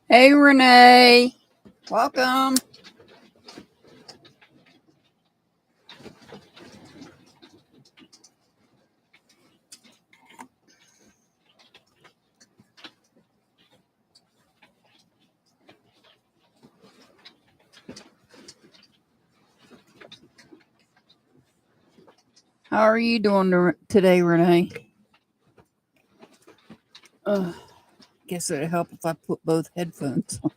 Hey, Renee. Welcome. How are you doing today, Renee? Guess it'd help if I put both headphones on.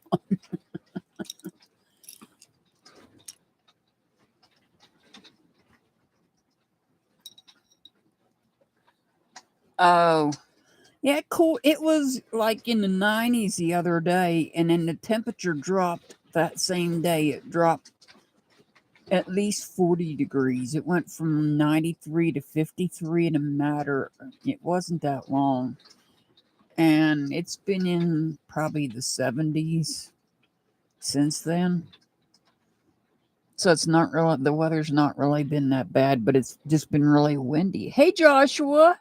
Oh, yeah, cool. It was like in the 90s the other day, and then the temperature dropped that same day. It dropped at least 40 degrees. It went from 93 to 53 in a matter, it wasn't that long. And it's been in probably the 70s since then. So it's not really, the weather's not really been that bad, but it's just been really windy. Hey, Joshua.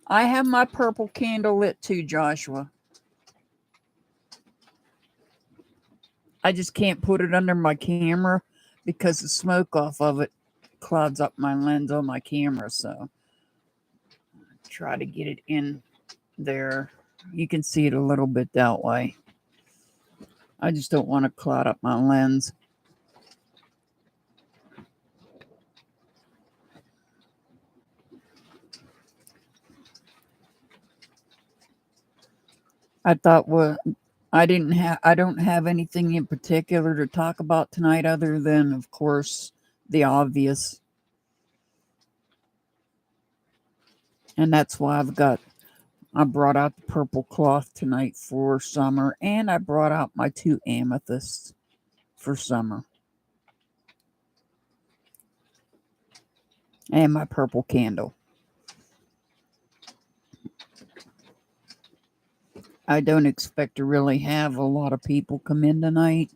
I have my purple candle lit too, Joshua. I just can't put it under my camera because the smoke off of it clouds up my lens on my camera. So I try to get it in there. You can see it a little bit that way. I just don't want to cloud up my lens. I thought, well, I don't have anything in particular to talk about tonight other than, of course, the obvious. And that's why I brought out the purple cloth tonight for summer, and I brought out my 2 amethysts for summer. And my purple candle. I don't expect to really have a lot of people come in tonight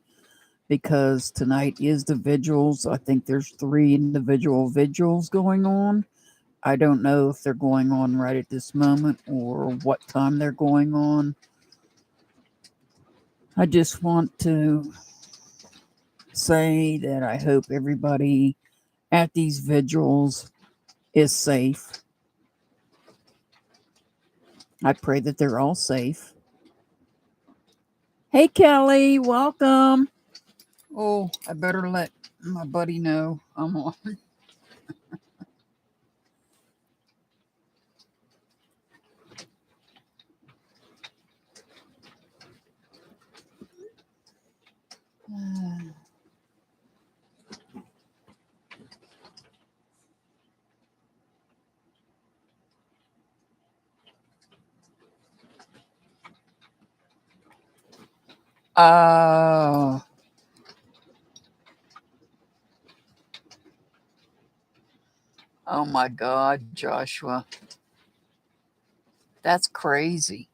because tonight is the vigils. I think there's 3 individual vigils going on. I don't know if they're going on right at this moment or what time they're going on. I just want to say that I hope everybody at these vigils is safe. I pray that they're all safe. Hey, Kelly, welcome. Oh, I better let my buddy know I'm on. Oh. Oh my God, Joshua. That's crazy.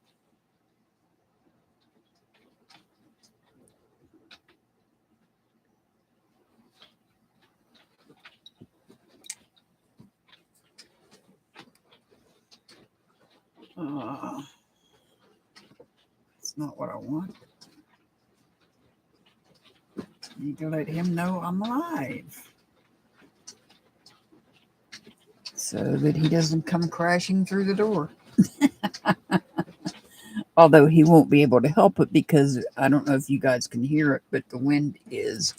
It's not what I want. Need to let him know I'm live so that he doesn't come crashing through the door. Although he won't be able to help it because I don't know if you guys can hear it, but the wind it's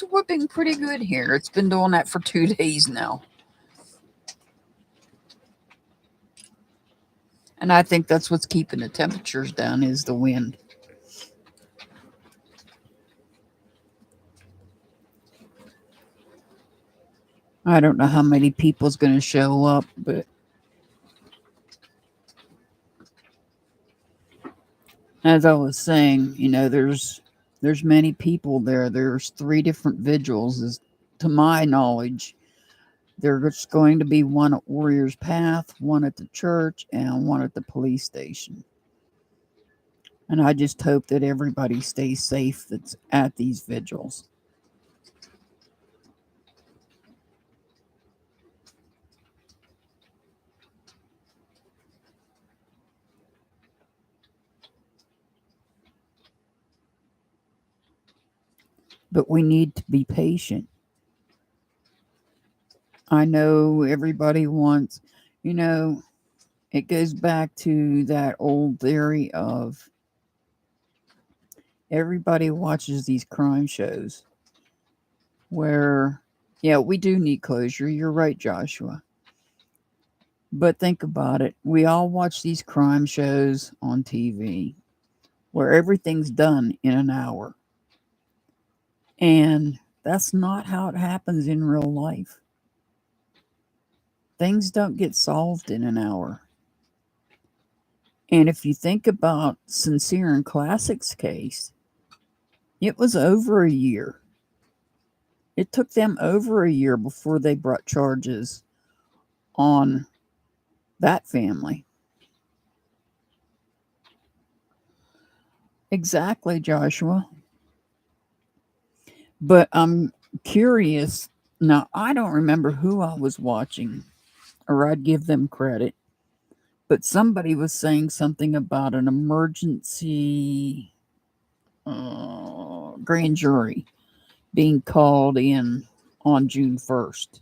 whipping pretty good here. It's been doing that for 2 days now. And I think that's what's keeping the temperatures down is the wind. I don't know how many people's going to show up, but as I was saying, there's many people there. There's 3 different vigils, to my knowledge. There's going to be one at Warriors Path, one at the church, and one at the police station. And I just hope that everybody stays safe that's at these vigils. but we need to be patient. I know everybody wants, it goes back to that old theory of everybody watches these crime shows where, yeah, we do need closure. You're right, Joshua. But think about it. We all watch these crime shows on TV where everything's done in an hour. And that's not how it happens in real life. Things don't get solved in an hour. And if you think about Sincere and Classic's case, it was over a year. It took them over a year before they brought charges on that family. Exactly, Joshua. But I'm curious. Now, I don't remember who I was watching, or I'd give them credit. But somebody was saying something about an emergency grand jury being called in on June 1st.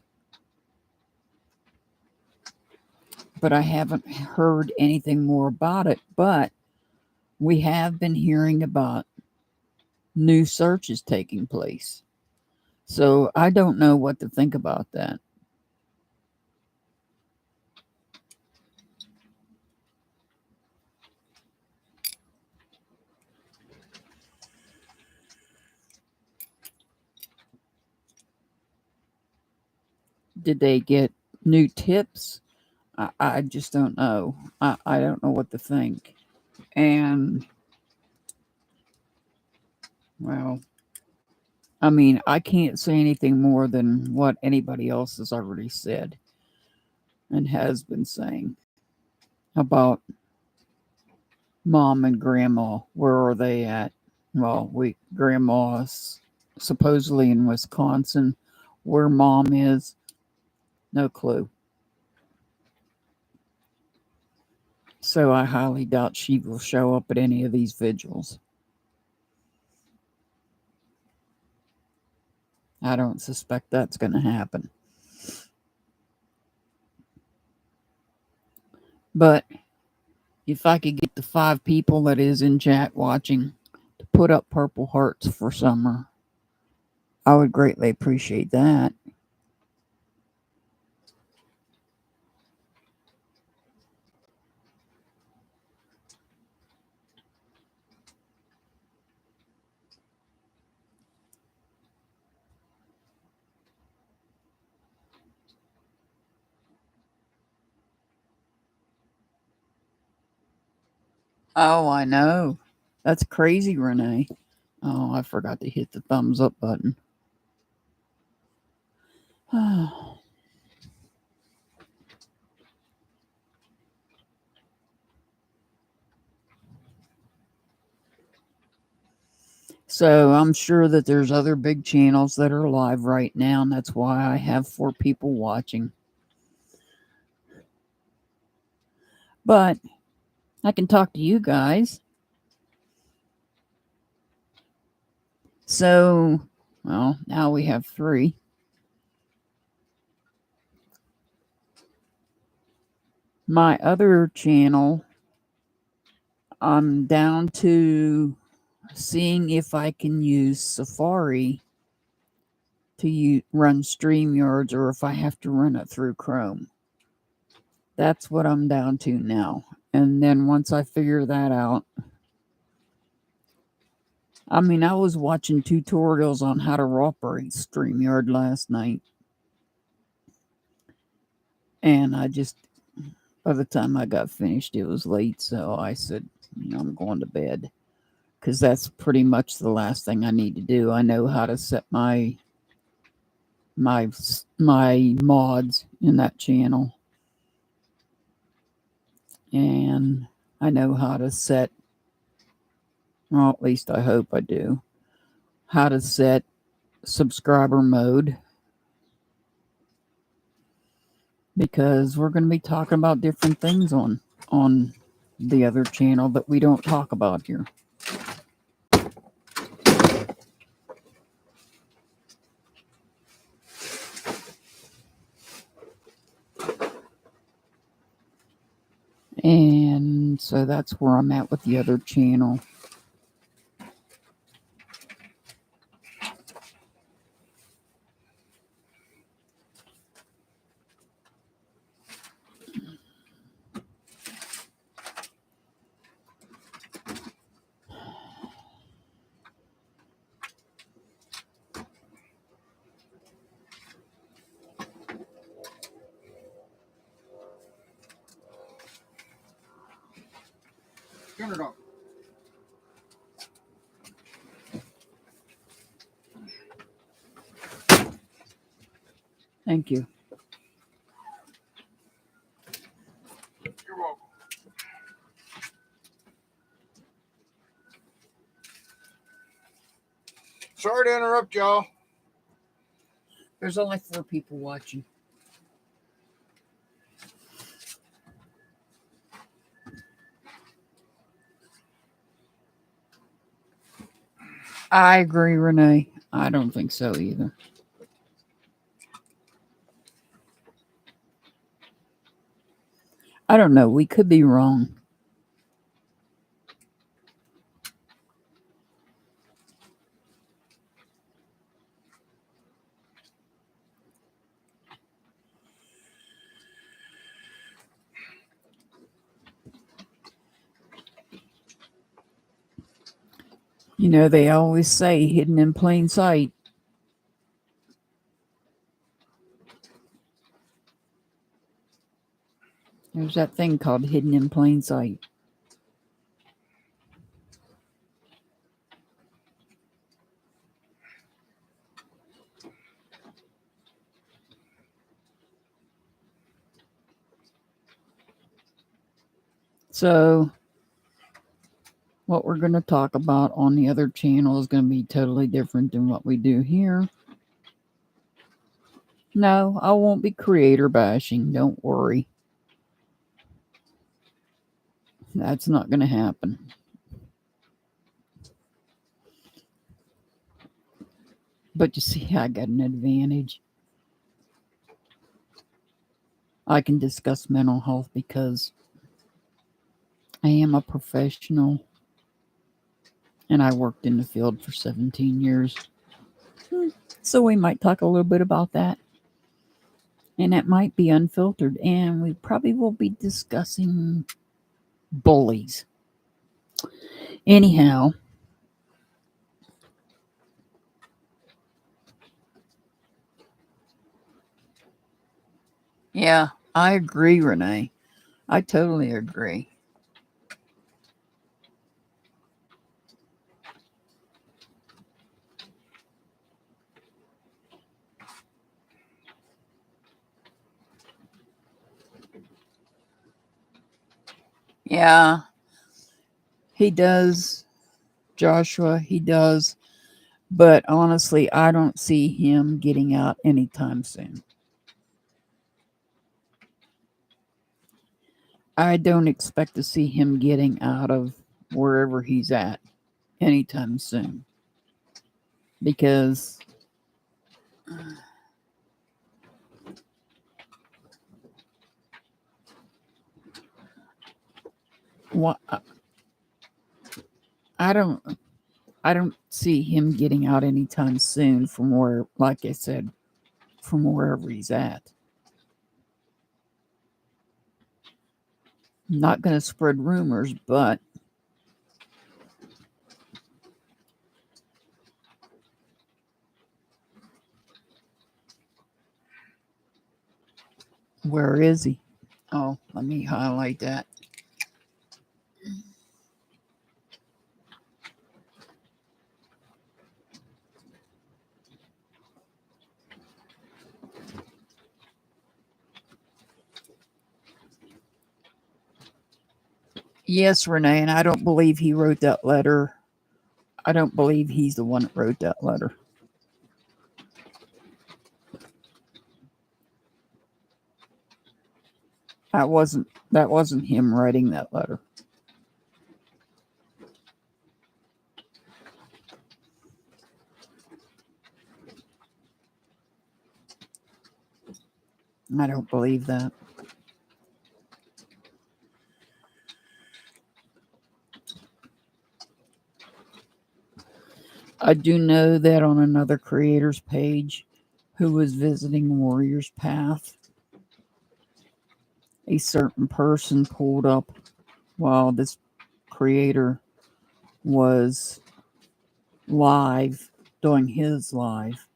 But I haven't heard anything more about it. But we have been hearing about new searches taking place. So I don't know what to think about that. Did they get new tips? I just don't know. I don't know what to think. And, well, I mean, I can't say anything more than what anybody else has already said and has been saying about mom and grandma. Where are they at? Well, grandma's supposedly in Wisconsin. Where mom is, no clue. So I highly doubt she will show up at any of these vigils. I don't suspect that's going to happen. But if I could get the 5 people that is in chat watching to put up purple hearts for Summer, I would greatly appreciate that. Oh, I know. That's crazy, Renee. Oh, I forgot to hit the thumbs up button. So I'm sure that there's other big channels that are live right now, and that's why I have 4 people watching. But I can talk to you guys. So, well, now we have 3. My other channel, I'm down to seeing if I can use Safari to run StreamYards or if I have to run it through Chrome. That's what I'm down to now. And then once I figure that out, I mean, I was watching tutorials on how to operate StreamYard last night. And by the time I got finished, it was late. So I said, I'm going to bed. Because that's pretty much the last thing I need to do. I know how to set my mods in that channel. And I know how to set, well, at least I hope I do, how to set subscriber mode. Because we're going to be talking about different things on the other channel that we don't talk about here. And so that's where I'm at with the other channel. Turn it off. Thank you. You're welcome. Sorry to interrupt y'all. There's only 4 people watching. I agree, Renee. I don't think so either. I don't know. We could be wrong. You know, they always say hidden in plain sight. There's that thing called hidden in plain sight. So, what we're going to talk about on the other channel is going to be totally different than what we do here. No, I won't be creator bashing. Don't worry. That's not going to happen. But you see, I got an advantage. I can discuss mental health because I am a professional and I worked in the field for 17 years. So we might talk a little bit about that. And it might be unfiltered. And we probably will be discussing bullies. Anyhow. Yeah, I agree, Renee. I totally agree. Yeah, he does, Joshua. He does. But honestly, I don't see him getting out anytime soon. I don't expect to see him getting out of wherever he's at anytime soon. Because what I don't see him getting out anytime soon from where, like I said, from wherever he's at. I'm not going to spread rumors, but where is he? Oh, let me highlight that. Yes, Renee, and I don't believe he wrote that letter. I don't believe he's the one that wrote that letter. That wasn't him writing that letter. I don't believe that. I do know that on another creator's page who was visiting Warrior's Path, a certain person pulled up while this creator was live, doing his live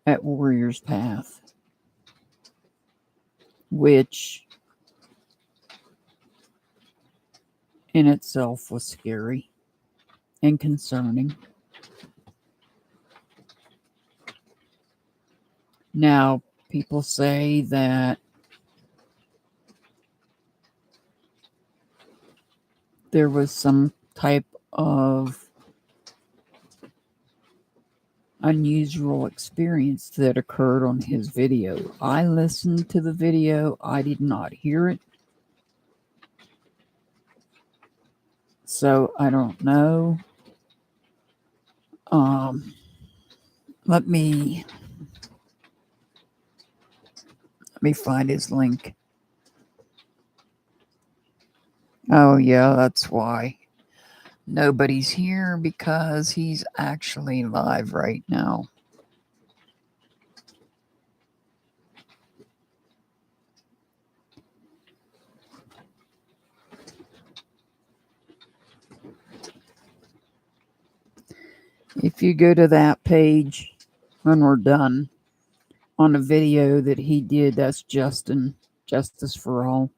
at Warrior's Path, which in itself was scary and concerning. Now, people say that there was some type of unusual experience that occurred on his video. I listened to the video. I did not hear it. So I don't know. Let me find his link. Oh yeah, that's why nobody's here, because he's actually live right now. If you go to that page when we're done, on a video that he did, that's Justin, Justice for All,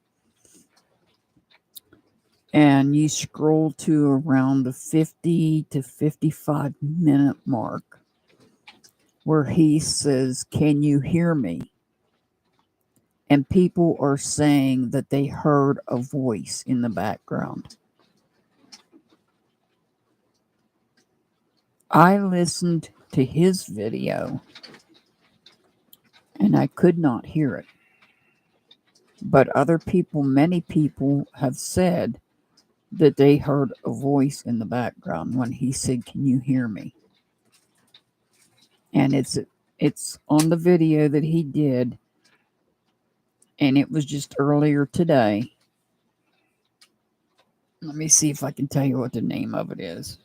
and you scroll to around the 50 to 55 minute mark where he says, "Can you hear me?" And people are saying that they heard a voice in the background. I listened to his video and I could not hear it. But other people, many people, have said that they heard a voice in the background when he said, "Can you hear me?" And it's on the video that he did, and it was just earlier today. Let me see if I can tell you what the name of it is.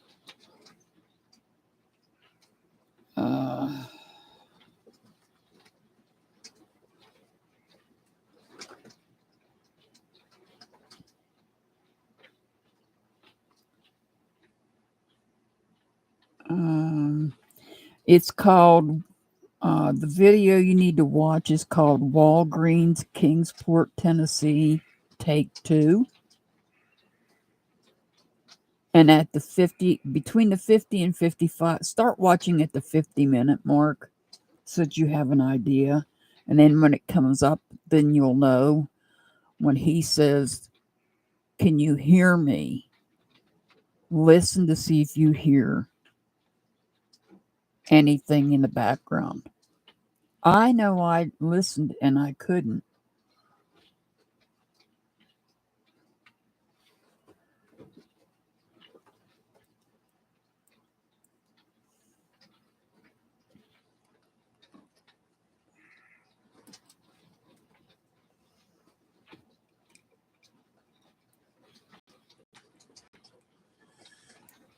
It's called, the video you need to watch is called Walgreens, Kingsport, Tennessee, Take 2. And at the 50, between the 50 and 55, start watching at the 50-minute mark so that you have an idea. And then when it comes up, then you'll know when he says, "Can you hear me?" Listen to see if you hear anything in the background. I know I listened and I couldn't.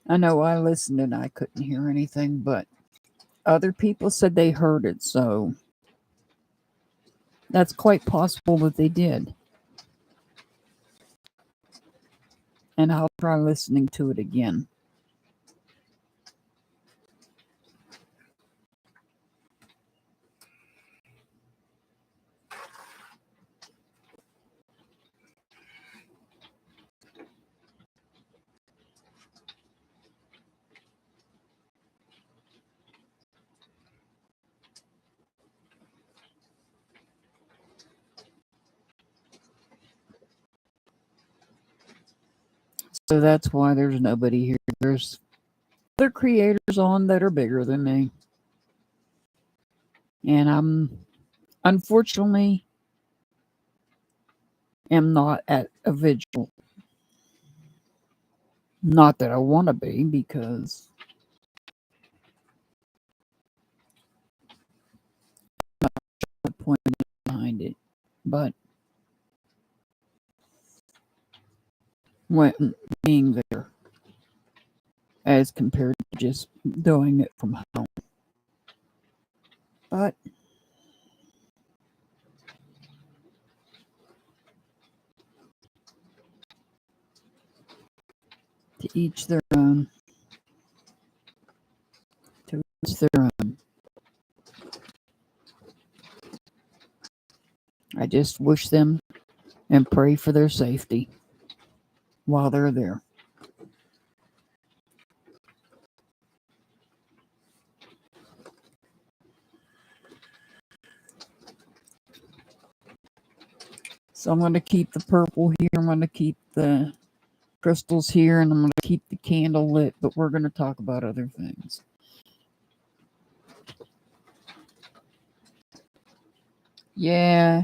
I know I listened and I couldn't hear anything, but other people said they heard it, so that's quite possible that they did. And I'll try listening to it again. So that's why there's nobody here. There's other creators on that are bigger than me. And I'm, unfortunately, am not at a vigil. Not that I want to be, because the point behind it. But when being there as compared to just doing it from home. But to each their own. To each their own. I just wish them and pray for their safety while they're there. So I'm going to keep the purple here. I'm going to keep the crystals here, and I'm going to keep the candle lit, but we're going to talk about other things. Yeah,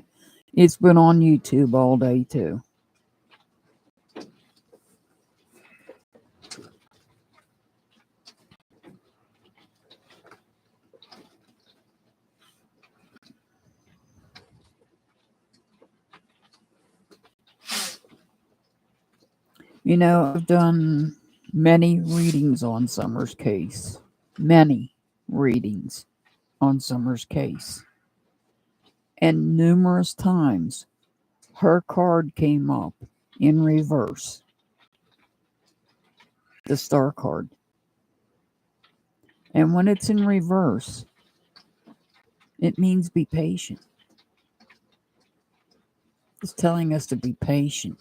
it's been on YouTube all day too. You know, I've done many readings on Summer's case. Many readings on Summer's case. And numerous times, her card came up in reverse. The star card. And when it's in reverse, it means be patient. It's telling us to be patient.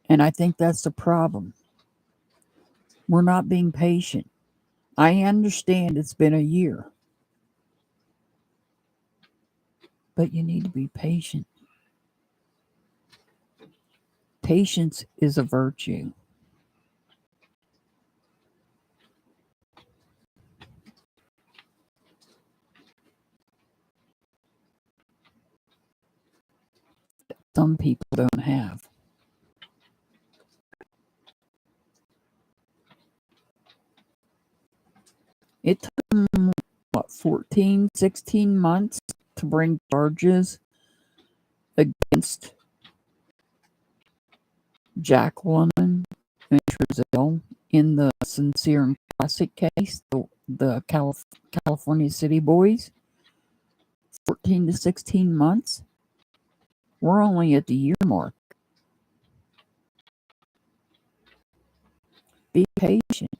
And I think that's the problem. We're not being patient. I understand it's been a year. But you need to be patient. Patience is a virtue. Some people don't have. It took them, 14, 16 months to bring charges against Jacqueline and Trezell in the Sincere and Classic case, the California City Boys. 14 to 16 months. We're only at the year mark. Be patient.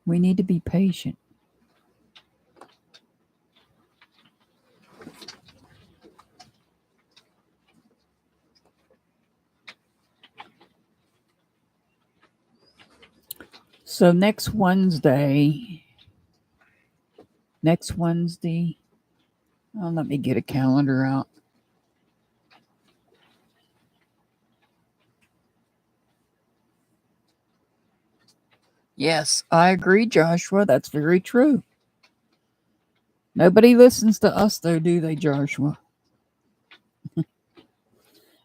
We need to be patient. So next Wednesday, let me get a calendar out. Yes, I agree, Joshua. That's very true. Nobody listens to us, though, do they, Joshua? All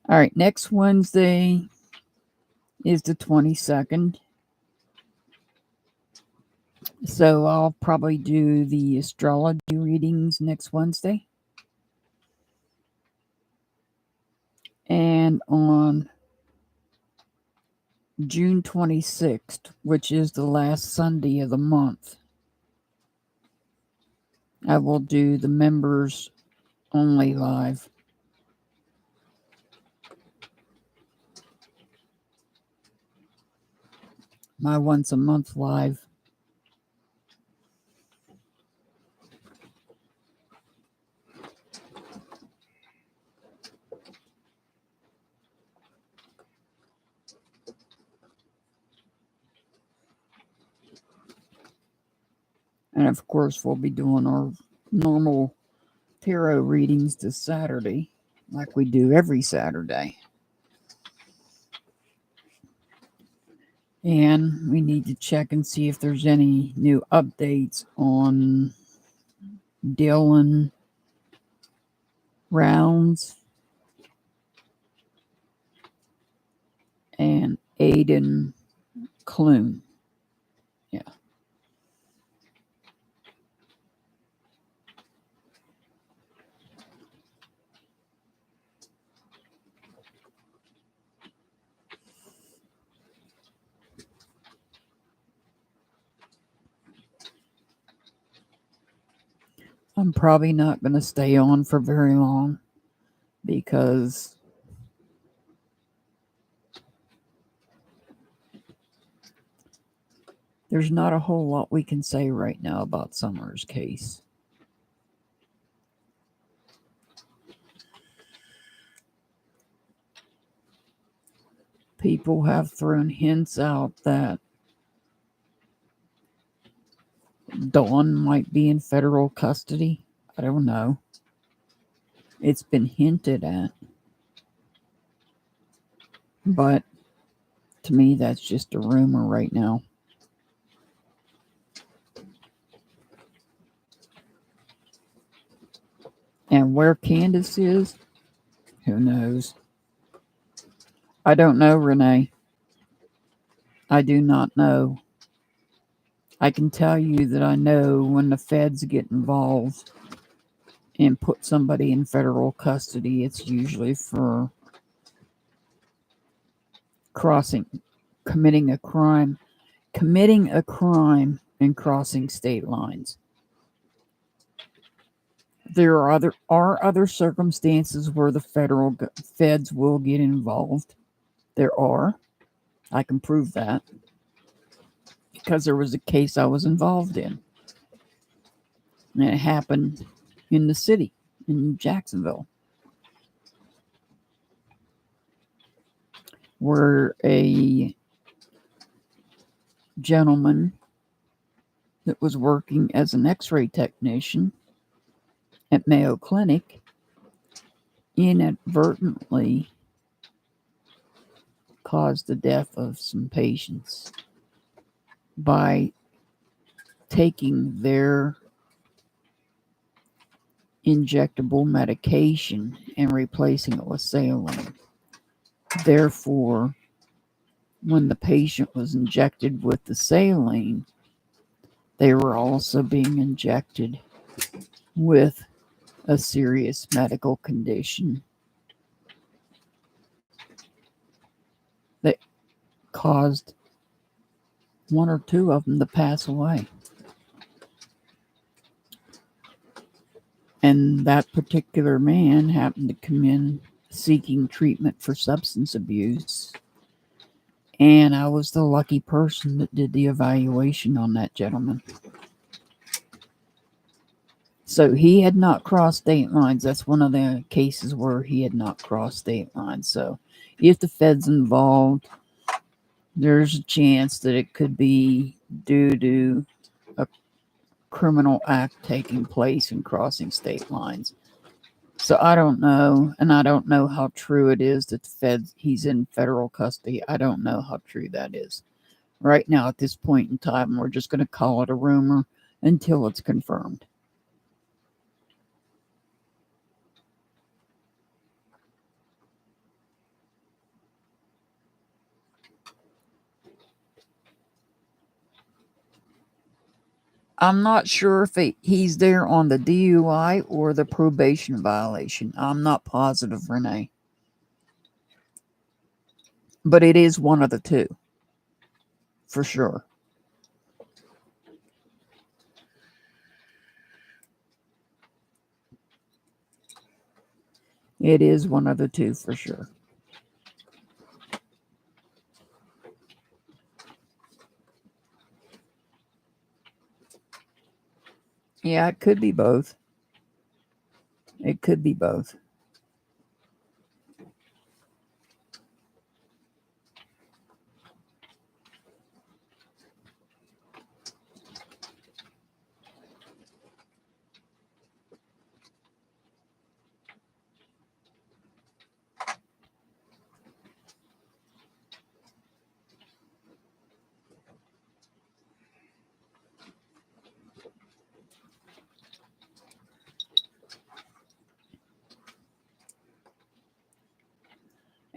right, next Wednesday is the 22nd. So I'll probably do the astrology readings next Wednesday. And on June 26th, which is the last Sunday of the month, I will do the members only live. My once a month live. And of course, we'll be doing our normal tarot readings this Saturday, like we do every Saturday. And we need to check and see if there's any new updates on Dylan Rounds and Aiden Clune. Yeah. I'm probably not going to stay on for very long because there's not a whole lot we can say right now about Summer's case. People have thrown hints out that Dawn might be in federal custody. I don't know. It's been hinted at. But to me, that's just a rumor right now. And where Candace is, who knows? I don't know, Renee. I do not know. I can tell you that I know when the feds get involved and put somebody in federal custody, it's usually for committing a crime and crossing state lines. There are other circumstances where the federal feds will get involved. There are. I can prove that because there was a case I was involved in. And it happened in the city, in Jacksonville, where a gentleman that was working as an x-ray technician at Mayo Clinic inadvertently caused the death of some patients by taking their injectable medication and replacing it with saline. Therefore, when the patient was injected with the saline, they were also being injected with a serious medical condition that caused one or two of them to pass away. And that particular man happened to come in seeking treatment for substance abuse. And I was the lucky person that did the evaluation on that gentleman. So he had not crossed state lines. That's one of the cases where he had not crossed state lines. So if the Fed's involved, there's a chance that it could be due to a criminal act taking place and crossing state lines. So I don't know, and I don't know how true it is that he's in federal custody. I don't know how true that is. Right now, at this point in time, we're just going to call it a rumor until it's confirmed. I'm not sure if he's there on the DUI or the probation violation. I'm not positive, Renee. But it is one of the two. For sure. It is one of the two for sure. Yeah, it could be both. It could be both.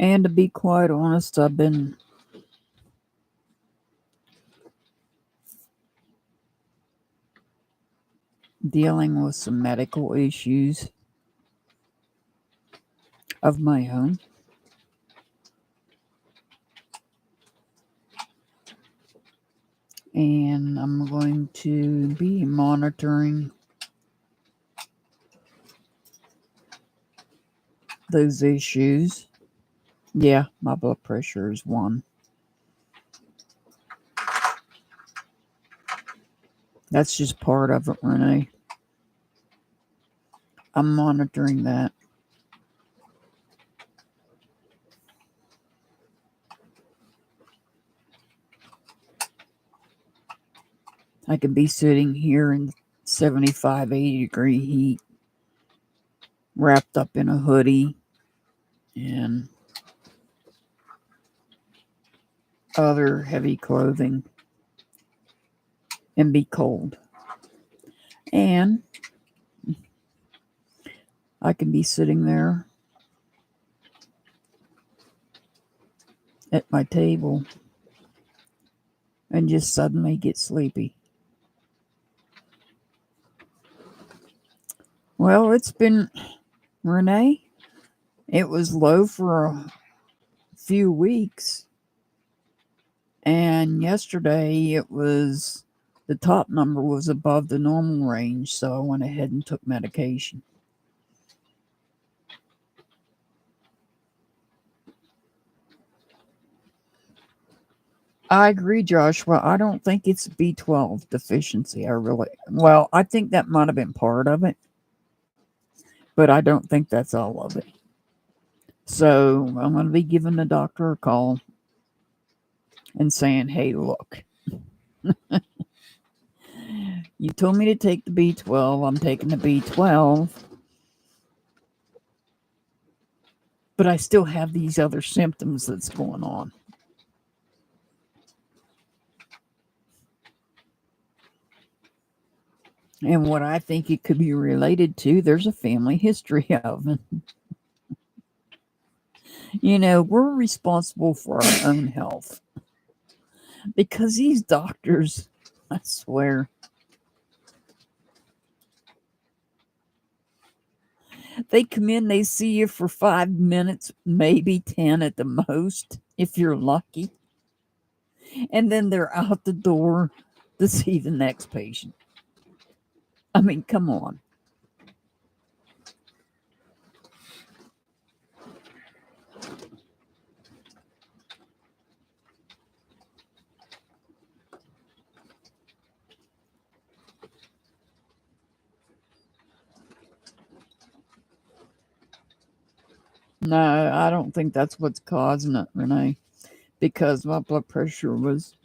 And to be quite honest, I've been dealing with some medical issues of my own. And I'm going to be monitoring those issues. Yeah, my blood pressure is 1. That's just part of it, Renee. I'm monitoring that. I could be sitting here in 75, 80 degree heat, wrapped up in a hoodie and other heavy clothing and be cold. And I can be sitting there at my table and just suddenly get sleepy. Well, it's been, Renee, it was low for a few weeks. And yesterday it was, the top number was above the normal range. So I went ahead and took medication. I agree, Joshua. I don't think it's B12 deficiency. I think that might have been part of it, but I don't think that's all of it. So I'm going to be giving the doctor a call and saying, hey, look, you told me to take the B12. I'm taking the B12. But I still have these other symptoms that's going on. And what I think it could be related to, there's a family history of it. You know, we're responsible for our own health. Because these doctors, I swear, they come in, they see you for 5 minutes, maybe 10 at the most, if you're lucky. And then they're out the door to see the next patient. I mean, come on. No, I don't think that's what's causing it, Renee, because my blood pressure was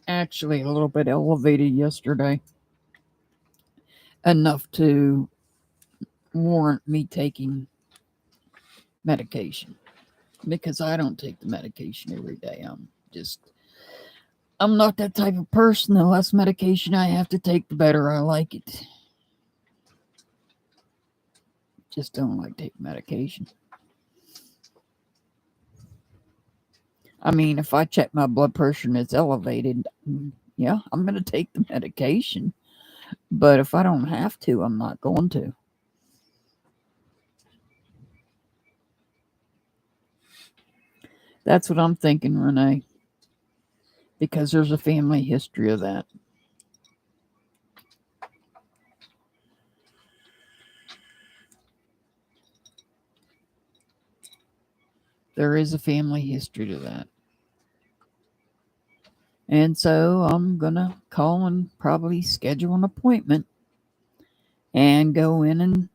actually a little bit elevated yesterday, enough to warrant me taking medication, because I don't take the medication every day. I'm not that type of person. The less medication I have to take, the better I like it. Just don't like taking medication. I mean, if I check my blood pressure and it's elevated, yeah, I'm going to take the medication. But if I don't have to, I'm not going to. That's what I'm thinking, Renee. Because there's a family history of that. There is a family history to that. And so I'm going to call and probably schedule an appointment and go in and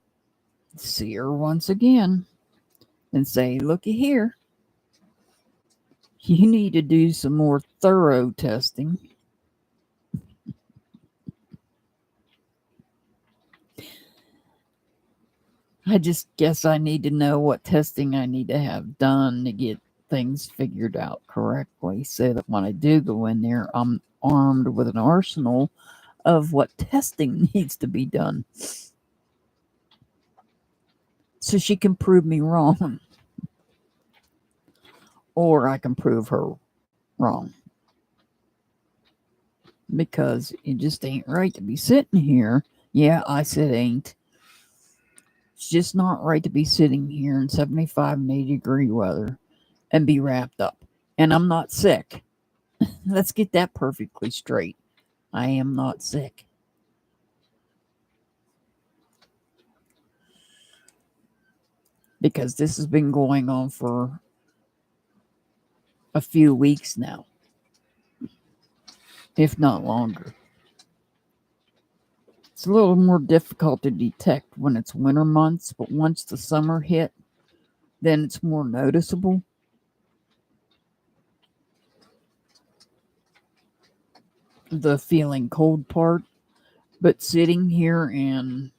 see her once again and say, looky here, you need to do some more thorough testing. I just guess I need to know what testing I need to have done to get things figured out correctly, so that when I do go in there, I'm armed with an arsenal of what testing needs to be done. So she can prove me wrong. Or I can prove her wrong. Because it just ain't right to be sitting here. Yeah, I said ain't. It's just not right to be sitting here in 75 and 80 degree weather and be wrapped up. And I'm not sick. Let's get that perfectly straight. I am not sick. because this has been going on for a few weeks now, if not longer. It's a little more difficult to detect when it's winter months, but once the summer hit, then it's more noticeable. The feeling cold part, but sitting here and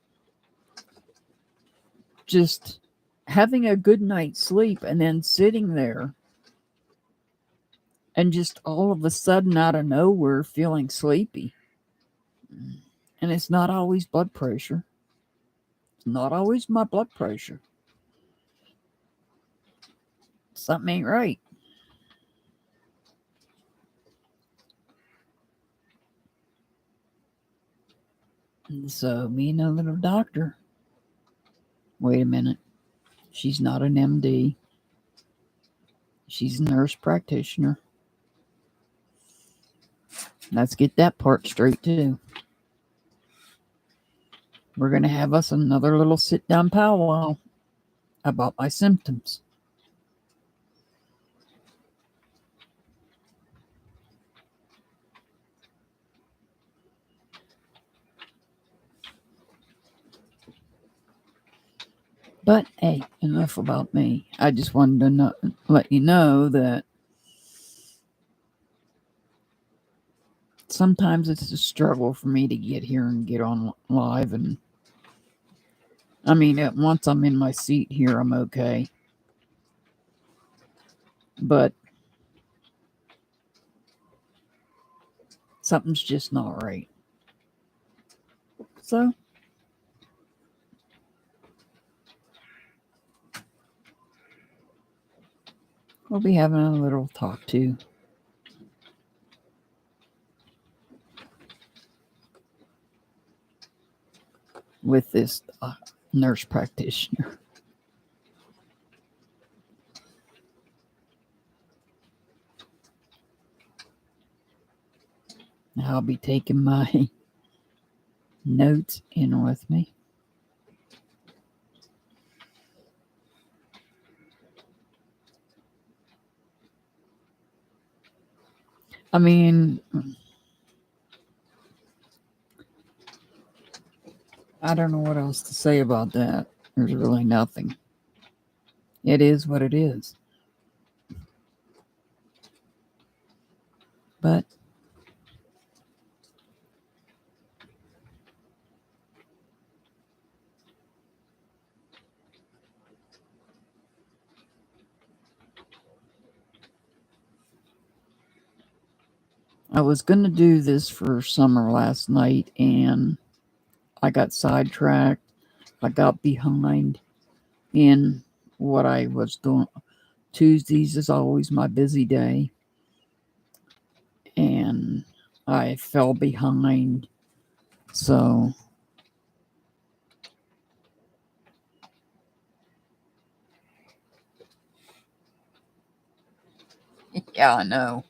just having a good night's sleep and then sitting there and just all of a sudden out of nowhere feeling sleepy. And it's not always blood pressure. It's not always my blood pressure. Something ain't right. And so me and a little doctor. Wait a minute. She's not an MD. She's a nurse practitioner. Let's get that part straight too. We're going to have us another little sit-down powwow about my symptoms. But hey, enough about me. I just wanted to let you know that sometimes it's a struggle for me to get here and get on live. And I mean, once I'm in my seat here, I'm okay. But something's just not right. So we'll be having a little talk too. With this nurse practitioner. I'll be taking my notes in with me. I mean, I don't know what else to say about that. There's really nothing. It is what it is. But I was going to do this for summer last night and I got sidetracked. I got behind in what I was doing. Tuesdays is always my busy day. And I fell behind. So yeah, I know.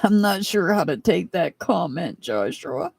I'm not sure how to take that comment, Joshua.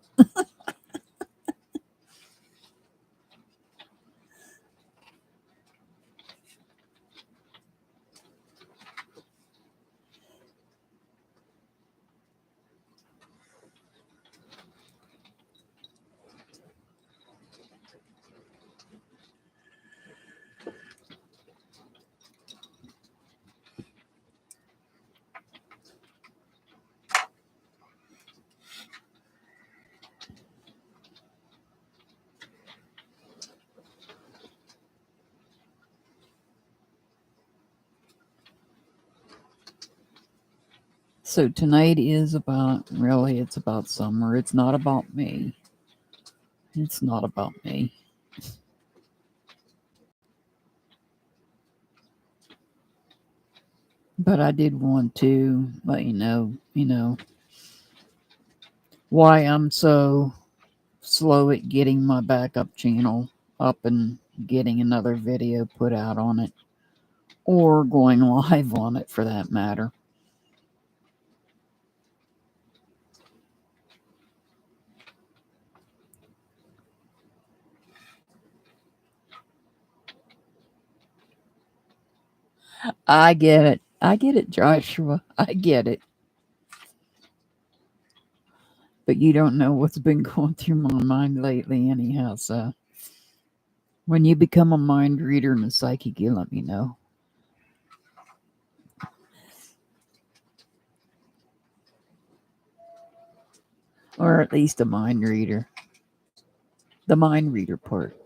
So tonight is it's about summer. It's not about me. It's not about me. But I did want to let you know, why I'm so slow at getting my backup channel up and getting another video put out on it, or going live on it for that matter. I get it. I get it, Joshua. I get it. But you don't know what's been going through my mind lately anyhow, so when you become a mind reader and a psychic, you let me know. Or at least a mind reader. The mind reader part.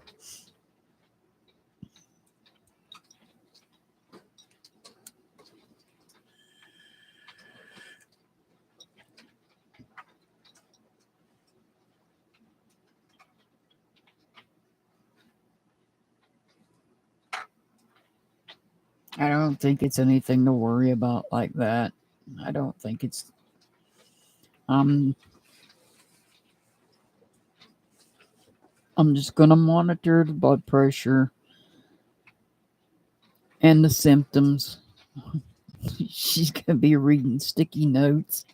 I don't think it's anything to worry about like that. I don't think it's I'm just gonna monitor the blood pressure and the symptoms. She's gonna be reading sticky notes.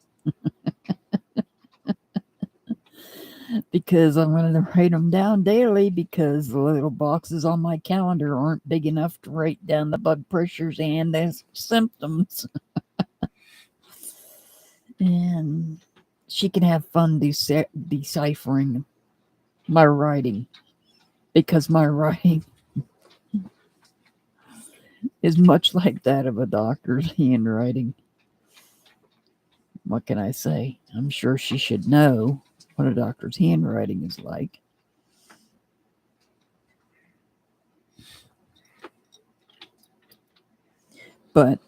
Because I'm going to write them down daily, because the little boxes on my calendar aren't big enough to write down the blood pressures and the symptoms. And she can have fun deciphering my writing, because my writing is much like that of a doctor's handwriting. What can I say? I'm sure she should know what a doctor's handwriting is like. But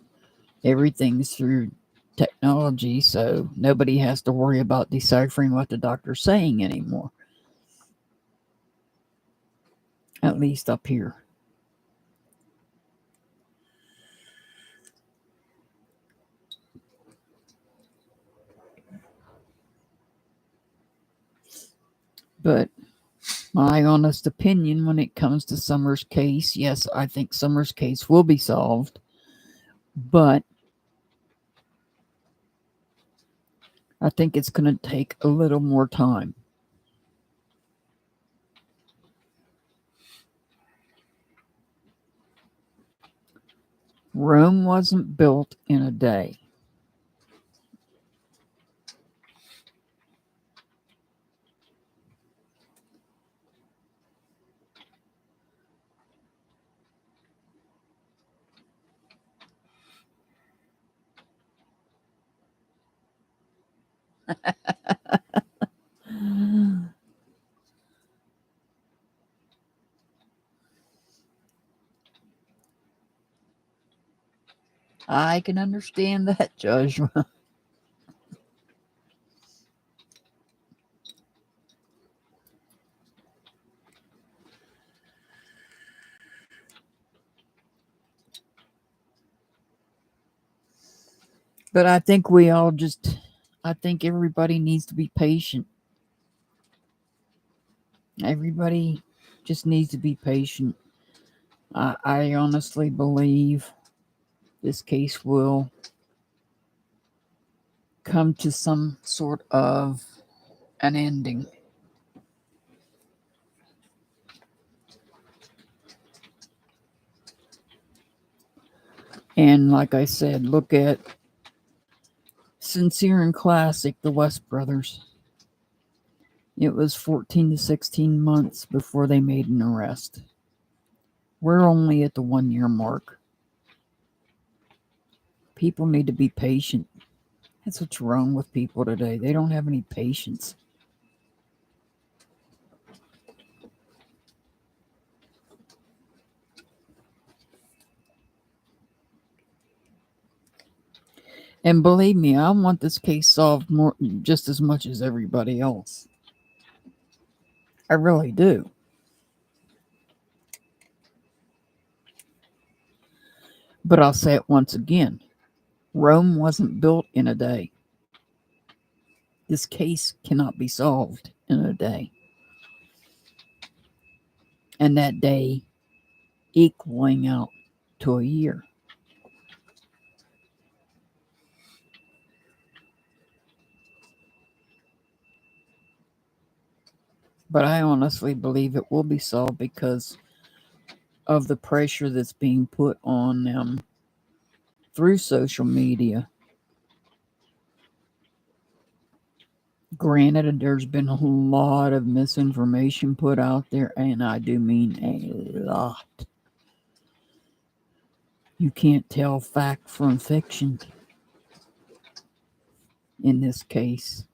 everything's through technology, so nobody has to worry about deciphering what the doctor's saying anymore. At least up here. But my honest opinion when it comes to Summer's case, yes, I think Summer's case will be solved, but I think it's going to take a little more time. Rome wasn't built in a day. I can understand that, Joshua. But I think I think everybody needs to be patient. Everybody just needs to be patient. I honestly believe this case will come to some sort of an ending. And like I said, look at Sincere and Classic, the West brothers. It was 14 to 16 months before they made an arrest. We're only at the 1 year mark. People need to be patient. That's what's wrong with people today. They don't have any patience. And believe me, I want this case solved just as much as everybody else. I really do. But I'll say it once again. Rome wasn't built in a day. This case cannot be solved in a day. and that day equaling out to a year. But I honestly believe it will be solved because of the pressure that's being put on them through social media. Granted, there's been a lot of misinformation put out there, and I do mean a lot. You can't tell fact from fiction in this case.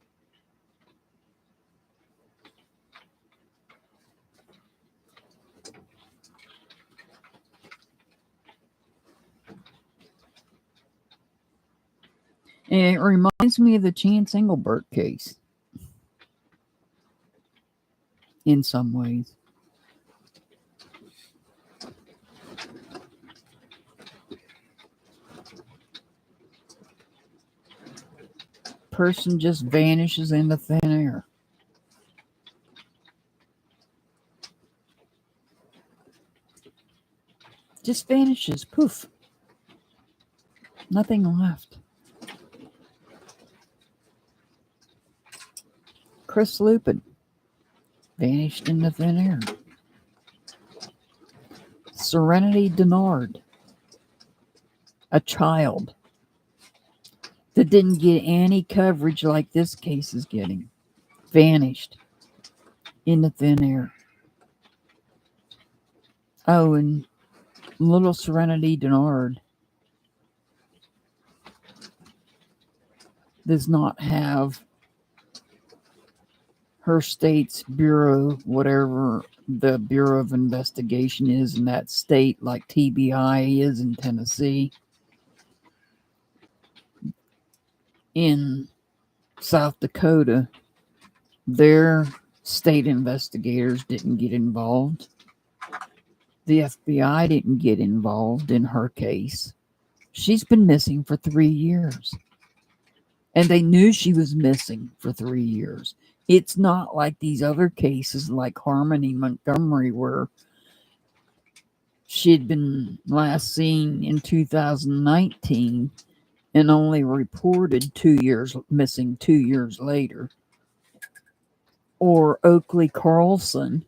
And it reminds me of the Chance Engelbert case in some ways. Person just vanishes into thin air. Just vanishes. Poof. Nothing left. Chris Lumen vanished into thin air. Serenity Denard, a child that didn't get any coverage like this case is getting, vanished into thin air. Oh, and little Serenity Denard does not have her state's bureau, whatever the Bureau of Investigation is in that state, like TBI is in Tennessee. In South Dakota, their state investigators didn't get involved. The FBI didn't get involved in her case. She's been missing for 3 years. And they knew she was missing for 3 years. It's not like these other cases like Harmony Montgomery where she'd been last seen in 2019 and only reported 2 years missing 2 years later. Or Oakley Carlson,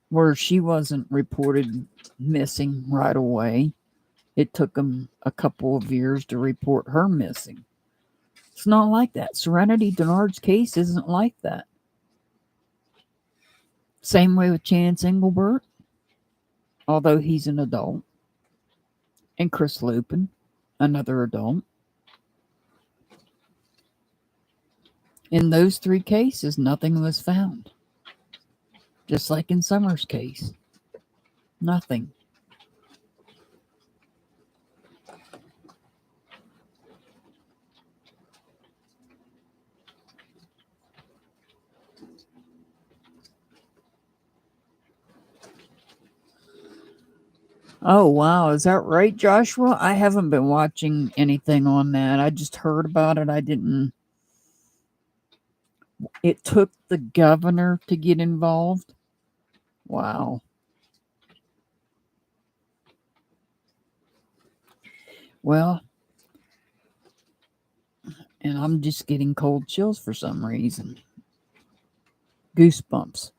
where she wasn't reported missing right away. It took them a couple of years to report her missing. It's not like that. Serenity Denard's case isn't like that. Same way with Chance Engelbert, although he's an adult. And Chris Lumen, another adult. In those 3 cases, nothing was found. Just like in Summer's case. Nothing. Oh, wow. Is that right, Joshua? I haven't been watching anything on that. I just heard about it. I didn't. It took the governor to get involved. Wow. Well, and I'm just getting cold chills for some reason. Goosebumps.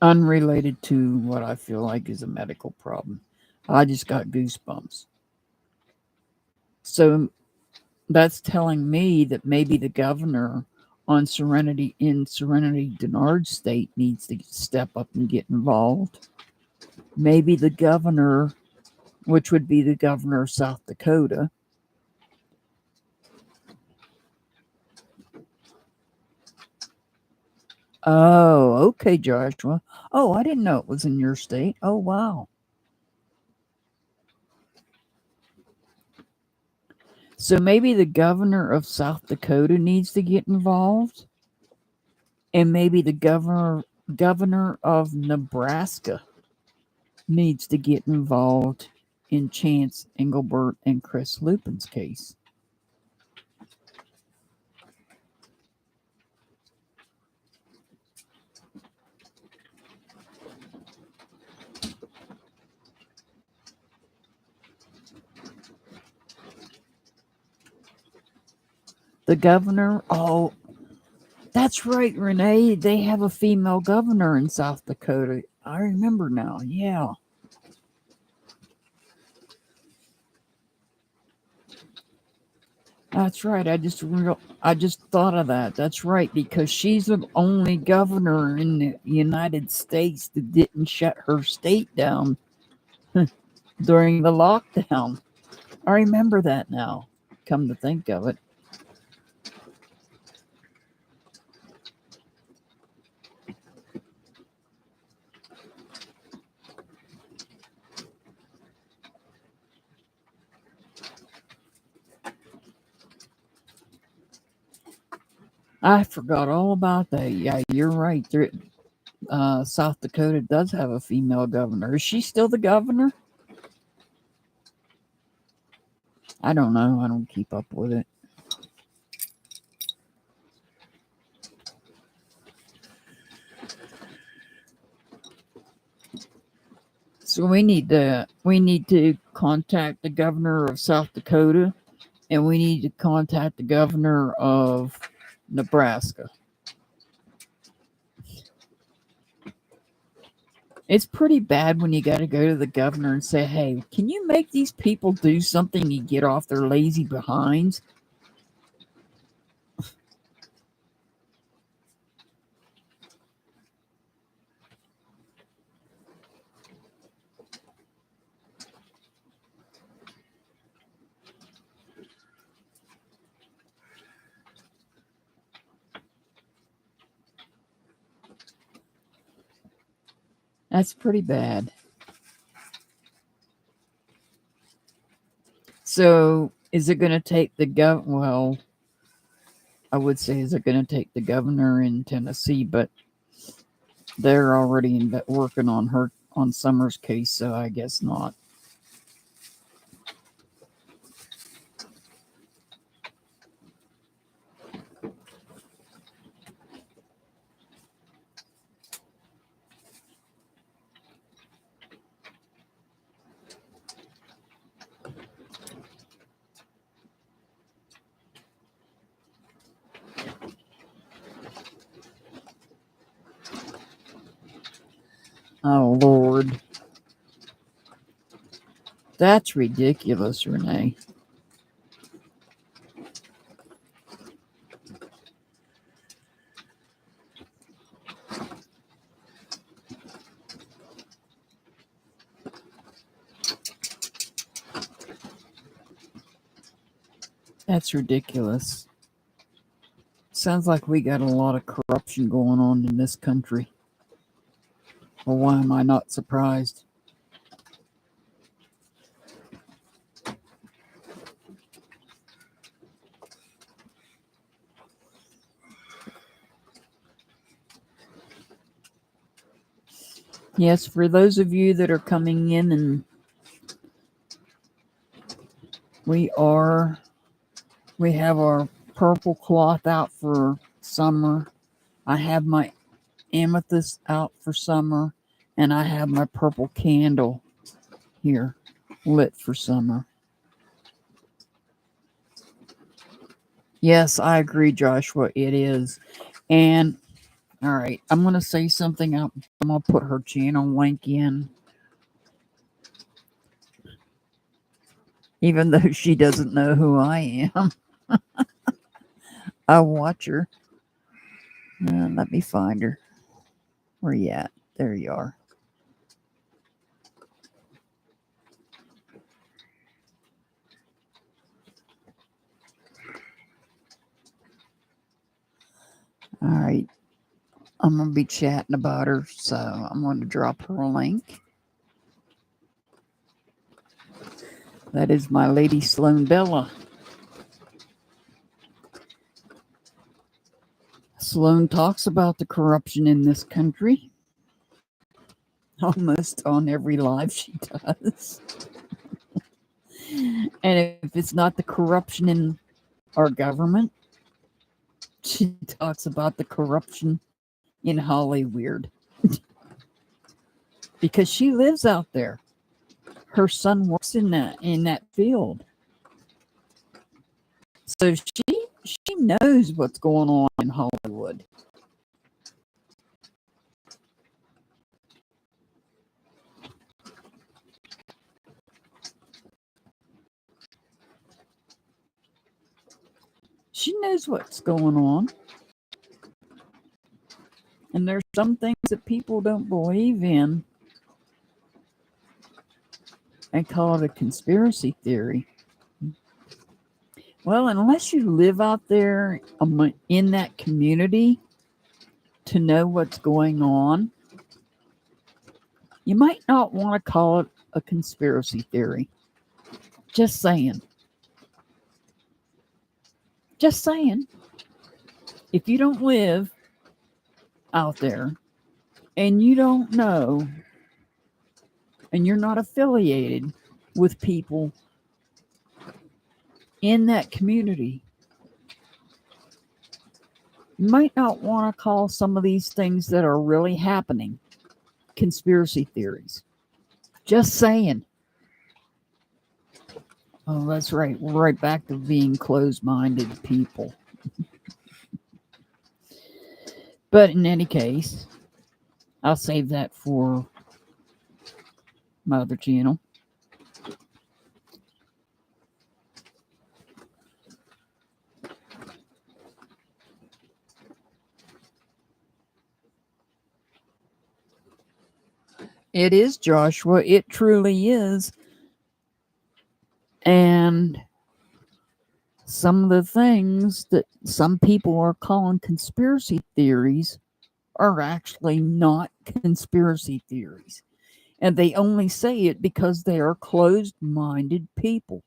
Unrelated to what I feel like is a medical problem. I just got goosebumps. So that's telling me that maybe the governor on Serenity Denard's state needs to step up and get involved. Maybe the governor, which would be the governor of South Dakota, oh, okay, Joshua. Oh, I didn't know it was in your state. Oh, wow. So maybe the governor of South Dakota needs to get involved. And maybe the governor of Nebraska needs to get involved in Chance Engelbert and Chris Lumen's case. The governor. Oh, that's right, Renee. They have a female governor in South Dakota. I remember now. Yeah. That's right. I just thought of that. That's right, because she's the only governor in the United States that didn't shut her state down during the lockdown. I remember that now. Come to think of it. I forgot all about that. Yeah, you're right. South Dakota does have a female governor. Is she still the governor? I don't know. I don't keep up with it. So we need to contact the governor of South Dakota, and we need to contact the governor of Nebraska. It's pretty bad when you got to go to the governor and say, "Hey, can you make these people do something to get off their lazy behinds?" That's pretty bad. So, is it going to take the well, I would say, is it going to take the governor in Tennessee, but they're already working on Summer's case, so I guess not. Oh, Lord. That's ridiculous, Renee. That's ridiculous. Sounds like we got a lot of corruption going on in this country. Well, why am I not surprised? Yes, for those of you that are coming in, and we have our purple cloth out for summer. I have my amethyst out for summer, and I have my purple candle here lit for summer. Yes, I agree, Joshua. It is. And all right, I'm going to say something. I'm going to put her channel link in. Even though she doesn't know who I am. I watch her. Let me find her. Where you at? There you are. All right. I'm going to be chatting about her, so I'm going to drop her a link. That is my Lady Sloan Bella. Sloan talks about the corruption in this country. Almost on every live she does. And if it's not the corruption in our government, she talks about the corruption in Hollywood. Because she lives out there. Her son works in that field. So she knows what's going on in Hollywood. She knows what's going on. And there's some things that people don't believe in and call it a conspiracy theory. Well, unless you live out there in that community to know what's going on, you might not want to call it a conspiracy theory. Just saying. Just saying. If you don't live out there and you don't know and you're not affiliated with people in that community, you might not want to call some of these things that are really happening conspiracy theories. Just saying. Oh, that's right. We're right back to being closed-minded people. But in any case, I'll save that for my other channel. It is, Joshua. It truly is. And some of the things that some people are calling conspiracy theories are actually not conspiracy theories. And they only say it because they are closed-minded people.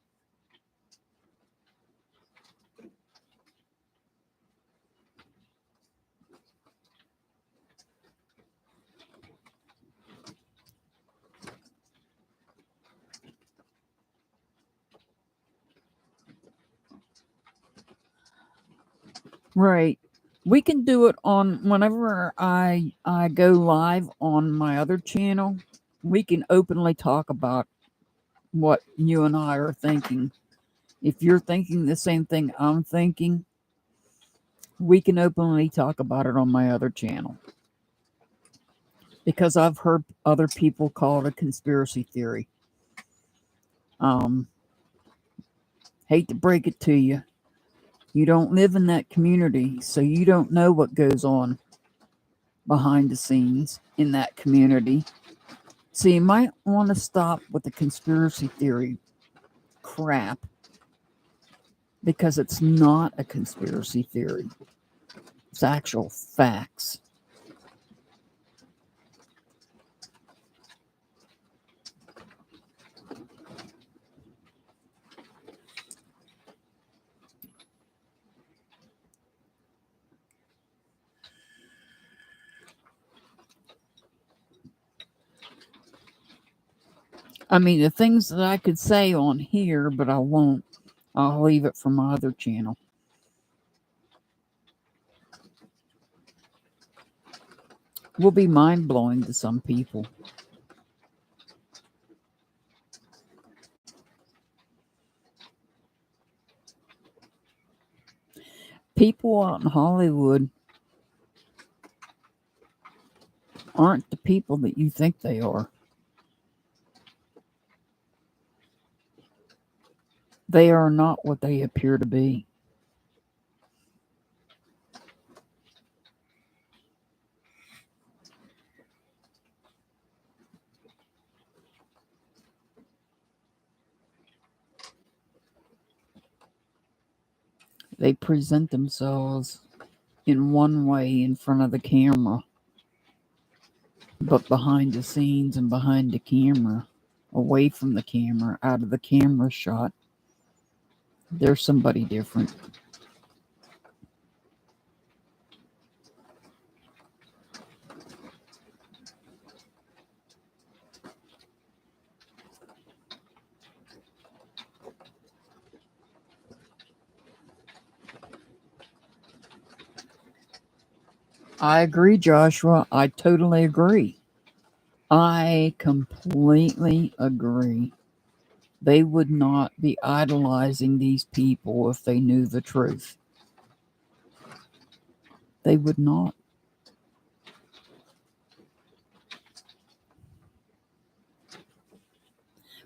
Right. We can do it on whenever I go live on my other channel. We can openly talk about what you and I are thinking. If you're thinking the same thing I'm thinking, we can openly talk about it on my other channel. Because I've heard other people call it a conspiracy theory. Hate to break it to you. You don't live in that community, so you don't know what goes on behind the scenes in that community. So you might want to stop with the conspiracy theory crap, because it's not a conspiracy theory. It's actual facts. I mean, the things that I could say on here, but I won't. I'll leave it for my other channel. Will be mind-blowing to some people. People out in Hollywood aren't the people that you think they are. They are not what they appear to be. They present themselves in one way in front of the camera, but behind the scenes and behind the camera, away from the camera, out of the camera shot, they're somebody different. I agree, Joshua. I totally agree. I completely agree. They would not be idolizing these people if they knew the truth. They would not.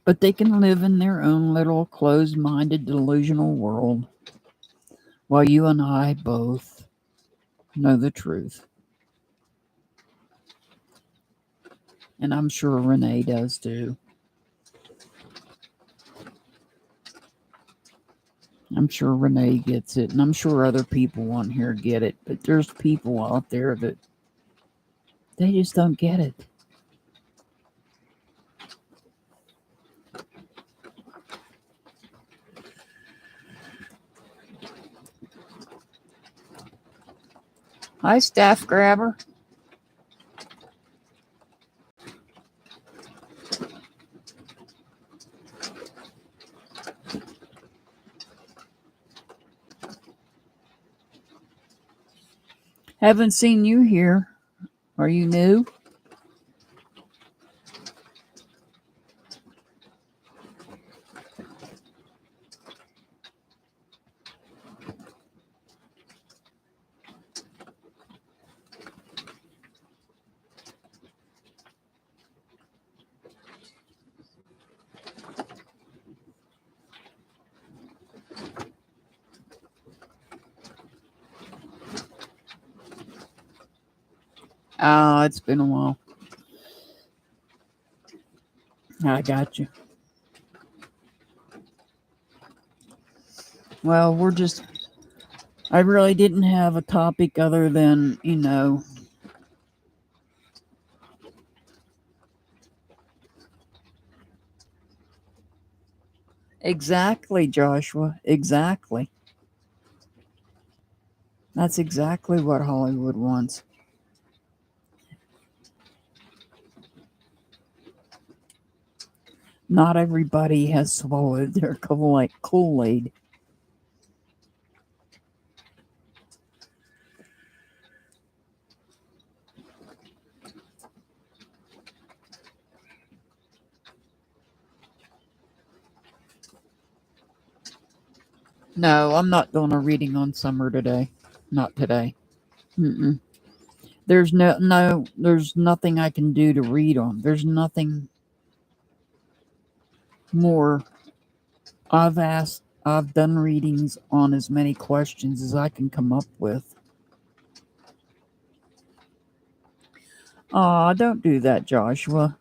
But they can live in their own little closed-minded, delusional world, while you and I both know the truth. And I'm sure Renee does too. I'm sure Renee gets it, and I'm sure other people on here get it. But there's people out there that they just don't get it. Hi, staff grabber. Haven't seen you here. Are you new? Oh, it's been a while. I got you. Well, I really didn't have a topic other than, Exactly, Joshua. Exactly. That's exactly what Hollywood wants. Not everybody has swallowed their Kool-Aid. No, I'm not doing a reading on summer today. Not today. Mm-mm. There's there's nothing I can do to read on. There's nothing more. I've done readings on as many questions as I can come up with. Aw, don't do that, Joshua.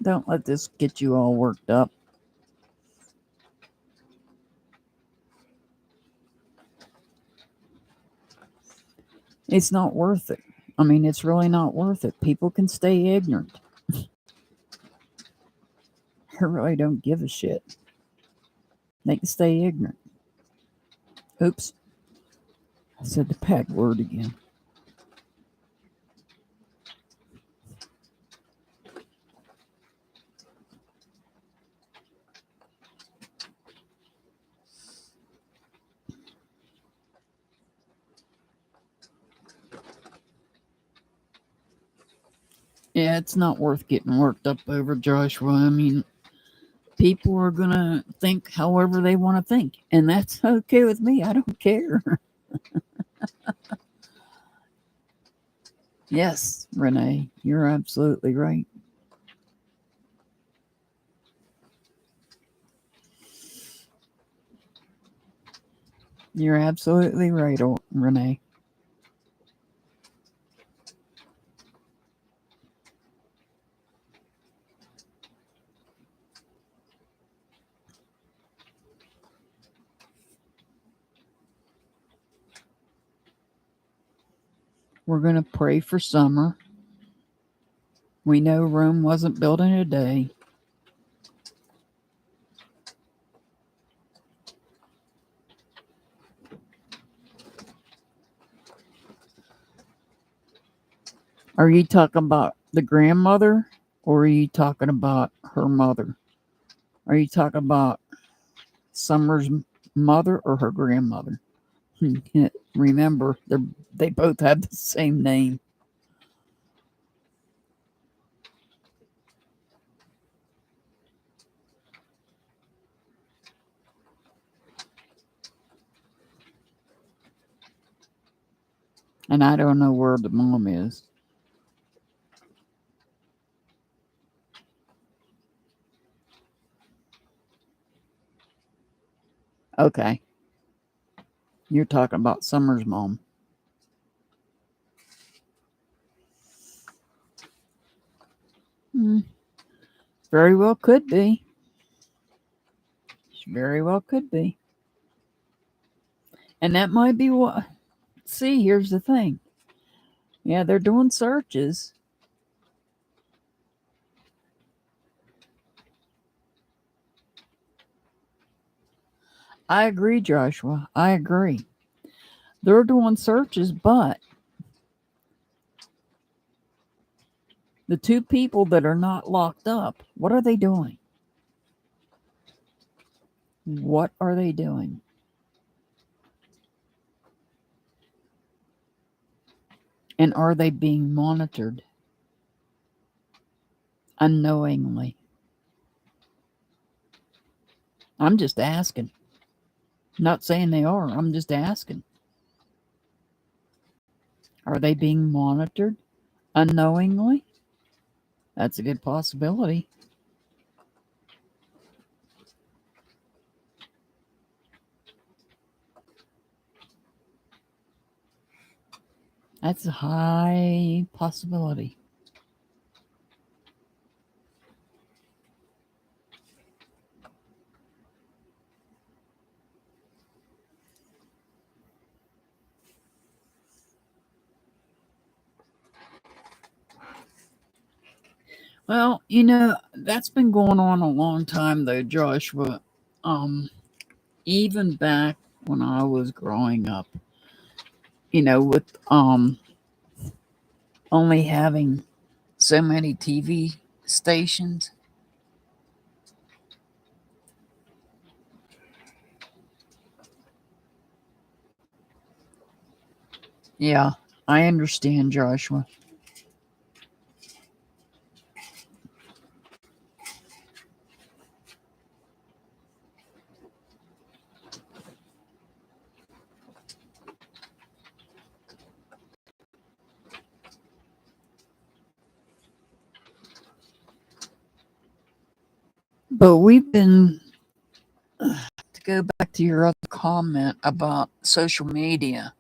Don't let this get you all worked up. It's not worth it. I mean, it's really not worth it. People can stay ignorant. I really don't give a shit. They can stay ignorant. Oops. I said the bad word again. Yeah, it's not worth getting worked up over, Joshua. I mean, people are going to think however they want to think, and that's okay with me. I don't care. Yes, Renee, you're absolutely right. You're absolutely right, Renee. We're going to pray for summer. We know Rome wasn't built in a day. Are you talking about the grandmother, or are you talking about her mother? Are you talking about Summer's mother or her grandmother? Remember, they both have the same name. And I don't know where the mom is. Okay. You're talking about Summer's mom. Very well could be. Very well could be. And that might be what. See, here's the thing. Yeah, they're doing searches. I agree, Joshua. I agree. They're doing searches, but the two people that are not locked up, what are they doing? What are they doing? And are they being monitored unknowingly? I'm just asking. Not saying they are. I'm just asking. Are they being monitored unknowingly? That's a good possibility. That's a high possibility. Well, that's been going on a long time though, Joshua. Even back when I was growing up, with only having so many TV stations. Yeah, I understand, Joshua. But we've been, to go back to your other comment about social media,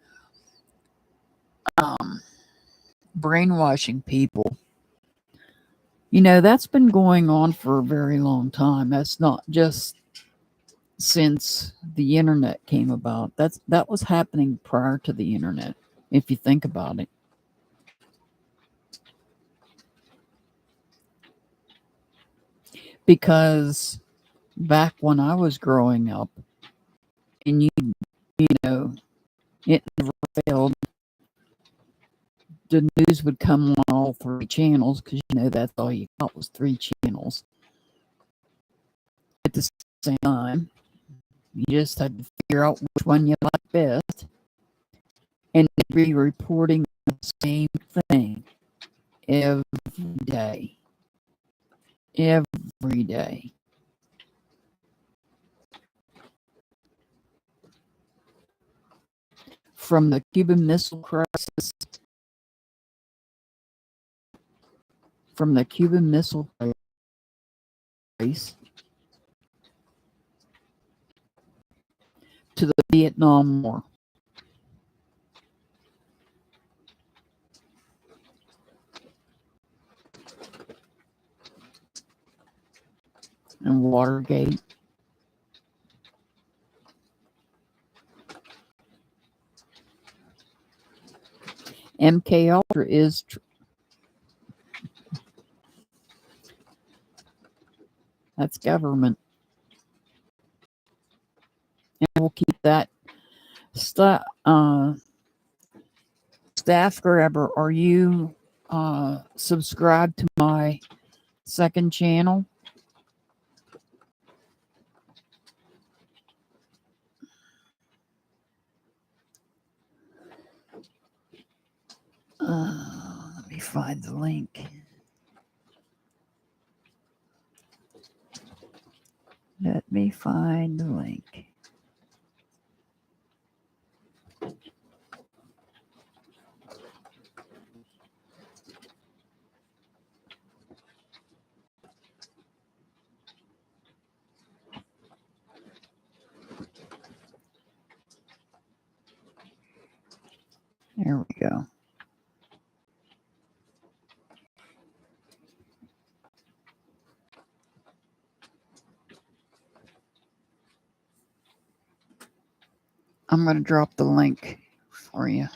brainwashing people. That's been going on for a very long time. That's not just since the internet came about. That was happening prior to the internet, if you think about it. Because back when I was growing up, and know, it never failed. The news would come on all three channels because that's all you got was three channels. At the same time, you just had to figure out which one you like best, and be reporting the same thing every day. Every day. From the Cuban Missile Crisis, to the Vietnam War. And Watergate. MK Ultra is that's government. And we'll keep that staff grabber. Are you subscribed to my second channel? Let me find the link. Let me find the link. There we go. I'm going to drop the link for you.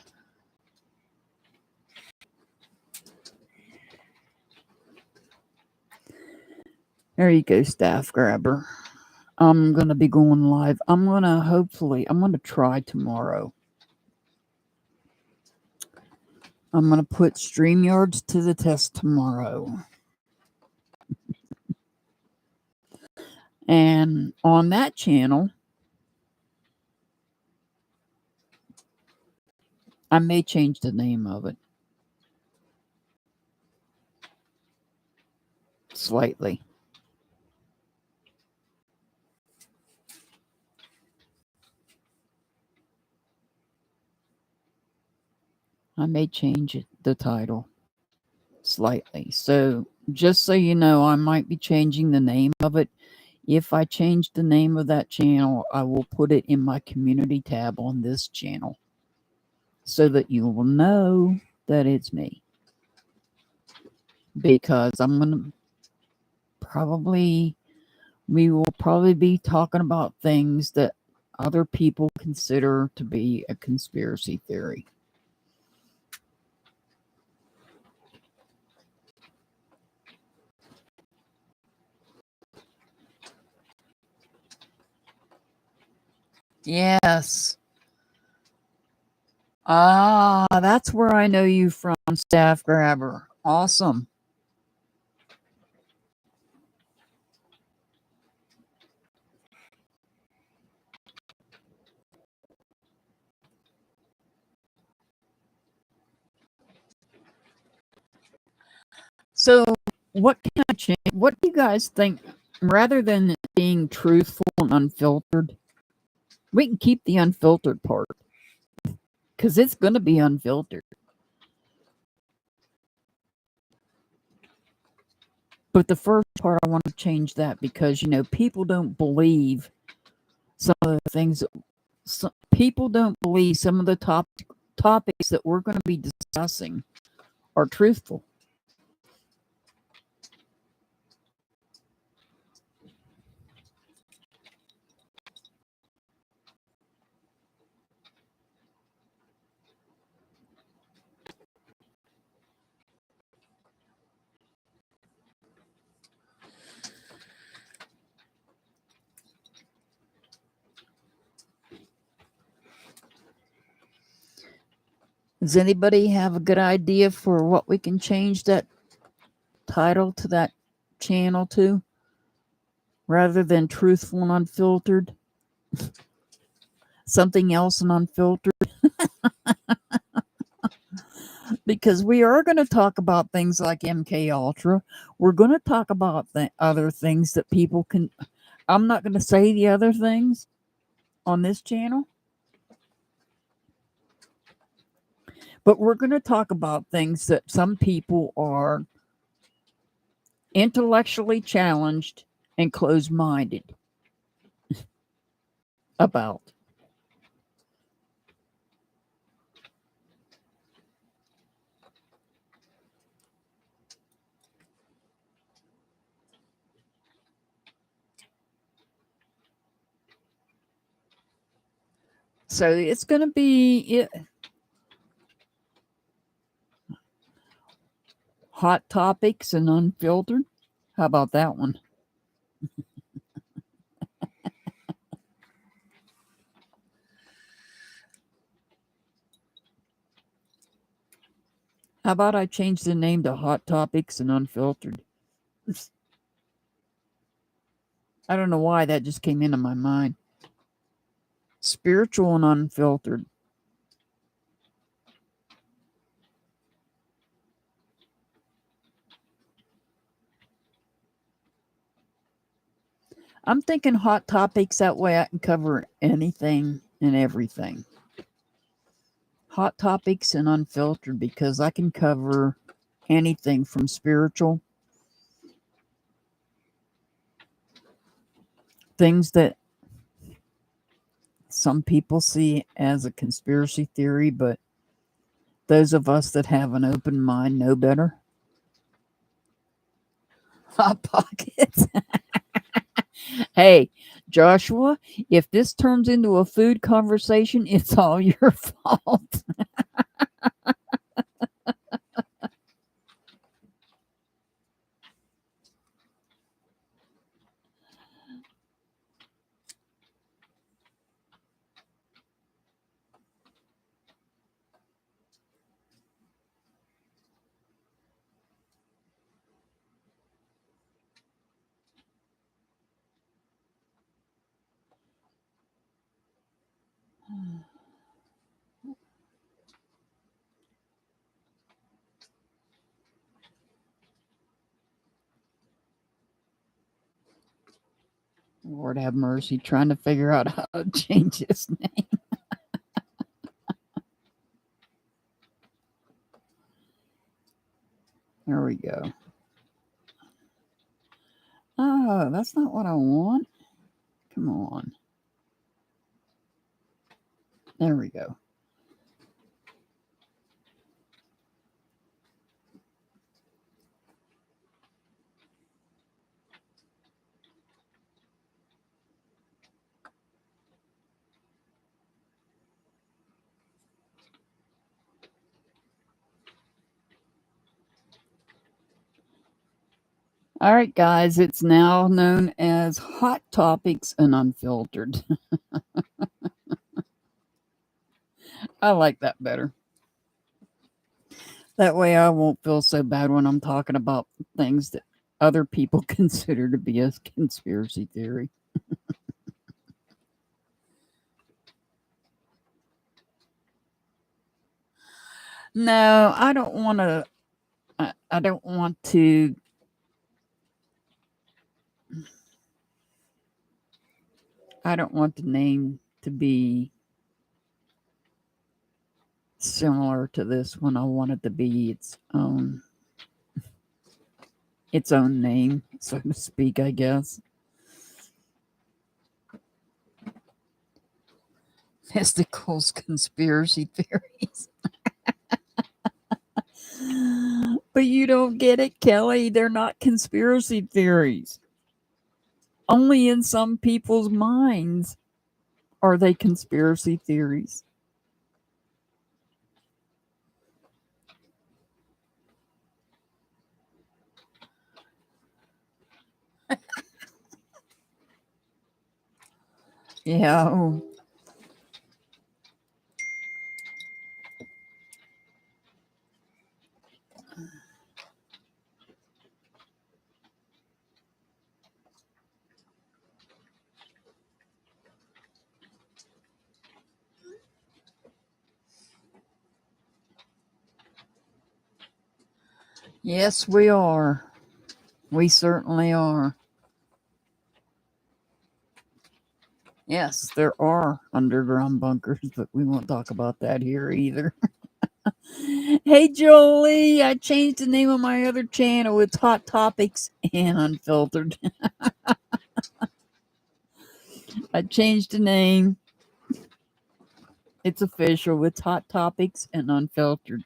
There you go, staff grabber. I'm going to be going live. I'm going to try tomorrow. I'm going to put StreamYards to the test tomorrow. And on that channel, I may change the name of it slightly. I may change the title slightly. So just so you know, I might be changing the name of it. If I change the name of that channel, I will put it in my community tab on this channel so that you will know that it's me. Because we will probably be talking about things that other people consider to be a conspiracy theory. Yes. Ah, that's where I know you from, Staff Grabber. Awesome. So, what can I change? What do you guys think? Rather than being truthful and unfiltered, we can keep the unfiltered part because it's going to be unfiltered. But the first part, I want to change that because, people don't believe some of the things. People don't believe some of the topics that we're going to be discussing are truthful. Does anybody have a good idea for what we can change that title to that channel to? Rather than truthful and unfiltered? Something else and unfiltered? Because we are going to talk about things like MK Ultra. We're going to talk about other things that people can... I'm not going to say the other things on this channel. But we're going to talk about things that some people are intellectually challenged and closed-minded about. So it's going to be hot topics and unfiltered. How about that one? How about I change the name to Hot Topics and Unfiltered? I don't know why that just came into my mind. Spiritual and unfiltered. I'm thinking hot topics, that way I can cover anything and everything. Hot topics and unfiltered, because I can cover anything from spiritual, things that some people see as a conspiracy theory, but Those of us that have an open mind know better. Hot pockets. Hey, Joshua, if this turns into a food conversation, it's all your fault. Lord have mercy, trying to figure out how to change his name. There we go. Oh, that's not what I want. Come on. There we go. All right, guys, it's now known as Hot Topics and Unfiltered. I like that better. That way I won't feel so bad when I'm talking about things that other people consider to be a conspiracy theory. No, I don't want to. I don't want to. I don't want the name to be similar to this one. I want it to be its own name, so to speak, I guess. Mysticals, conspiracy theories. But you don't get it, Kelly. They're not conspiracy theories. Only in some people's minds are they conspiracy theories. Yeah. Yes, we are. We certainly are. Yes, there are underground bunkers, but we won't talk about that here either. Hey, Jolie, I changed the name of my other channel. It's Hot Topics and Unfiltered. I changed the name. It's official. It's Hot Topics and Unfiltered.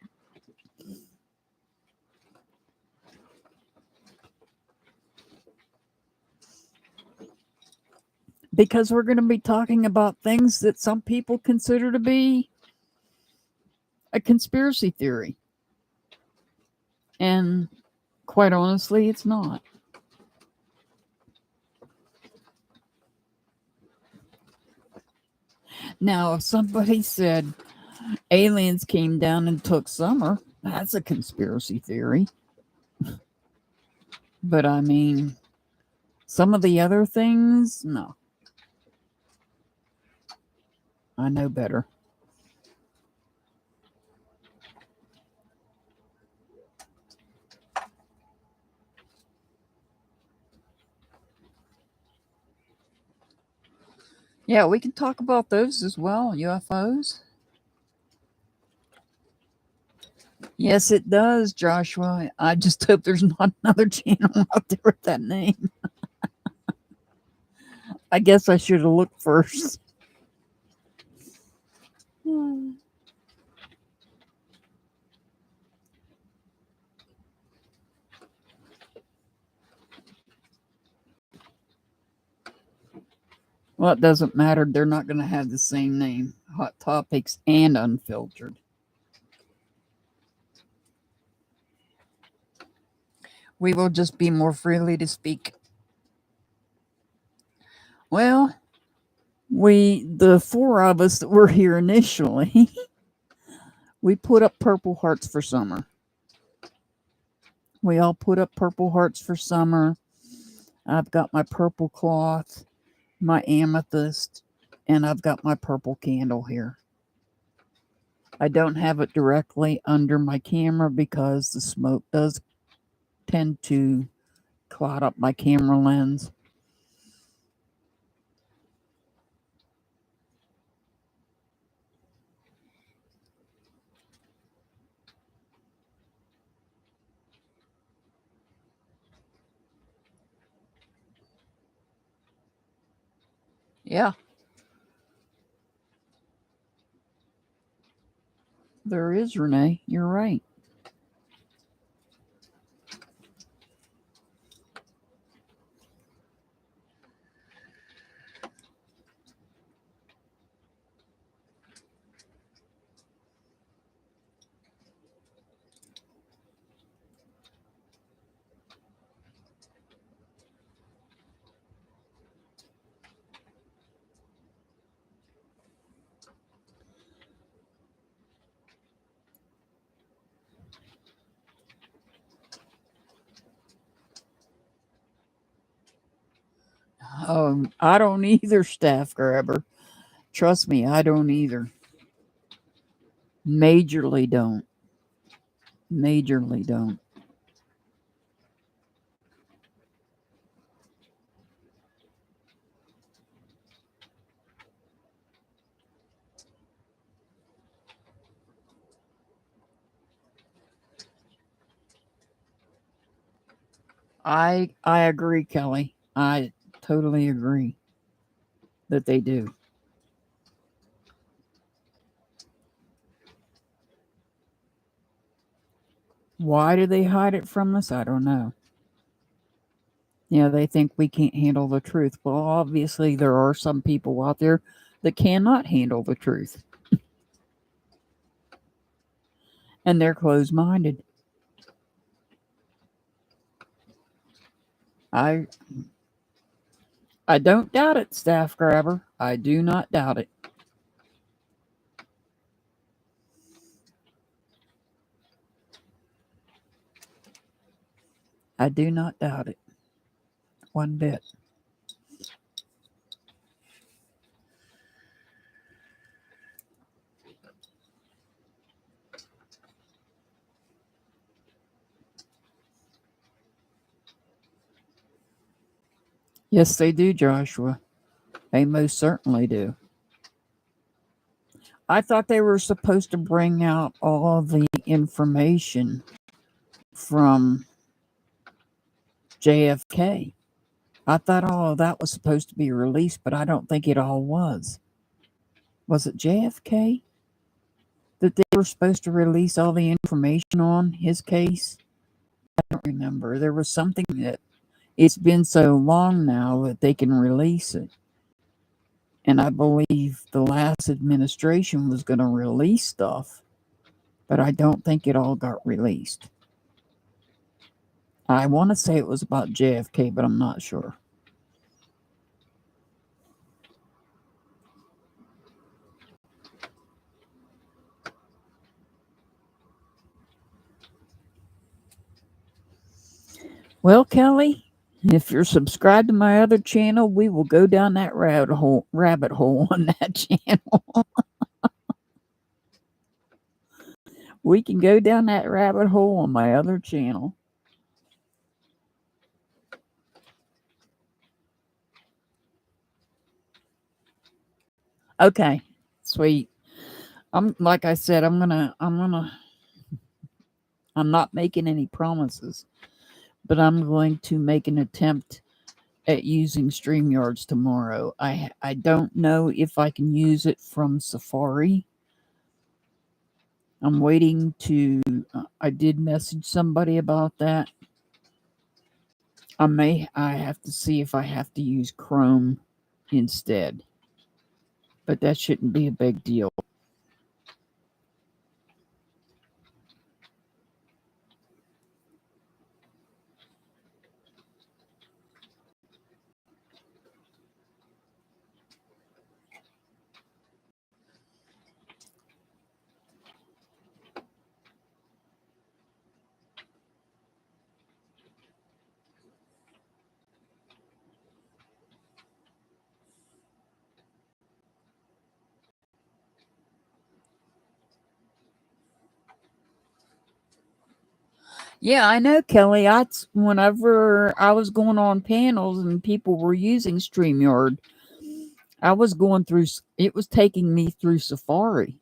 Because we're going to be talking about things that some people consider to be a conspiracy theory. And quite honestly, it's not. Now, if somebody said aliens came down and took summer, that's a conspiracy theory. But I mean, some of the other things, no. I know better. Yeah, we can talk about those as well, UFOs. Yes, it does, Joshua. I just hope there's not another channel out there with that name. I guess I should have looked first. Well, it doesn't matter. They're not going to have the same name. Hot Topics and Unfiltered. We will just be more freely to speak. Well, the four of us that were here initially, we put up purple hearts for summer. We all put up purple hearts for summer. I've got my purple cloth, my amethyst, and I've got my purple candle here. I don't have it directly under my camera because the smoke does tend to clot up my camera lens. Yeah. There is, Renee. You're right. I don't either, Staff Grabber. Trust me, I don't either. Majorly don't. Majorly don't. I agree, Kelly. I totally agree that they do. Why do they hide it from us? I don't know. They think we can't handle the truth. Well, obviously, there are some people out there that cannot handle the truth. And they're closed minded. I don't doubt it, Staff Grabber. I do not doubt it. I do not doubt it. One bit. Yes, they do, Joshua. They most certainly do. I thought they were supposed to bring out all the information from JFK. I thought all of that was supposed to be released, but I don't think it all was. Was it JFK that they were supposed to release all the information on his case? I don't remember. There was something that it's been so long now that they can release it. And I believe the last administration was going to release stuff, but I don't think it all got released. I want to say it was about JFK, but I'm not sure. Well, Kelly, if you're subscribed to my other channel, we will go down that rabbit hole on that channel. We can go down that rabbit hole on my other channel. Okay, sweet. Like I said, I'm not making any promises, but I'm going to make an attempt at using StreamYards tomorrow. I don't know if I can use it from Safari. I'm waiting to. I did message somebody about that. I have to see if I have to use Chrome instead. But that shouldn't be a big deal. Yeah, I know, Kelly. Whenever I was going on panels and people were using StreamYard, I was going through, it was taking me through Safari.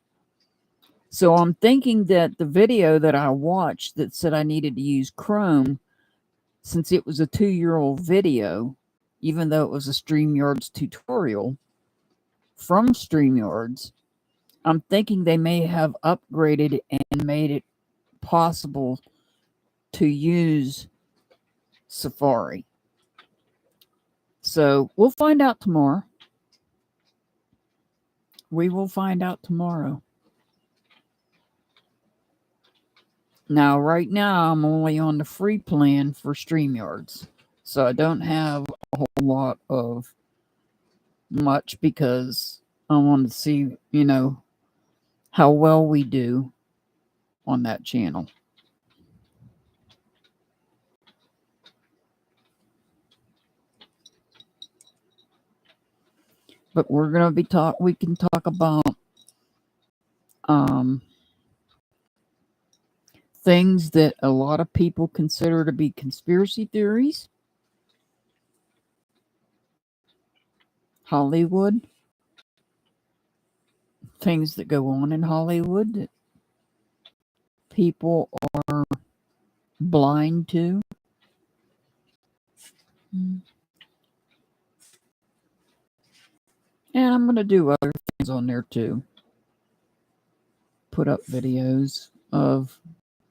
So I'm thinking that the video that I watched that said I needed to use Chrome, since it was a 2-year-old video, even though it was a StreamYard's tutorial from StreamYard's, I'm thinking they may have upgraded and made it possible to use Safari. So we'll find out tomorrow. We will find out tomorrow. Now, right now, I'm only on the free plan for StreamYards. So I don't have a whole lot of much because I want to see, how well we do on that channel. But we're going to be we can talk about things that a lot of people consider to be conspiracy theories. Hollywood. Things that go on in Hollywood that people are blind to. And I'm going to do other things on there too. Put up videos of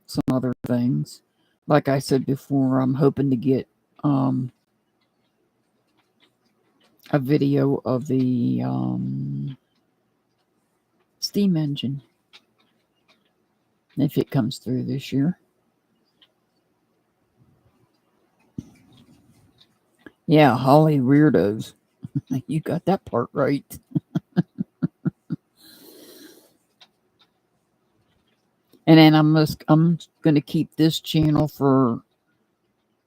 some other things. Like I said before, I'm hoping to get a video of the steam engine if it comes through this year. Yeah, Holly weirdos. You got that part right. And then I'm going to keep this channel for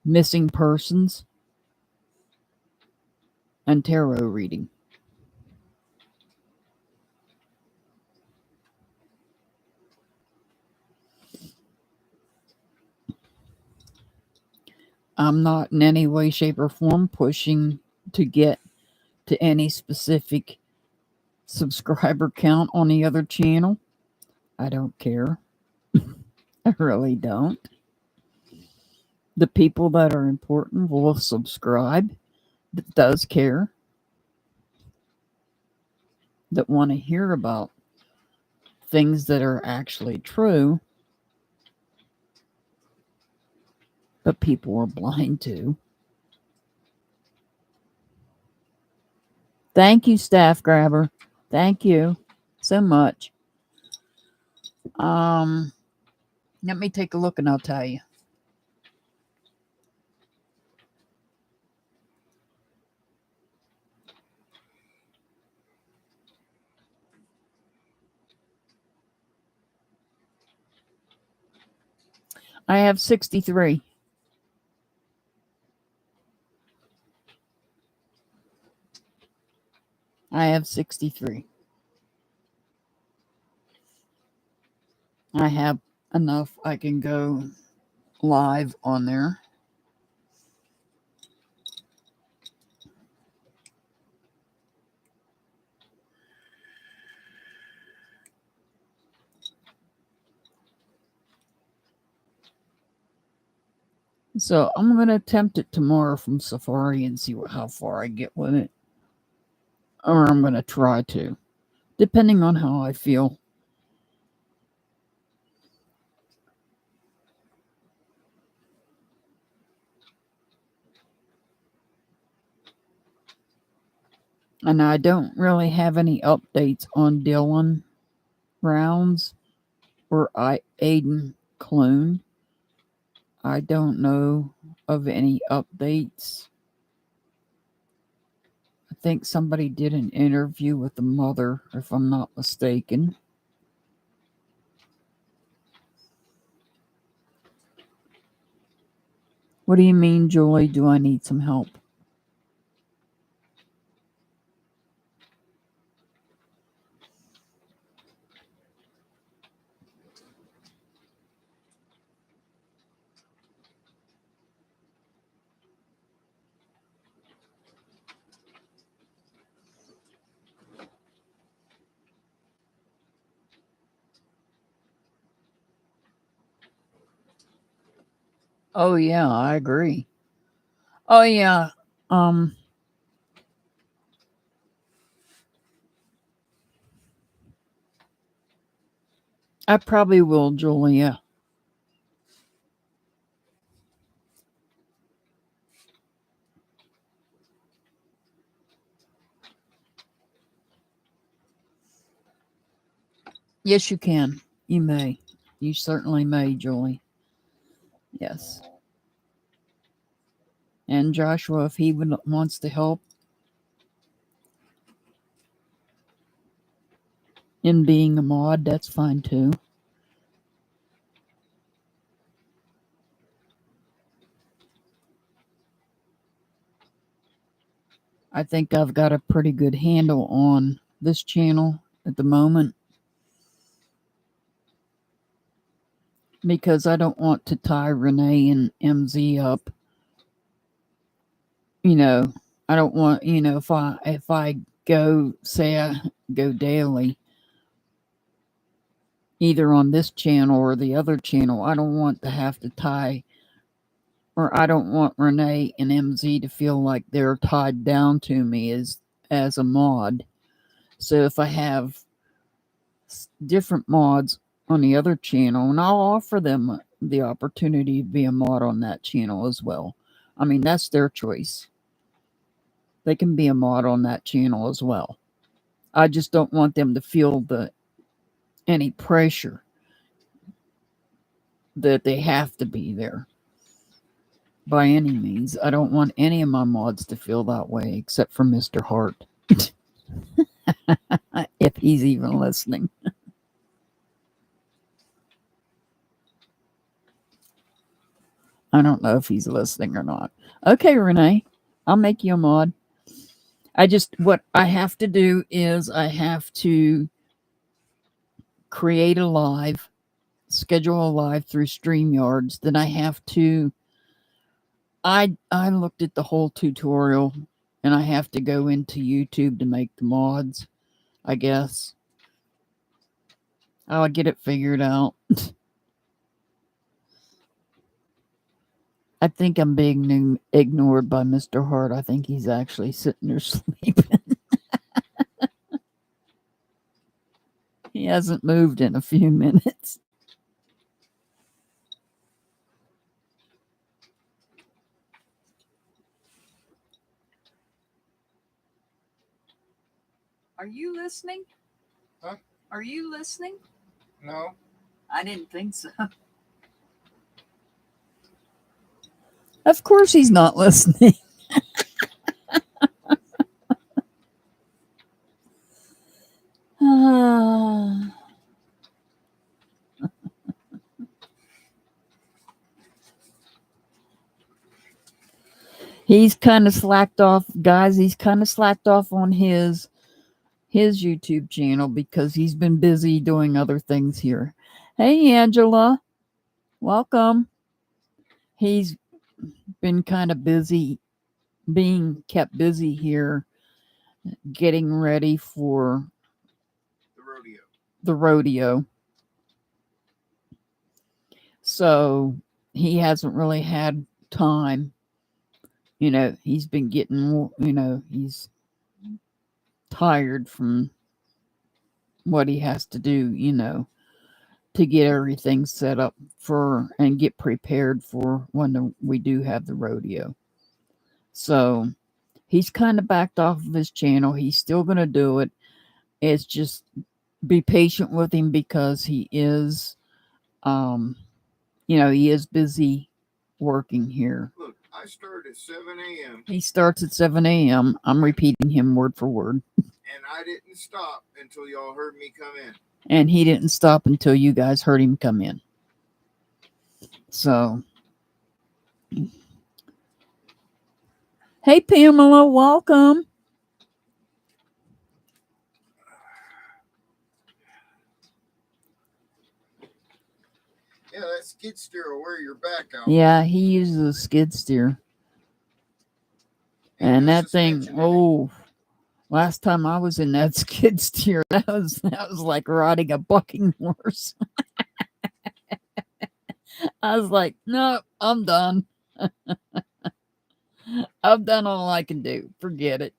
missing persons and tarot reading. I'm not in any way, shape, or form pushing to get to any specific subscriber count on the other channel. I don't care. I really don't. The people that are important will subscribe, that does care, that want to hear about things that are actually true, but people are blind to. Thank you, Staff Grabber. Thank you so much. Let me take a look and I'll tell you. I have 63. I have 63. I have enough. I can go live on there. So I'm going to attempt it tomorrow from Safari and see how far I get with it. Or I'm going to try to, depending on how I feel. And I don't really have any updates on Dylan Rounds or Aiden Clune. I don't know of any updates. I think somebody did an interview with the mother, if I'm not mistaken. What do you mean, Julie? Do I need some help? Oh yeah, I agree. Oh yeah. Um I probably will, Julia. Yes, you can. You may. You certainly may, Julie. Yes. And Joshua, if he wants to help in being a mod, that's fine too. I think I've got a pretty good handle on this channel at the moment because I don't want to tie Renee and MZ up. You know, I don't want, if I go, say I go daily, either on this channel or the other channel, I don't want to have to tie, or I don't want Renee and MZ to feel like they're tied down to me as a mod. So if I have different mods on the other channel, and I'll offer them the opportunity to be a mod on that channel as well. I mean, that's their choice. They can be a mod on that channel as well. I just don't want them to feel any pressure that they have to be there by any means. I don't want any of my mods to feel that way except for Mr. Hart. If he's even listening. I don't know if he's listening or not. Okay, Renee, I'll make you a mod. What I have to do is I have to create a live, schedule a live through StreamYards. Then I have to, I looked at the whole tutorial and I have to go into YouTube to make the mods, I guess. I'll get it figured out. I think I'm being ignored by Mr. Hart. I think he's actually sitting there sleeping. He hasn't moved in a few minutes. Are you listening? Huh? Are you listening? No. I didn't think so. Of course he's not listening. He's kind of slacked off, guys. He's kind of slacked off on his YouTube channel because he's been busy doing other things here. Hey, Angela. Welcome. He's been kind of busy, being kept busy here, getting ready for the rodeo. So he hasn't really had time. He's been getting, he's tired from what he has to do, to get everything set up for and get prepared for when we do have the rodeo. So He's kind of backed off of his channel. He's still going to do it. It's just be patient with him because he is, he is busy working here. Look, I start at 7 a.m. He starts at 7 a.m. I'm repeating him word for word. And I didn't stop until y'all heard me come in. And he didn't stop until you guys heard him come in. So, hey, Pamela, welcome. Yeah, that skid steer will wear your back out. Yeah, he uses a skid steer. And that thing, last time I was in that skid steer, that was like riding a bucking horse. I was like, no, I'm done. I've done all I can do. Forget it.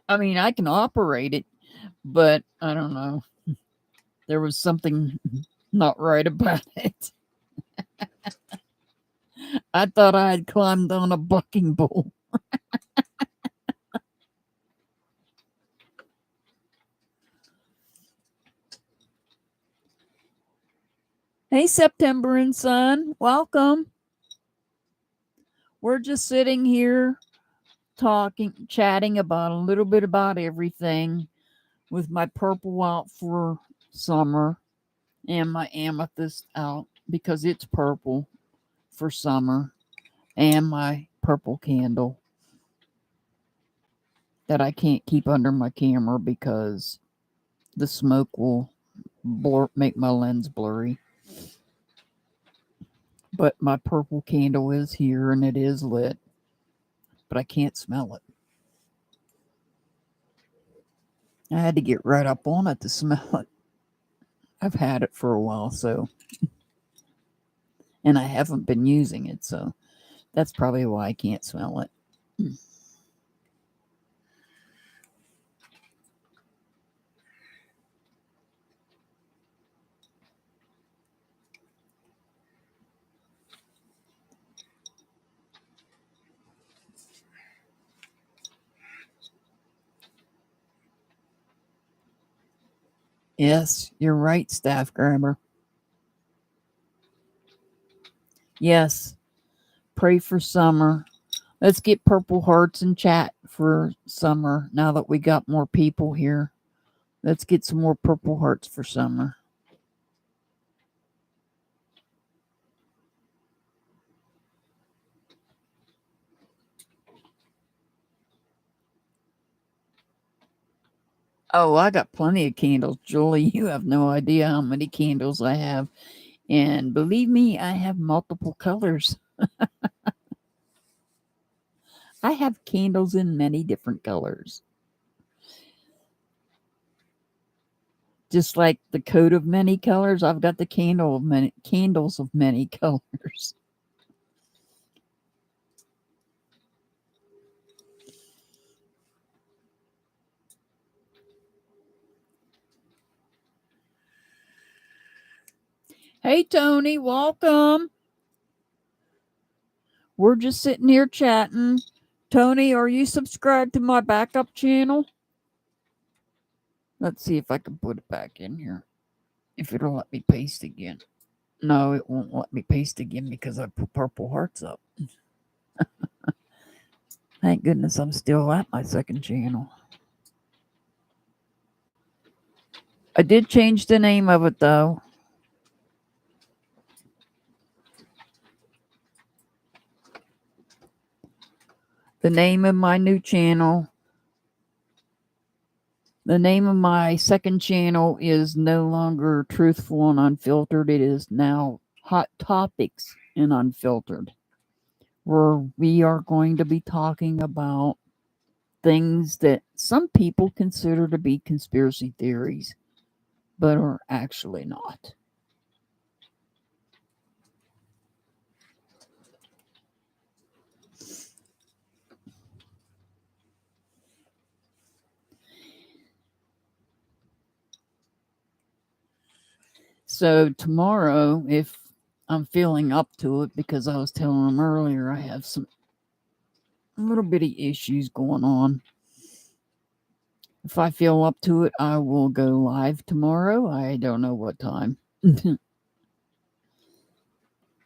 I mean, I can operate it, but I don't know. There was something not right about it. I thought I had climbed on a bucking bull. Hey, September and Sun, welcome. We're just sitting here chatting about a little bit about everything with my purple out for summer and my amethyst out because it's purple for summer, and my purple candle that I can't keep under my camera because the smoke will make my lens blurry. But my purple candle is here and it is lit, but I can't smell it. I had to get right up on it to smell it. I've had it for a while, so. And I haven't been using it, so that's probably why I can't smell it. Yes, you're right, Staff Grabber. Yes, pray for summer. Let's get purple hearts in chat for summer now that we got more people here. Let's get some more purple hearts for summer. Oh, I got plenty of candles, Julie. You have no idea how many candles I have. And believe me, I have multiple colors. I have candles in many different colors. Just like the coat of many colors, I've got the candles of many colors. Hey, Tony, welcome. We're just sitting here chatting. Tony, are you subscribed to my backup channel? Let's see if I can put it back in here. If it'll let me paste again. No, it won't let me paste again because I put purple hearts up. Thank goodness I'm still at my second channel. I did change the name of it, though. The name of my new channel, the name of my second channel is no longer Truthful and Unfiltered. It is now Hot Topics and Unfiltered, where we are going to be talking about things that some people consider to be conspiracy theories, but are actually not. So tomorrow, if I'm feeling up to it, because I was telling them earlier, I have some little bitty issues going on. If I feel up to it, I will go live tomorrow. I don't know what time.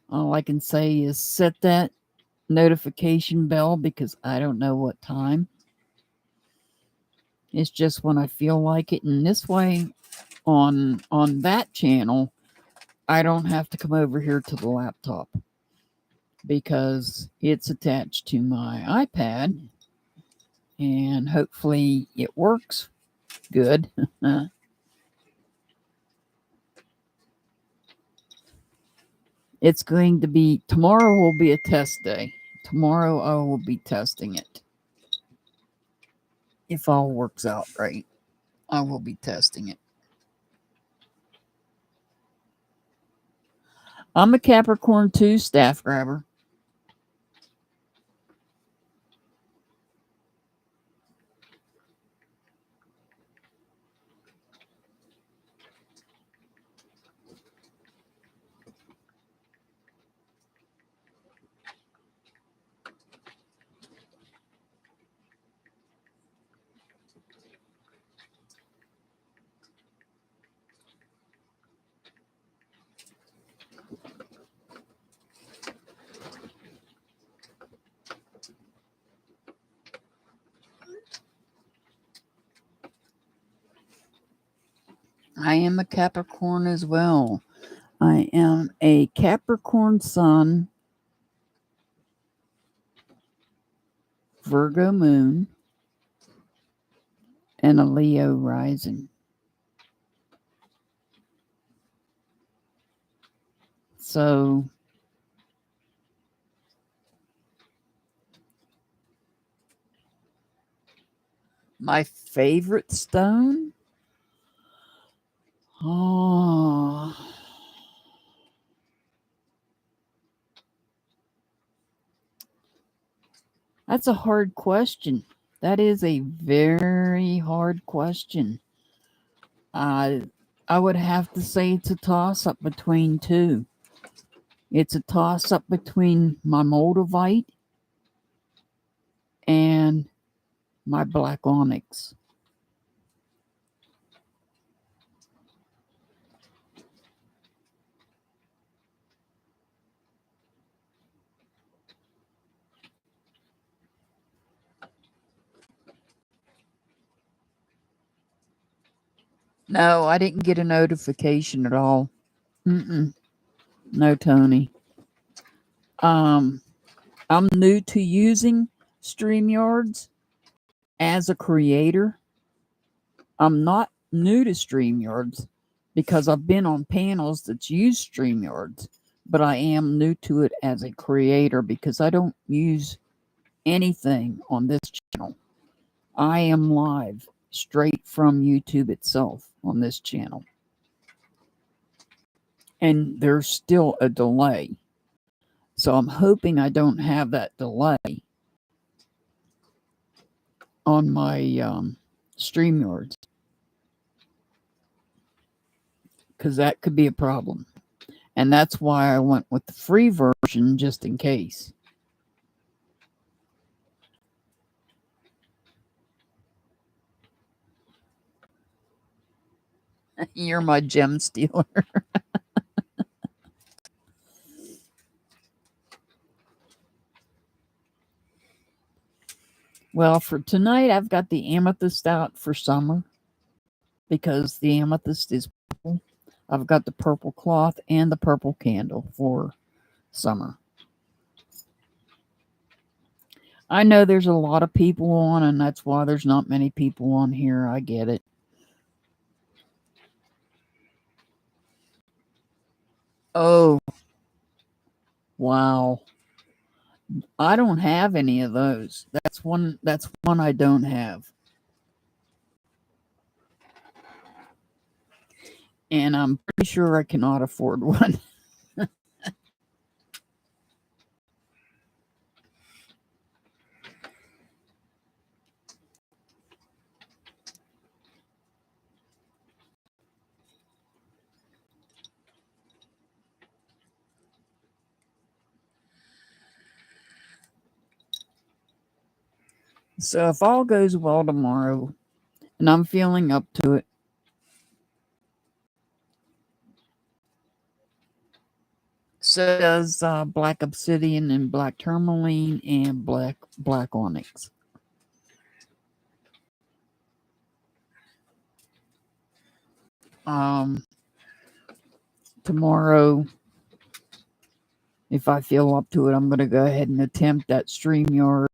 All I can say is set that notification bell because I don't know what time. It's just when I feel like it. And this way, on that channel, I don't have to come over here to the laptop because it's attached to my iPad and hopefully it works good. It's going to be, tomorrow will be a test day. Tomorrow I will be testing it. If all works out right, I will be testing it. I'm a Capricorn 2 staff grabber. I am a Capricorn as well. I am a Capricorn Sun, Virgo Moon, and a Leo Rising. So, my favorite stone? Oh, that's a hard question. That is a very hard question. I would have to say it's a toss-up between two. It's a toss-up between my Moldavite and my black onyx. No, I didn't get a notification at all. No, Tony. I'm new to using StreamYards as a creator. I'm not new to StreamYards because I've been on panels that use StreamYards, but I am new to it as a creator because I don't use anything on this channel. I am live straight from YouTube itself on this channel. And there's still a delay. So I'm hoping I don't have that delay on my StreamYards, because that could be a problem. And that's why I went with the free version just in case. You're my gem stealer. Well, for tonight, I've got the amethyst out for summer because the amethyst is purple. I've got the purple cloth and the purple candle for summer. I know there's a lot of people on, and that's why there's not many people on here. I get it. Oh, wow. I don't have any of those. That's one I don't have. And I'm pretty sure I cannot afford one. So if all goes well tomorrow, and I'm feeling up to it, so does black obsidian and black tourmaline and black onyx. Tomorrow, if I feel up to it, I'm going to go ahead and attempt that StreamYard.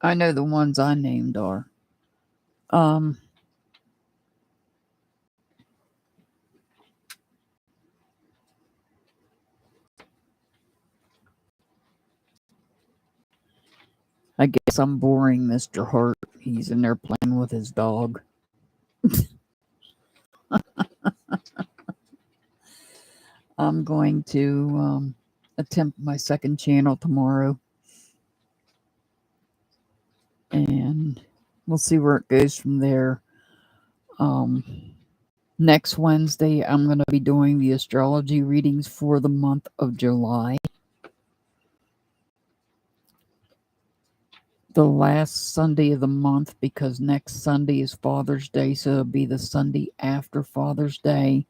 I know the ones I named are. I guess I'm boring Mr. Hart. He's in there playing with his dog. I'm going to attempt my second channel tomorrow. And we'll see where it goes from there. Next Wednesday, I'm going to be doing the astrology readings for the month of July. The last Sunday of the month, because next Sunday is Father's Day, so it'll be the Sunday after Father's Day.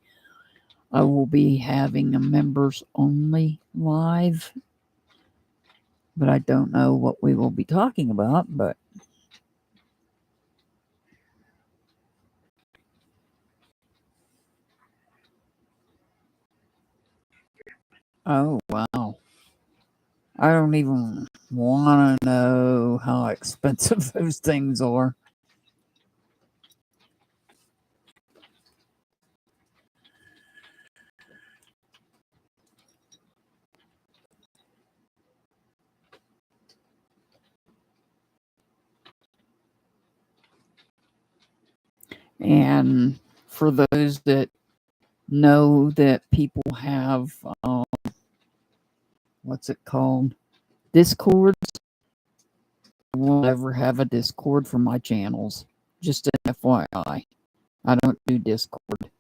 I will be having a members only live, but I don't know what we will be talking about, but oh wow. I don't even want to know how expensive those things are. And for those that know that people have, what's it called? Discords. I won't ever have a Discord for my channels. Just an FYI. I don't do Discord.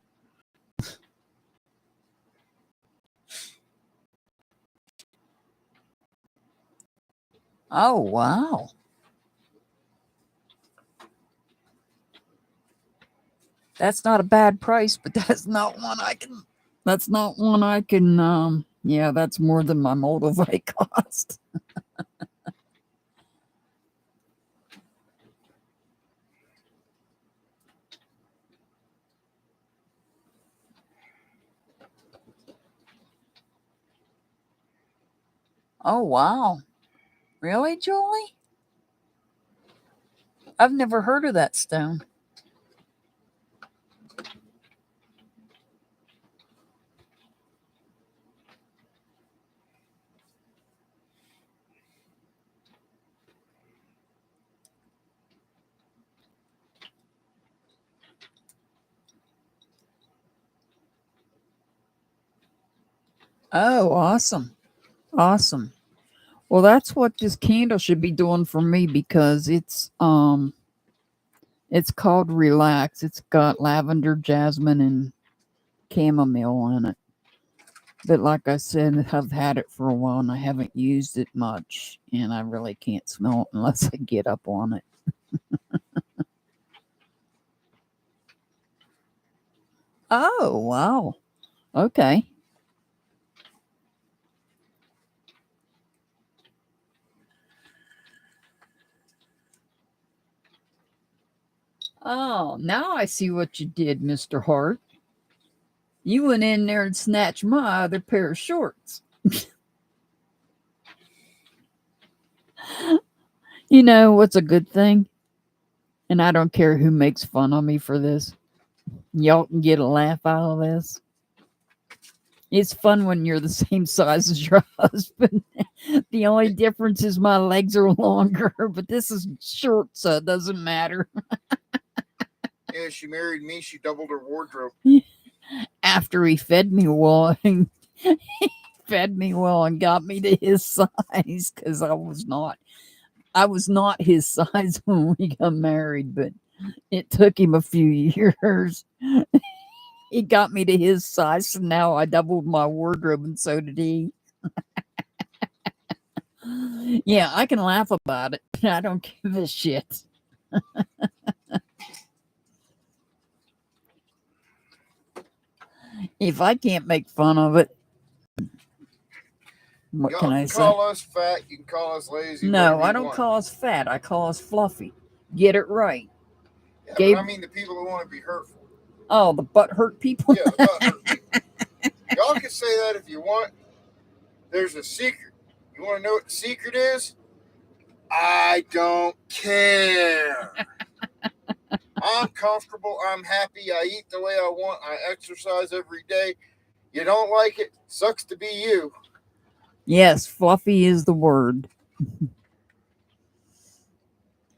Oh, wow. That's not a bad price, but that's not one I can. Yeah, that's more than my Moldavite cost. Oh, wow. Really, Julie? I've never heard of that stone. Oh, awesome. Awesome. Well, that's what this candle should be doing for me, because it's called Relax. It's got lavender, jasmine, and chamomile in it. But like I said, I've had it for a while and I haven't used it much, and I really can't smell it unless I get up on it. Oh, wow. Okay. Oh, now I see what you did, Mr. Hart. You went in there and snatched my other pair of shorts. You know what's a good thing? And I don't care who makes fun of me for this. Y'all can get a laugh out of this. It's fun when you're the same size as your husband. The only difference is my legs are longer, but this is short, so it doesn't matter. Yeah, she married me. She doubled her wardrobe. After he fed me well, and got me to his size, because I was not his size when we got married, but it took him a few years. He got me to his size, so now I doubled my wardrobe, and so did he. Yeah, I can laugh about it. I don't give a shit. If I can't make fun of it, what Y'all can I can say? call us fat. You can call us lazy. No, Whatever I you don't want. call us fat. I call us fluffy. Get it right. Yeah, Gabe. but I mean the people who want to be hurtful. Oh, the butt hurt people? Yeah, the butt hurt people. Y'all can say that if you want. There's a secret. You want to know what the secret is? I don't care. I'm comfortable. I'm happy. I eat the way I want. I exercise every day. You don't like it? Sucks to be you. Yes, fluffy is the word.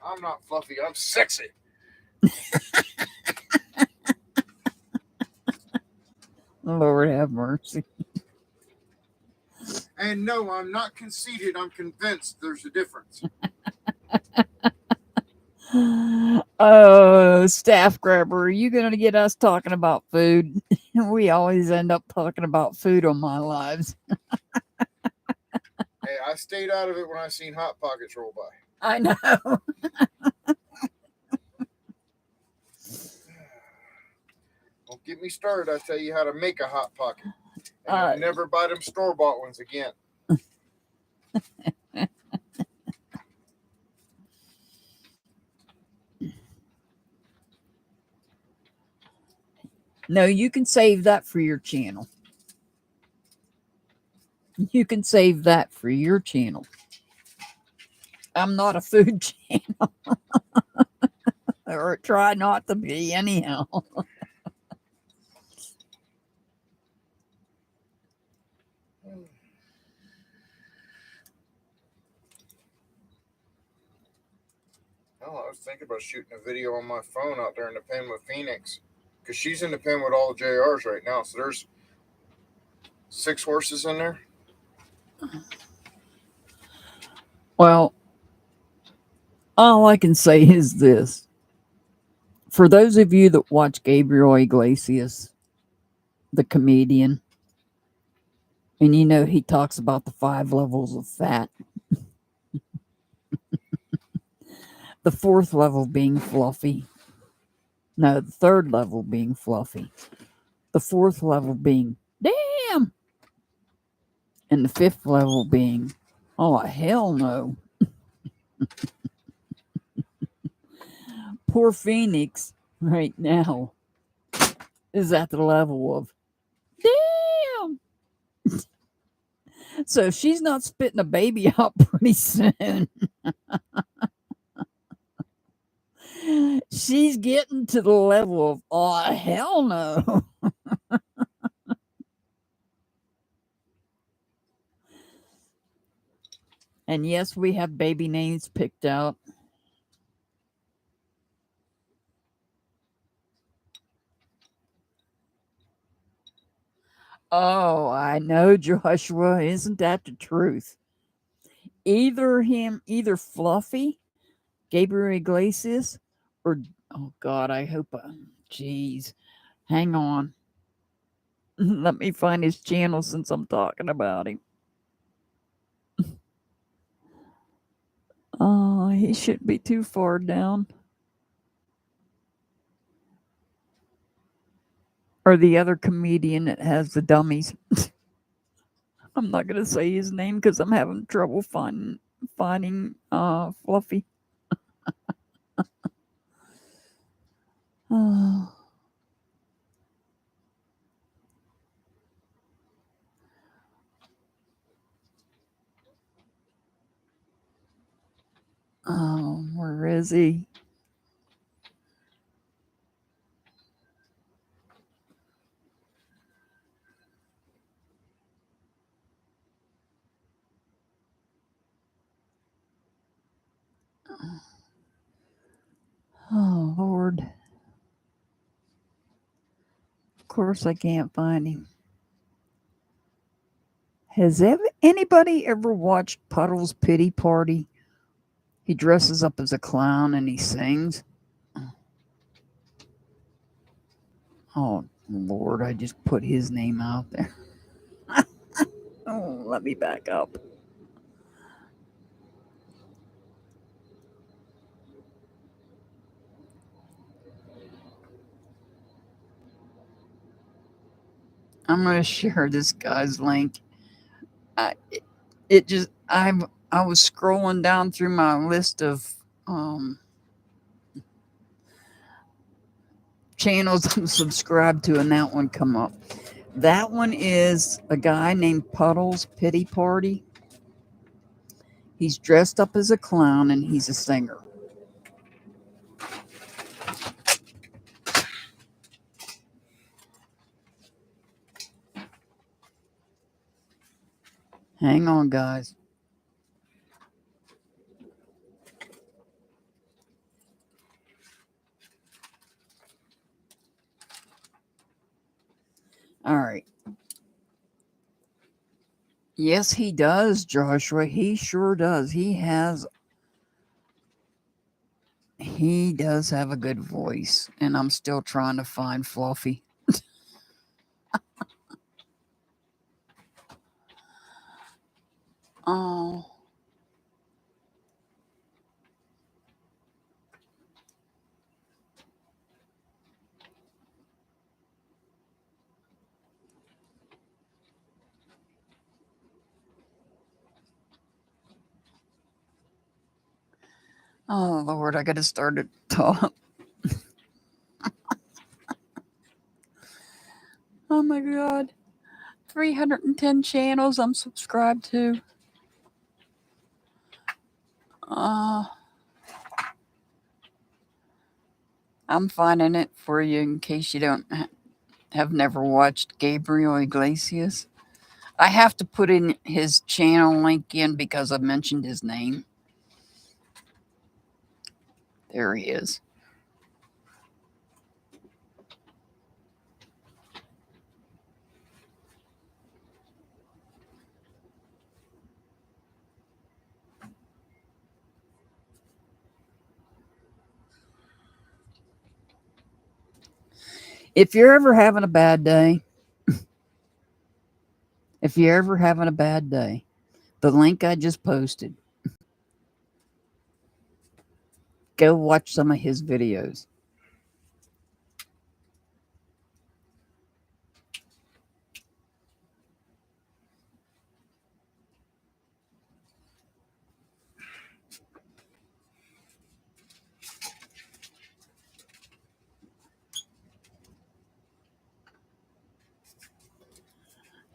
I'm not fluffy. I'm sexy. Lord have mercy. And no, I'm not conceited. I'm convinced there's a difference. Oh, staff grabber, are you going to get us talking about food? We always end up talking about food on my lives. Hey, I stayed out of it when I seen Hot Pockets roll by. I know. Don't get me started. I tell you how to make a Hot Pocket. And you'll never buy them store-bought ones again. No, you can save that for your channel. You can save that for your channel. I'm not a food channel. Or try not to be, anyhow. Oh, I was thinking about shooting a video on my phone out there in the pen with Phoenix. Because she's in the pen with all the JRs right now. So there's 6 horses in there. Well, all I can say is this. For those of you that watch Gabriel Iglesias, the comedian, and you know he talks about the 5 levels of fat. The 4th level being fluffy. No, the 3rd level being fluffy. The 4th level being damn. And the 5th level being, oh, hell no. Poor Phoenix right now is at the level of damn. So she's not spitting a baby out pretty soon. She's getting to the level of, oh, hell no. And yes, we have baby names picked out. Oh, I know, Joshua. Isn't that the truth? Either Fluffy, Gabriel Iglesias, or, oh God, I hope, jeez, hang on. Let me find his channel since I'm talking about him. Oh, he shouldn't be too far down. Or the other comedian that has the dummies. I'm not gonna say his name because I'm having trouble finding Fluffy. Oh. Oh, where is he? Oh, Lord. Of course I can't find him. Has anybody ever watched Puddle's Pity Party? He dresses up as a clown and he sings. Oh, Lord, I just put his name out there. Oh, let me back up. I'm going to share this guy's link. I was scrolling down through my list of channels I'm subscribed to, and that one come up. That one is a guy named Puddles Pity Party. He's dressed up as a clown and he's a singer. Hang on, guys. All right. Yes, he does, Joshua. He sure does. He does have a good voice, and I'm still trying to find Fluffy. Oh. Oh, Lord, I got to start at the top. Oh, my God. 310 channels I'm subscribed to. I'm finding it for you in case you don't have never watched Gabriel Iglesias. I have to put in his channel link in because I mentioned his name. There he is. If you're ever having a bad day, the link I just posted, go watch some of his videos.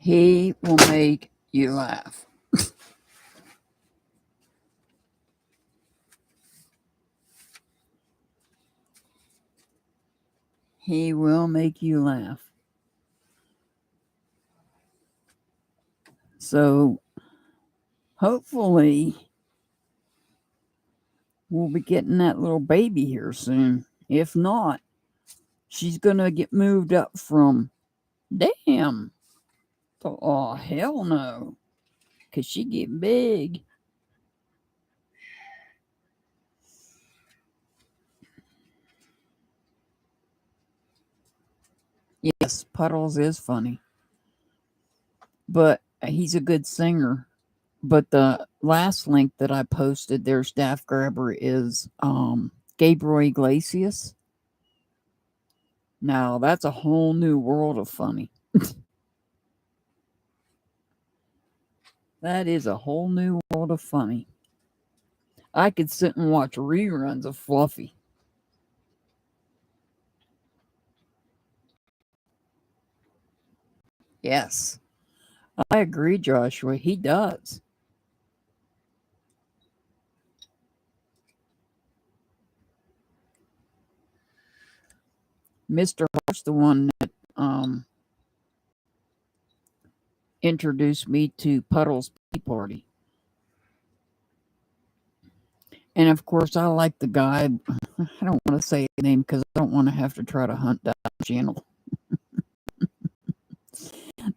He will make you laugh. He will make you laugh. So, hopefully, we'll be getting that little baby here soon. If not, she's going to get moved up from damn to oh, hell no. Because she get big. Yes, Puddles is funny. But he's a good singer. But the last link that I posted, their staff grabber is Gabriel Iglesias. Now, that's a whole new world of funny. That is a whole new world of funny. I could sit and watch reruns of Fluffy. Yes, I agree, Joshua. He does. Mr. Hart's the one that introduced me to Puddles Tea Party. And of course, I like the guy. I don't want to say his name because I don't want to have to try to hunt down the channel.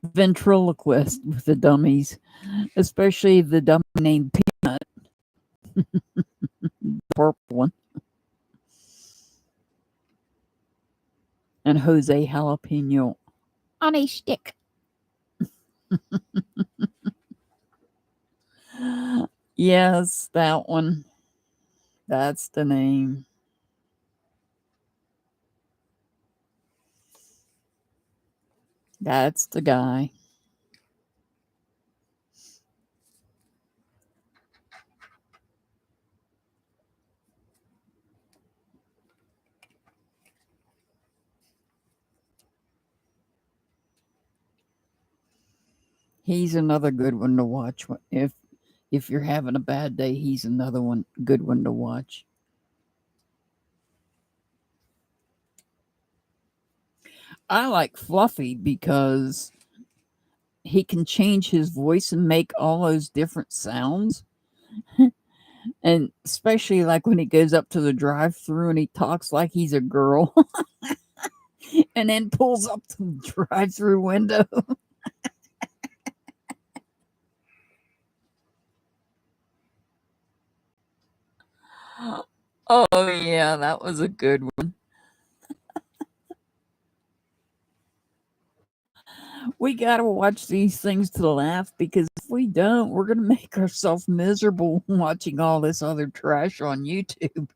Ventriloquist with the dummies, especially the dummy named Peanut, the purple one, and Jose Jalapeno on a stick. Yes, that one. That's the name. That's the guy. He's another good one to watch. If you're having a bad day, he's another good one to watch. I like Fluffy because he can change his voice and make all those different sounds. And especially like when he goes up to the drive-through and he talks like he's a girl and then pulls up the drive-through window. Oh yeah, that was a good one. We got to watch these things to laugh because if we don't, we're going to make ourselves miserable watching all this other trash on YouTube.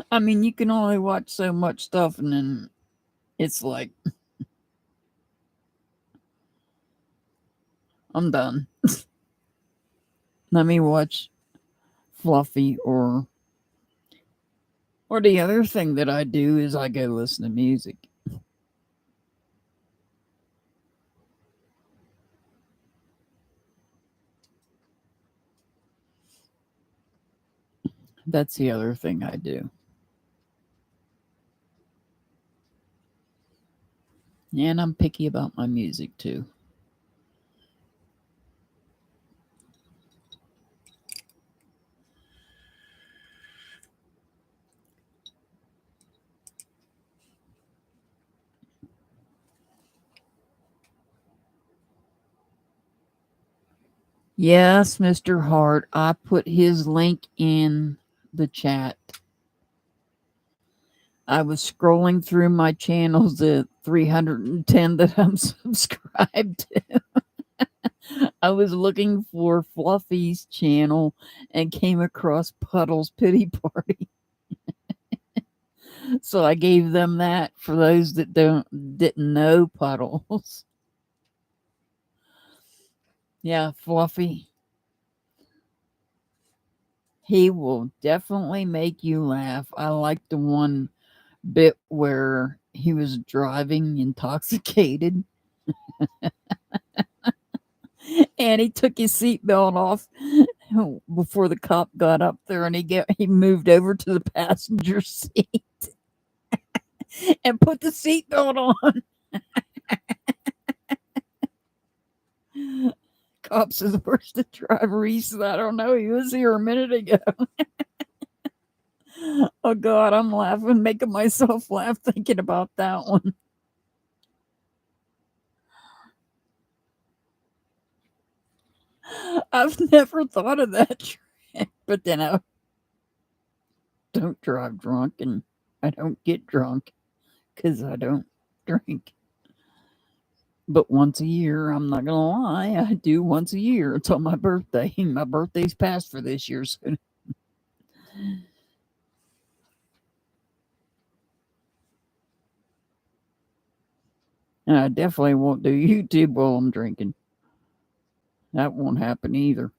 I mean, you can only watch so much stuff and then it's like, I'm done. Let me watch Fluffy or the other thing that I do is I go listen to music. That's the other thing I do. And I'm picky about my music too. Yes, Mr. Hart, I put his link in the chat. I was scrolling through my channels, the 310 that I'm subscribed to. I was looking for Fluffy's channel and came across Puddle's Pity Party. So I gave them that for those that didn't know Puddles. Yeah, Fluffy. He will definitely make you laugh. I like the one bit where he was driving intoxicated and he took his seatbelt off before the cop got up there and he moved over to the passenger seat and put the seatbelt on. Cop says, "Where's the driver?" He said, "I don't know. He was here a minute ago." Oh God, I'm laughing, making myself laugh thinking about that one. I've never thought of that trick, but then I don't drive drunk and I don't get drunk because I don't drink. But once a year, I'm not gonna lie, I do once a year. It's on my birthday. My birthday's passed for this year, so and I definitely won't do YouTube while I'm drinking. That won't happen either.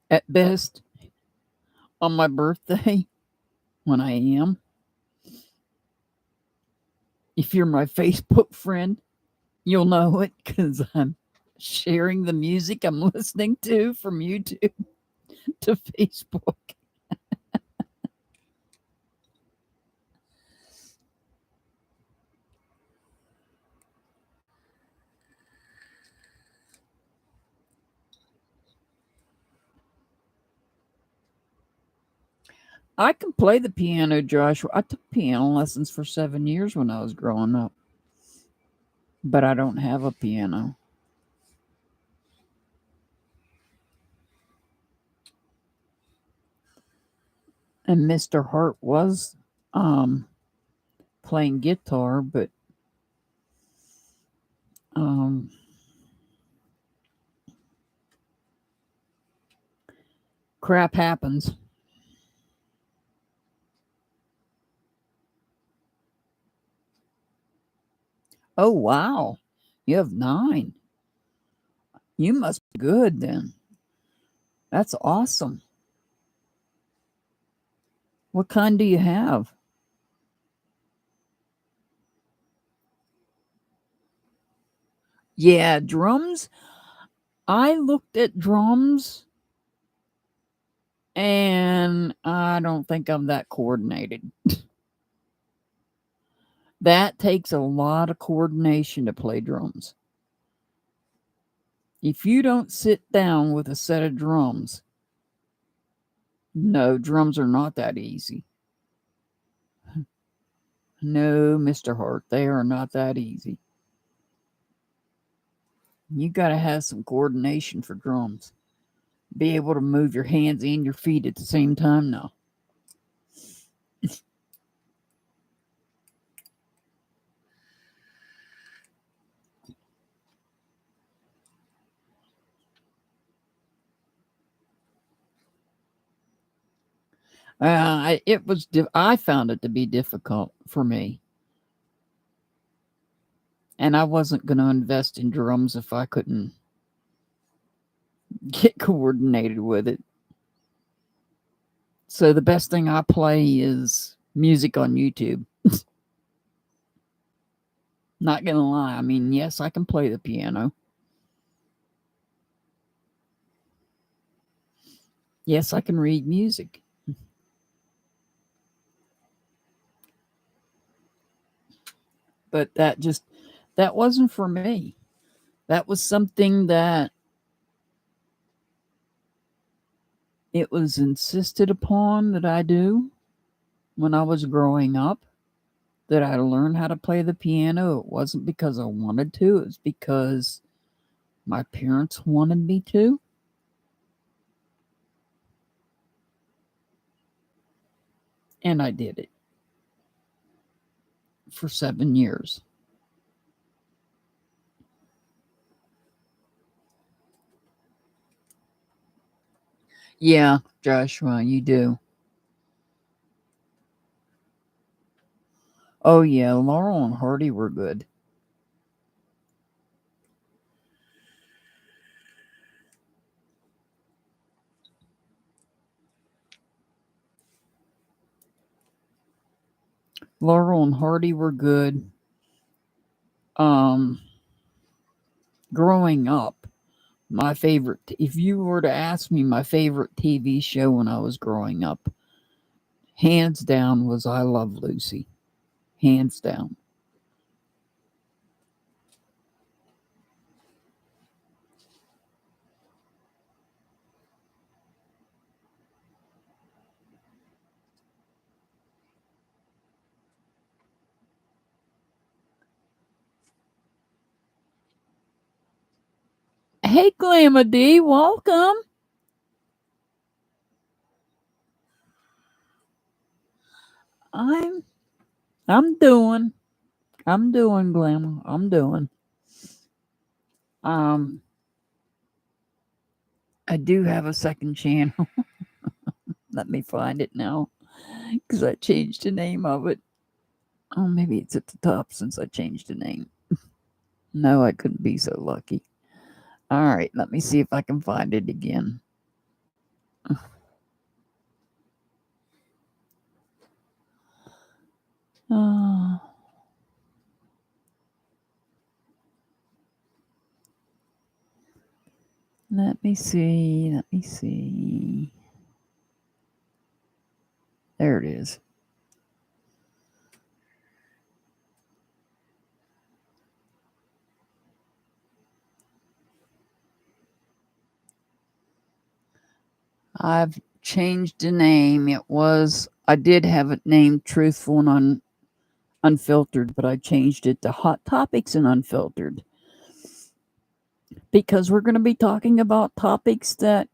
At best, on my birthday, when I am, if you're my Facebook friend, you'll know it because I'm sharing the music I'm listening to from YouTube to Facebook. I can play the piano, Joshua. I took piano lessons for 7 years when I was growing up, but I don't have a piano. And Mr. Hart was playing guitar, but um, crap happens. Oh, wow. You have 9. You must be good then. That's awesome. What kind do you have? Yeah, drums. I looked at drums and I don't think I'm that coordinated. That takes a lot of coordination to play drums. If you don't sit down with a set of drums, no, drums are not that easy. No, Mr. Hart, they are not that easy. You got to have some coordination for drums. Be able to move your hands and your feet at the same time now. I found it to be difficult for me. And I wasn't going to invest in drums if I couldn't get coordinated with it. So the best thing I play is music on YouTube. Not going to lie. I mean, yes, I can play the piano. Yes, I can read music. But that wasn't for me. That was something that it was insisted upon that I do when I was growing up, that I learn how to play the piano. It wasn't because I wanted to, it was because my parents wanted me to. And I did it for 7 years. Yeah, Joshua, you do. Oh, yeah, Laurel and Hardy were good. Laurel and Hardy were good. Growing up, my favorite, if you were to ask me my favorite TV show when I was growing up, hands down was I Love Lucy. Hands down. Hey, Glamour D, welcome. I'm I'm doing. I'm doing, Glamour. I'm doing. Um I do have a second channel. Let me find it now. Because I changed the name of it. Oh, maybe it's at the top since I changed the name. No, I couldn't be so lucky. All right, let me see if I can find it again. Oh. Let me see. Let me see. There it is. I've changed the name. I did have it named Truthful and Unfiltered, but I changed it to Hot Topics and Unfiltered. Because we're going to be talking about topics that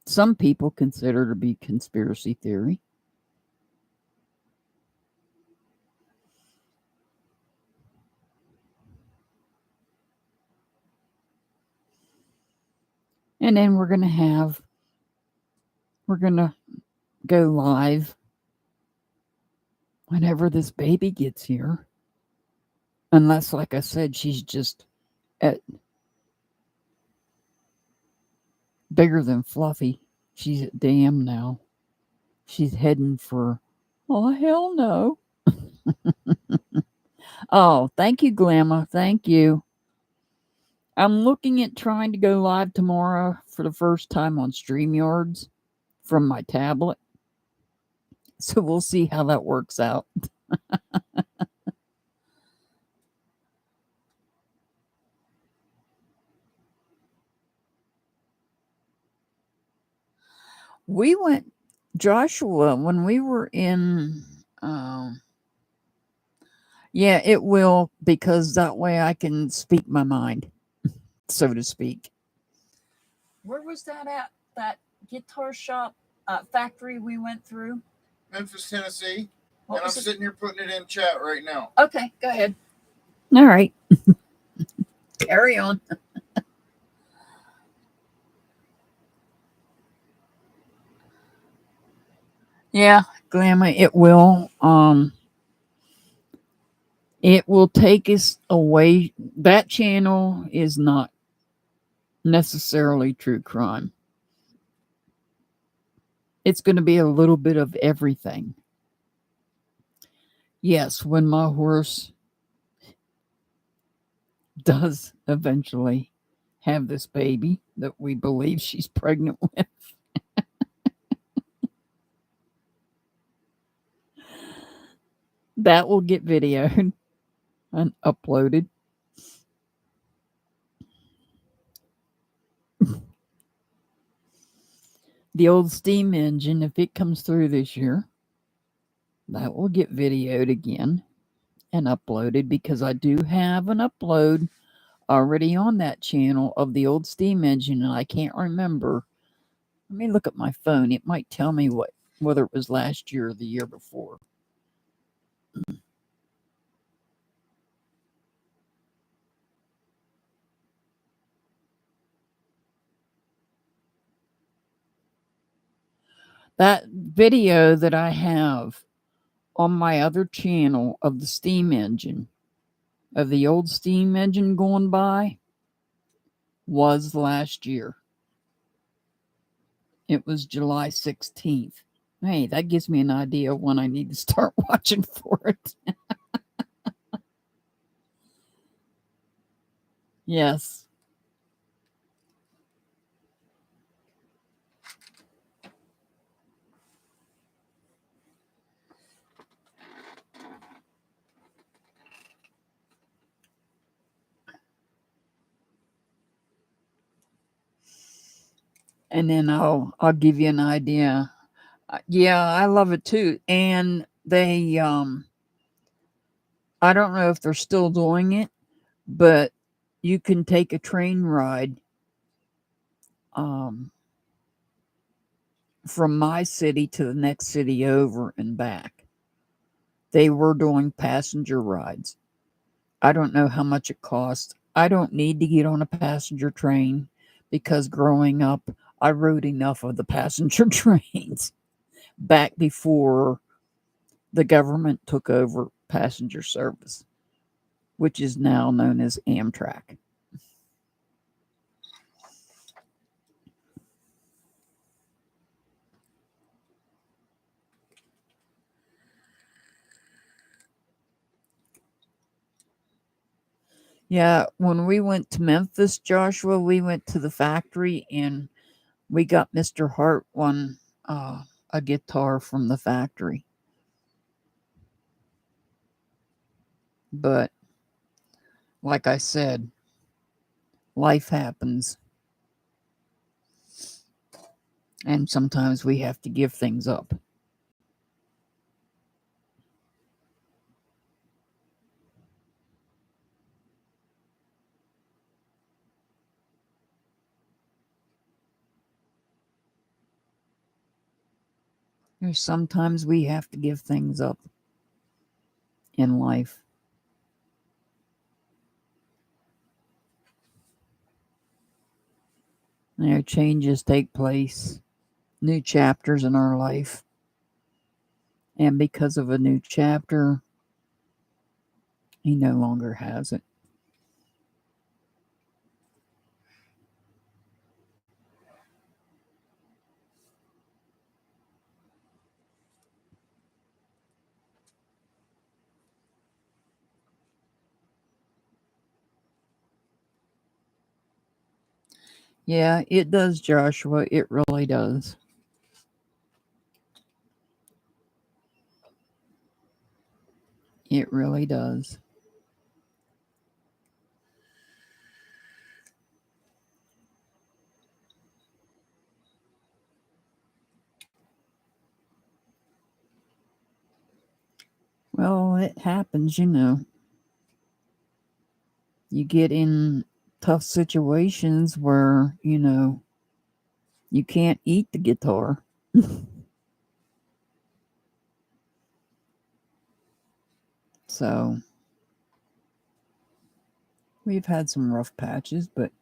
some people consider to be conspiracy theory. And then we're going to go live whenever this baby gets here. Unless, like I said, she's just at bigger than Fluffy. She's at Dam now. She's heading for, oh, hell no. Oh, thank you, Glamma. Thank you. I'm looking at trying to go live tomorrow for the first time on StreamYards from my tablet. So we'll see how that works out. We went, Joshua, when we were in, yeah, it will, because that way I can speak my mind, so to speak. Where was that at? That guitar shop, factory we went through? Memphis, Tennessee. And I'm sitting here putting it in chat right now. Okay, go ahead. All right. Carry on. Yeah, Glamma, it will. It will take us away. That channel is not necessarily true crime. It's going to be a little bit of everything. Yes, when my horse does eventually have this baby that we believe she's pregnant with. That will get videoed and uploaded. The old steam engine, if it comes through this year, that will get videoed again and uploaded, because I do have an upload already on that channel of the old steam engine, and I can't remember. Let me look at my phone. It might tell me whether it was last year or the year before. That video that I have on my other channel of the steam engine, of the old steam engine going by, was last year. It was July 16th. Hey, that gives me an idea of when I need to start watching for it. Yes. And then I'll give you an idea. Yeah, I love it too. And they I don't know if they're still doing it, but you can take a train ride from my city to the next city over and back. They were doing passenger rides. I don't know how much it costs. I don't need to get on a passenger train, because growing up, I rode enough of the passenger trains back before the government took over passenger service, which is now known as Amtrak. Yeah, when we went to Memphis, Joshua, we went to the factory and we got Mr. Hart a guitar from the factory. But like I said, life happens. And sometimes we have to give things up. There's sometimes we have to give things up in life. Changes take place, new chapters in our life. And because of a new chapter, He no longer has it. Yeah, it does, Joshua. It really does. It really does. Well, it happens, you know. You get in tough situations where, you know, you can't eat the guitar. So, we've had some rough patches, but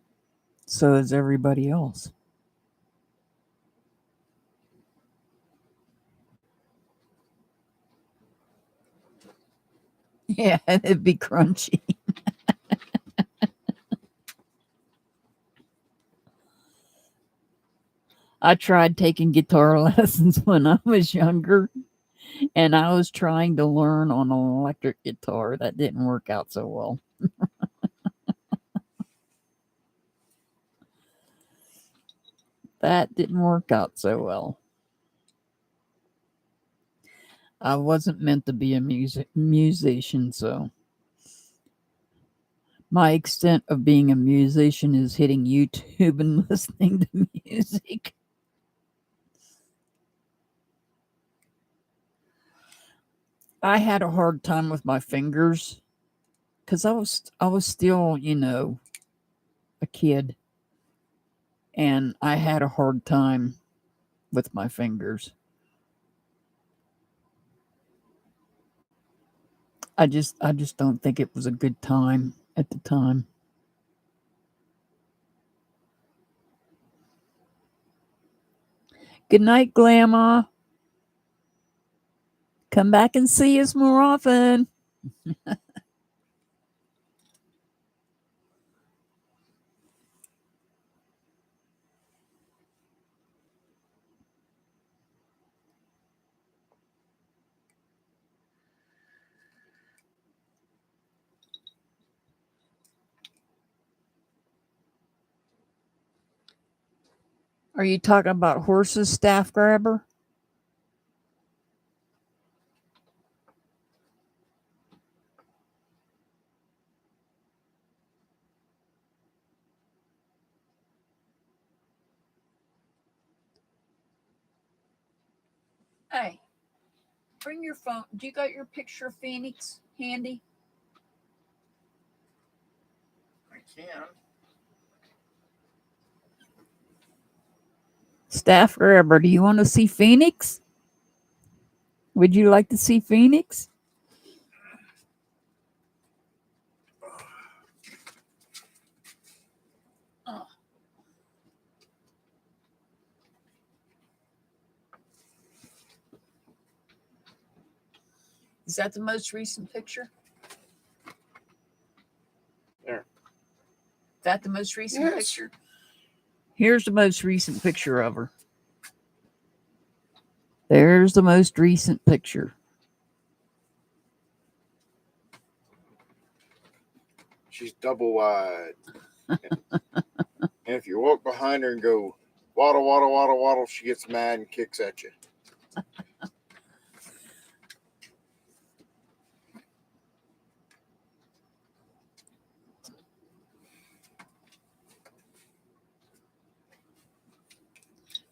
so has everybody else. Yeah, it'd be crunchy. I tried taking guitar lessons when I was younger, and I was trying to learn on an electric guitar. That didn't work out so well. That didn't work out so well. I wasn't meant to be a musician, so my extent of being a musician is hitting YouTube and listening to music. I had a hard time with my fingers because I was still, you know, a kid, and I had a hard time with my fingers. I just don't think it was a good time at the time. Good night, Grandma. Come back and see us more often. Are you talking about horses, staff grabber? Hey, bring your phone. Do you got your picture of Phoenix handy? I can. Staff grabber, do you want to see Phoenix? Would you like to see Phoenix? Oh. Is that the most recent picture? There. Is that the most recent Yes. picture? Here's the most recent picture of her. There's the most recent picture. She's double wide. And if you walk behind her and go, waddle, waddle, waddle, waddle, she gets mad and kicks at you.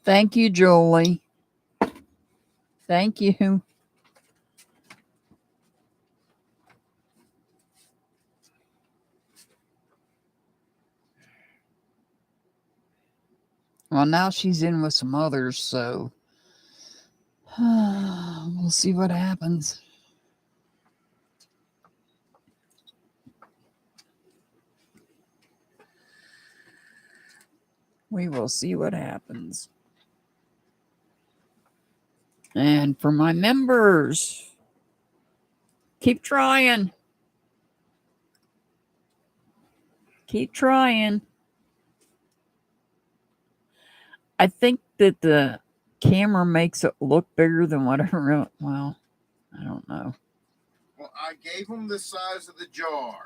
Thank you, Jolie. Thank you. Well, now she's in with some others, so we'll see what happens. We will see what happens. And for my members, keep trying. Keep trying. I think that the camera makes it look bigger than what I really, well, I don't know. Well, I gave them the size of the jar.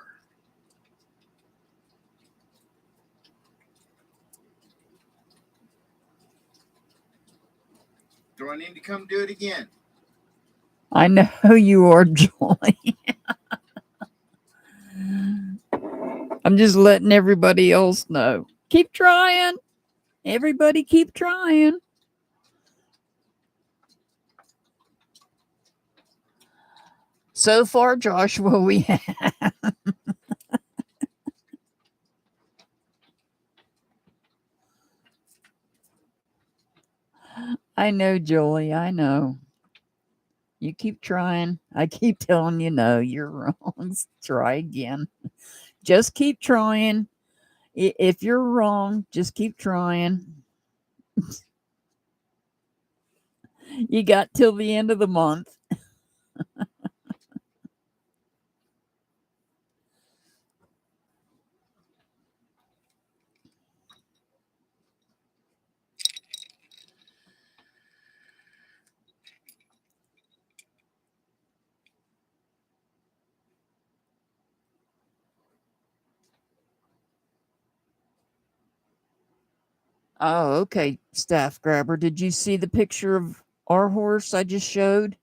Do I need to come do it again? I know you are, Joy. I'm just letting everybody else know. Keep trying. Everybody keep trying. So far, Joshua, we have. I know, Jolie. I know. You keep trying. I keep telling you, no, you're wrong. Try again. Just keep trying. If you're wrong, just keep trying. You got till the end of the month. Oh, okay, staff grabber. Did you see the picture of our horse I just showed?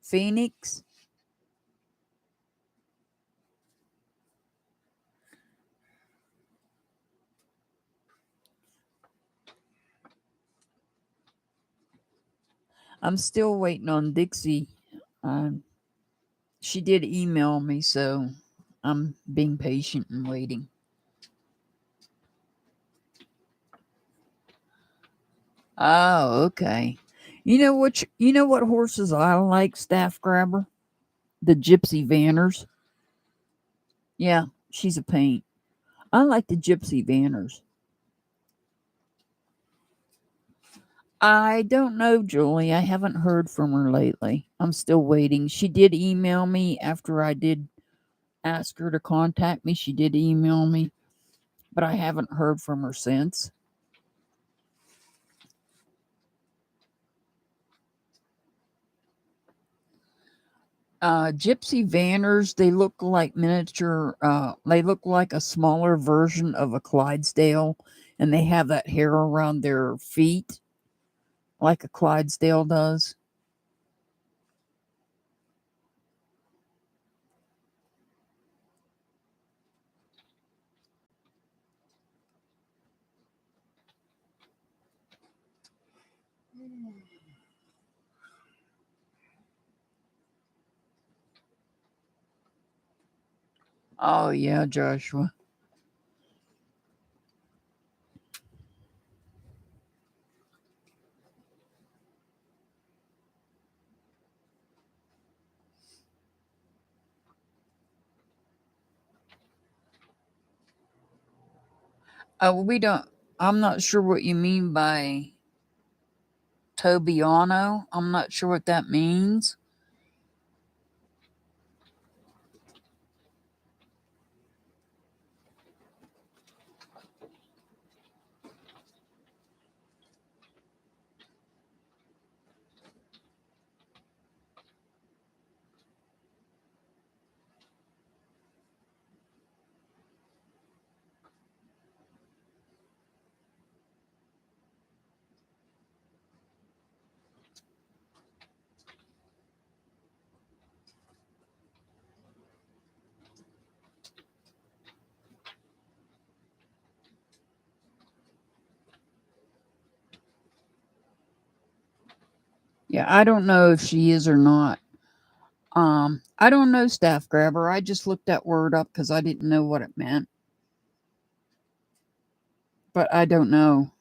Phoenix? I'm still waiting on Dixie. She did email me, so I'm being patient and waiting. Oh, okay. You know what horses I like, staff grabber? The Gypsy Vanners. Yeah, she's a paint. I like the Gypsy Vanners. I don't know, Julie. I haven't heard from her lately. I'm still waiting. She did email me after I did ask her to contact me. She did email me, but I haven't heard from her since. Gypsy Vanners, they look like miniature, they look like a smaller version of a Clydesdale, and they have that hair around their feet like a Clydesdale does. Oh, yeah, Joshua. We don't, I'm not sure what you mean by Tobiano. I'm not sure what that means. Yeah, I don't know if she is or not. I don't know, staff grabber. I just looked that word up because I didn't know what it meant. But I don't know.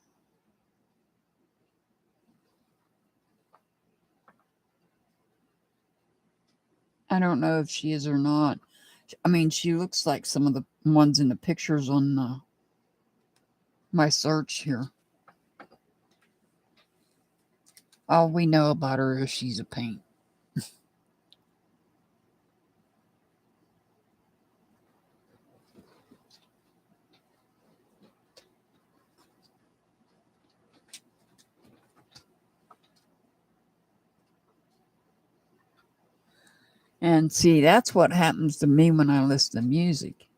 I don't know if she is or not. I mean, she looks like some of the ones in the pictures on my search here. All we know about her is she's a paint. And see, that's what happens to me when I listen to music.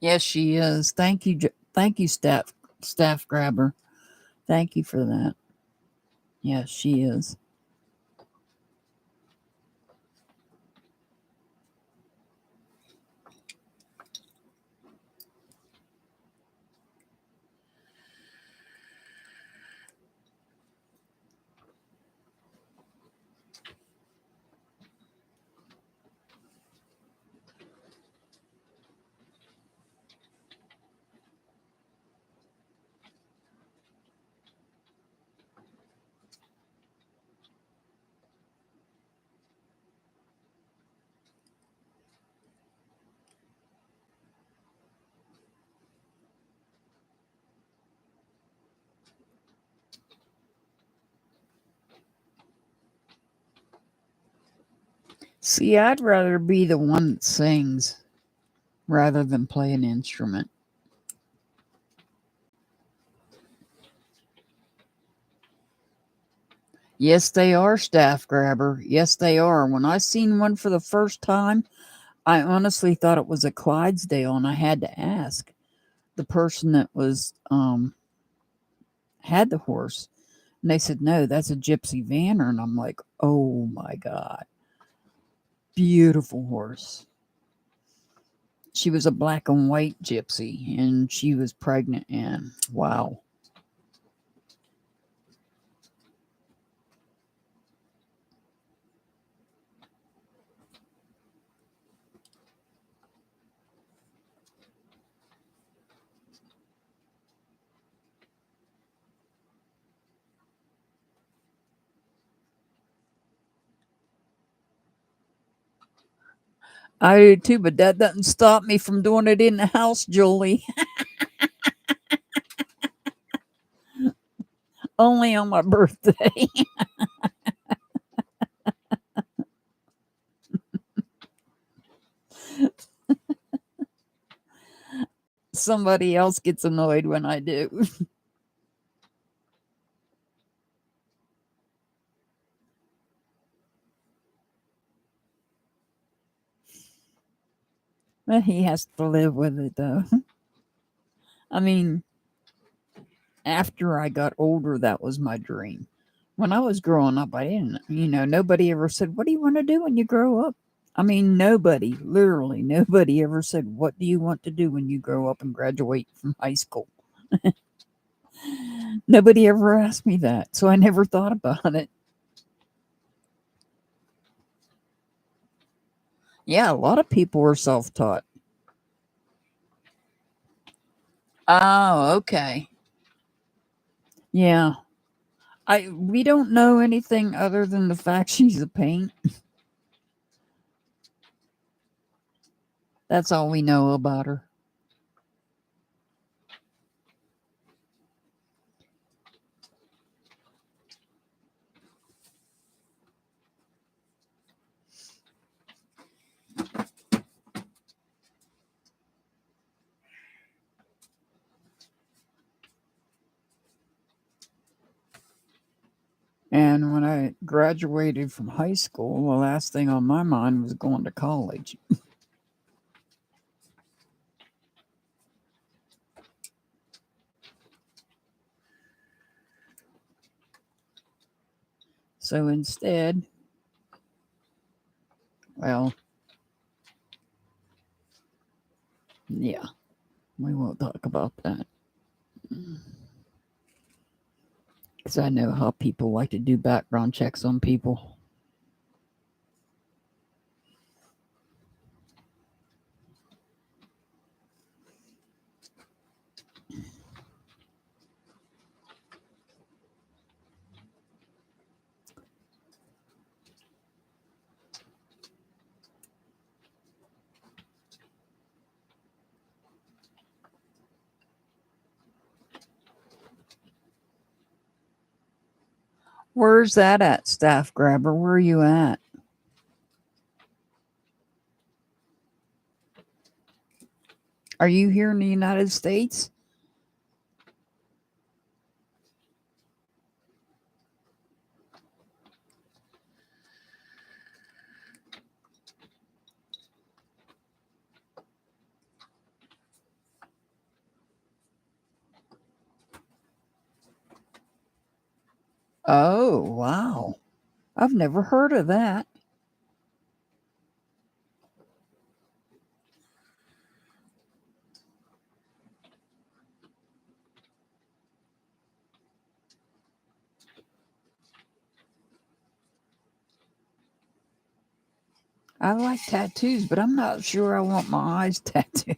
Yes, she is. Thank you, staff grabber. Thank you for that. Yes, she is. See, I'd rather be the one that sings rather than play an instrument. Yes, they are, staff grabber. Yes, they are. When I seen one for the first time, I honestly thought it was a Clydesdale, and I had to ask the person that was had the horse. And they said, no, that's a Gypsy Vanner. And I'm like, oh my God. Beautiful horse. She was a black and white gypsy, and she was pregnant, and wow. I do too, but that doesn't stop me from doing it in the house, Julie. Only on my birthday. Somebody else gets annoyed when I do. But he has to live with it, though. I mean, after I got older, that was my dream. When I was growing up, I didn't, nobody ever said, what do you want to do when you grow up? I mean, nobody, literally nobody ever said, what do you want to do when you grow up and graduate from high school? Nobody ever asked me that, so I never thought about it. Yeah, a lot of people were self-taught. Oh, okay. Yeah. We don't know anything other than the fact she's a paint. That's all we know about her. And when I graduated from high school, the last thing on my mind was going to college. So instead, well, yeah, we won't talk about that. Because I know how people like to do background checks on people. Where's that at, staff grabber? Where are you at? Are you here in the United States? Oh, wow. I've never heard of that. I like tattoos, but I'm not sure I want my eyes tattooed.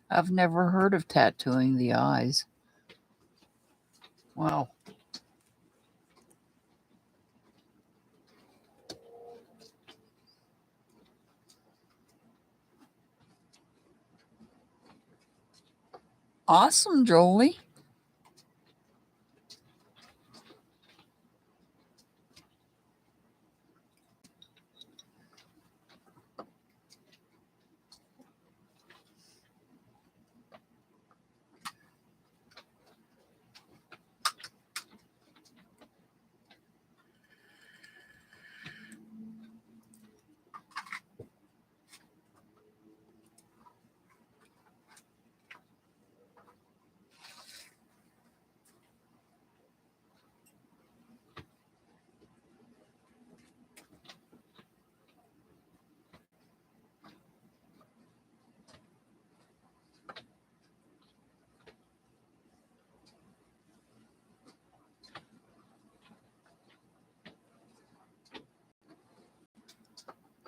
I've never heard of tattooing the eyes. Wow. Awesome, Jolie.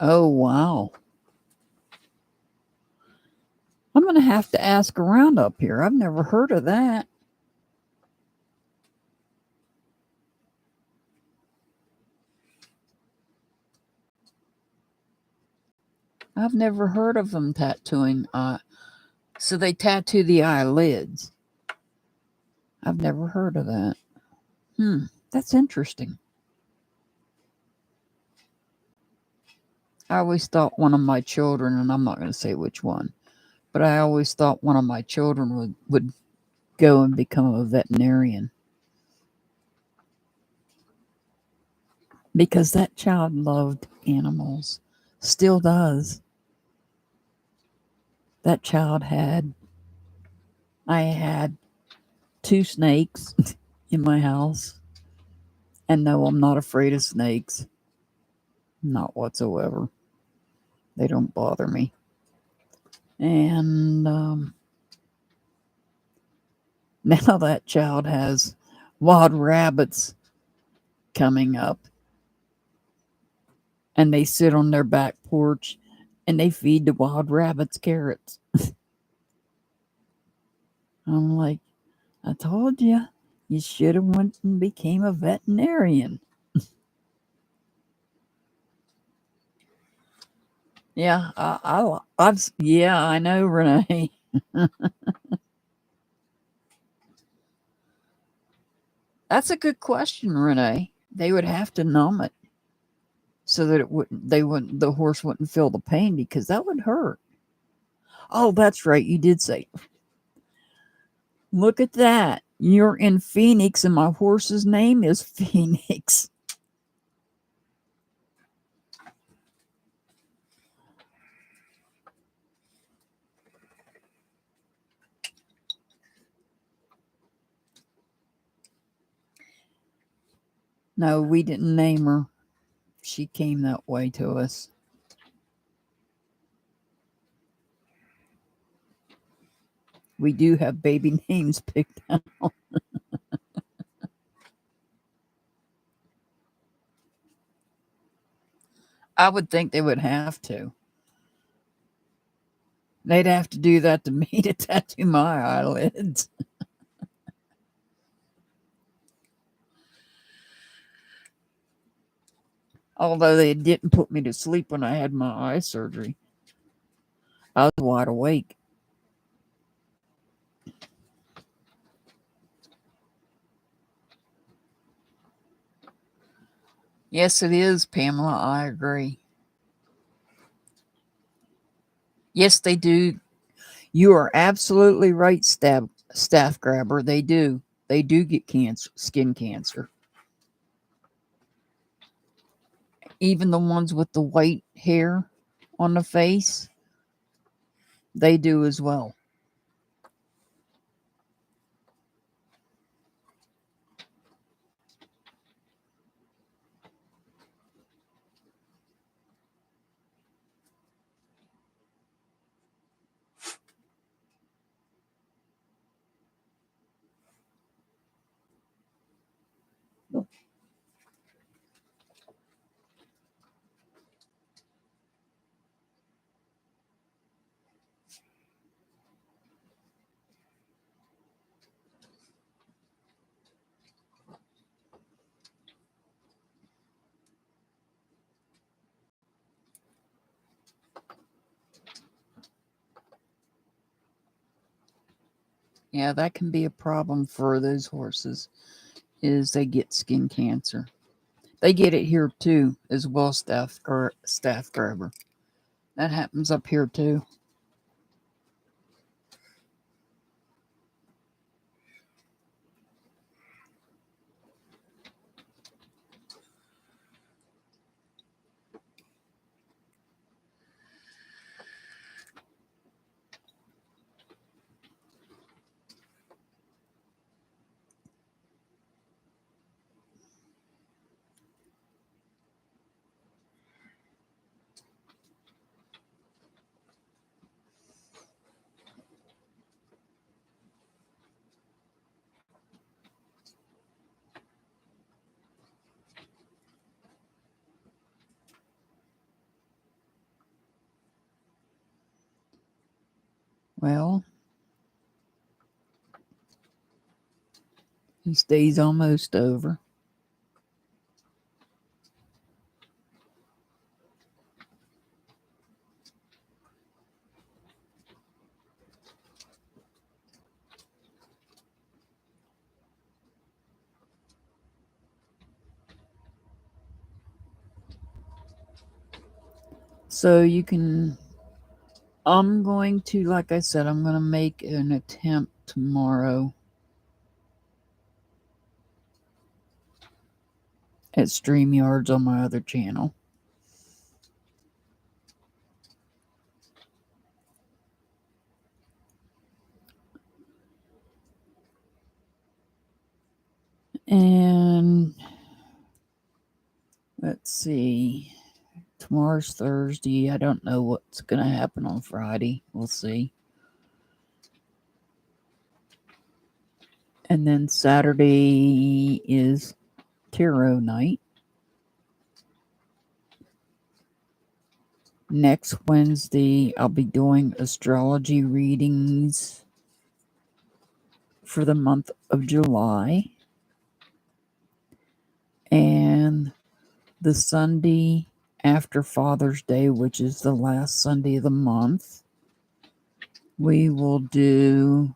Oh, wow. I'm going to have to ask around up here. I've never heard of that. I've never heard of them tattooing. So they tattoo the eyelids. I've never heard of that. That's interesting. I always thought one of my children, and I'm not going to say which one, but I always thought one of my children would go and become a veterinarian. Because that child loved animals. Still does. That child I had 2 snakes in my house. And no, I'm not afraid of snakes. Not whatsoever. They don't bother me. And now that child has wild rabbits coming up. And they sit on their back porch and they feed the wild rabbits carrots. I'm like, I told you, you should have went and became a veterinarian. Yeah, yeah, I know, Renee. That's a good question, Renee. They would have to numb it so that the horse wouldn't feel the pain because that would hurt. Oh, that's right. You did say, look at that. You're in Phoenix and my horse's name is Phoenix. No, we didn't name her. She came that way to us. We do have baby names picked out. I would think they would have to. They'd have to do that to me to tattoo my eyelids. Although they didn't put me to sleep when I had my eye surgery. I was wide awake. Yes, it is, Pamela. I agree. Yes, they do. You are absolutely right, staff grabber. They do. They do get cancer, skin cancer. Even the ones with the white hair on the face, they do as well. Yeah, that can be a problem for those horses, is they get skin cancer. They get it here too, as well, staff grabber. That happens up here too. Well, this day's almost over. So you can, I'm going to, like I said, I'm going to make an attempt tomorrow at StreamYards on my other channel. And let's see. Tomorrow's Thursday. I don't know what's going to happen on Friday. We'll see. And then Saturday is tarot night. Next Wednesday, I'll be doing astrology readings for the month of July. And the Sunday after Father's Day, which is the last Sunday of the month, we will do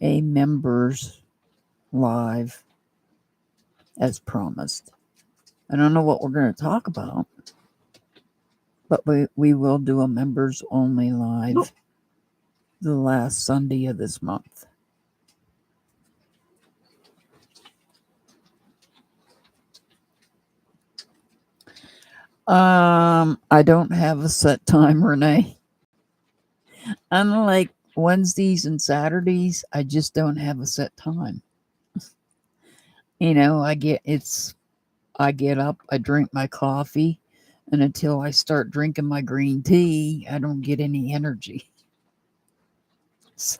a members live as promised. I don't know what we're going to talk about, but we will do a members only live the last Sunday of this month. I don't have a set time, Renee. Unlike Wednesdays and Saturdays, I just don't have a set time. You know, I get up, I drink my coffee, and until I start drinking my green tea, I don't get any energy. So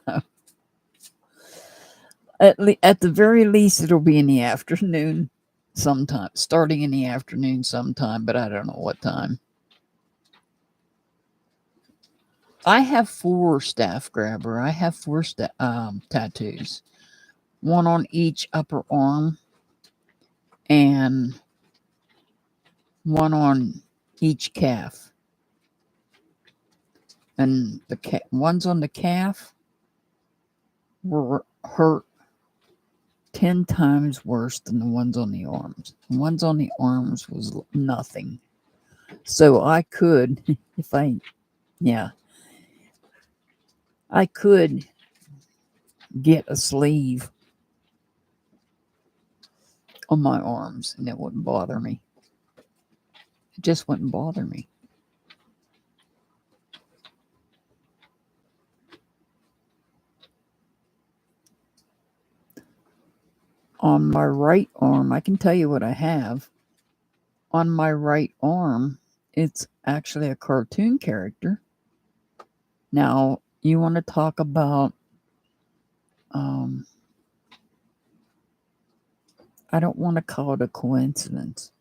at the very least, it'll be in the afternoon sometime, starting in the afternoon sometime, but I don't know what time. I have 4 staff grabber. I have 4 tattoos, one on each upper arm and one on each calf. And the ones on the calf were hurt 10 times worse than the ones on the arms. The ones on the arms was nothing. So I could, if I, yeah, I could get a sleeve on my arms and it wouldn't bother me. It just wouldn't bother me. On my right arm, I can tell you what I have. On my right arm, it's actually a cartoon character. Now, you want to talk about, I don't want to call it a coincidence.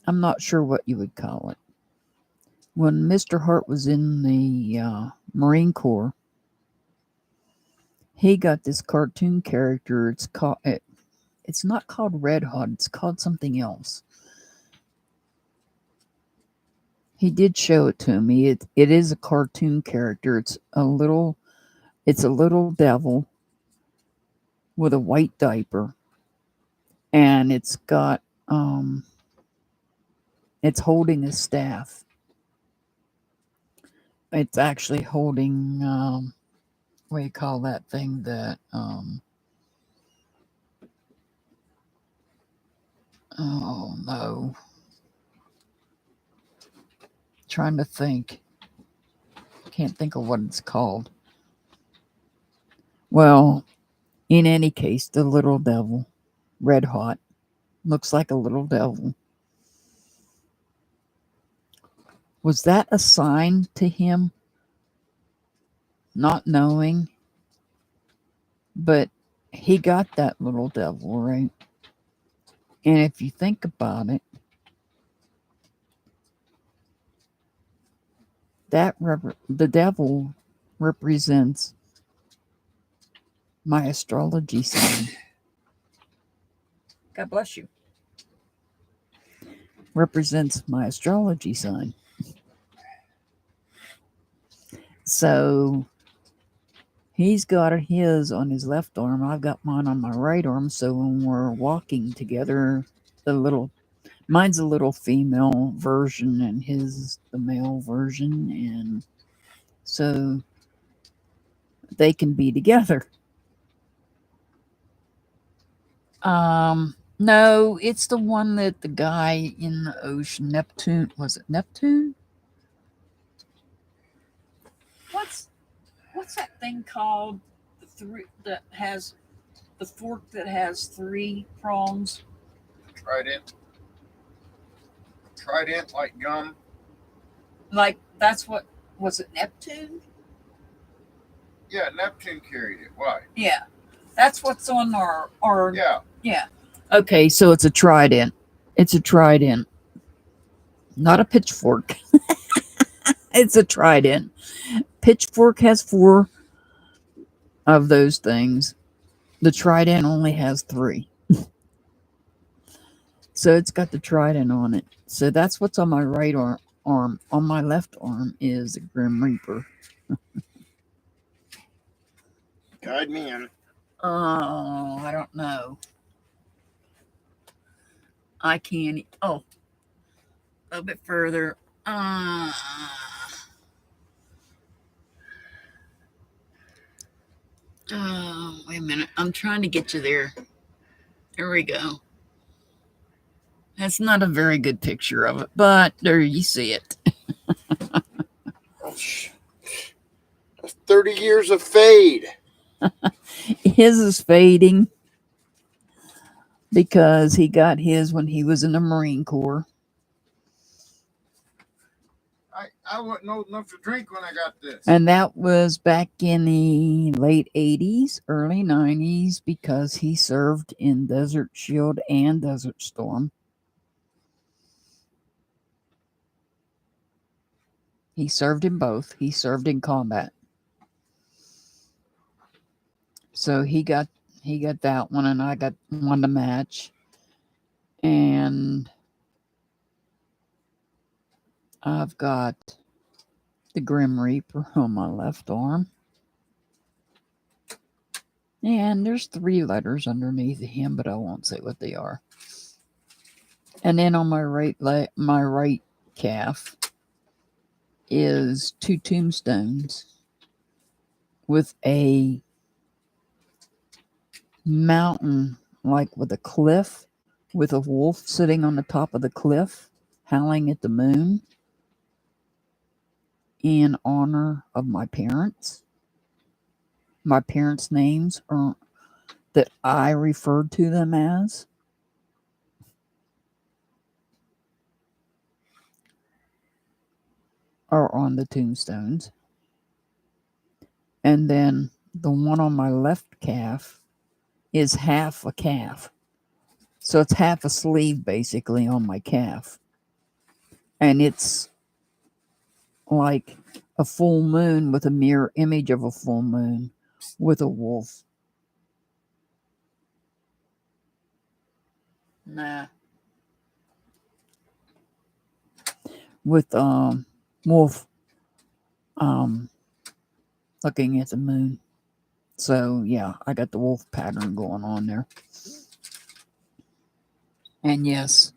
I'm not sure what you would call it. When Mr. Hart was in the Marine Corps, he got this cartoon character. It's not called Red Hot. It's called something else. He did show it to me. It is a cartoon character. It's a little devil with a white diaper, and it's got it's holding a staff. It's actually holding what do you call that thing that oh no. Trying to think. Can't think of what it's called. Well, in any case, the little devil, red hot, looks like a little devil. Was that a sign to him? Not knowing. But he got that little devil, right? And if you think about it, the devil represents my astrology sign. God bless you. Represents my astrology sign. So he's got his on his left arm. I've got mine on my right arm. So when we're walking together, mine's a little female version and his is the male version. And so they can be together. No, it's the one that the guy in the ocean, Neptune, was it Neptune? What's that thing called? The three that has the fork that has 3 prongs. Trident like gum. Like that's what was it Neptune? Yeah, Neptune carried it. Why? Yeah, that's what's on our yeah. Okay, so it's a trident. It's a trident, not a pitchfork. It's a trident. Pitchfork has 4 of those things. The trident only has 3. So it's got the trident on it. So that's what's on my right arm. On my left arm is a Grim Reaper. Guide me in. Oh, I don't know. I can't. Oh, a little bit further. Oh, wait a minute. I'm trying to get you there. There we go. That's not a very good picture of it, but there you see it. That's 30 years of fade. His is fading because he got his when he was in the Marine Corps. I wasn't old enough to drink when I got this. And that was back in the late 80s, early 90s, because he served in Desert Shield and Desert Storm. He served in both. He served in combat. So he got that one, and I got one to match. And I've got the Grim Reaper on my left arm. And there's 3 letters underneath him, but I won't say what they are. And then on my right calf is 2 tombstones with a mountain, like with a cliff, with a wolf sitting on the top of the cliff, howling at the moon, in honor of my parents. My parents' names are that I referred to them as. Are on the tombstones. And then the one on my left calf is half a calf. So it's half a sleeve basically on my calf. And it's like a full moon with a mirror image of a full moon with a wolf. Nah. With wolf looking at the moon. So yeah, I got the wolf pattern going on there. And yes,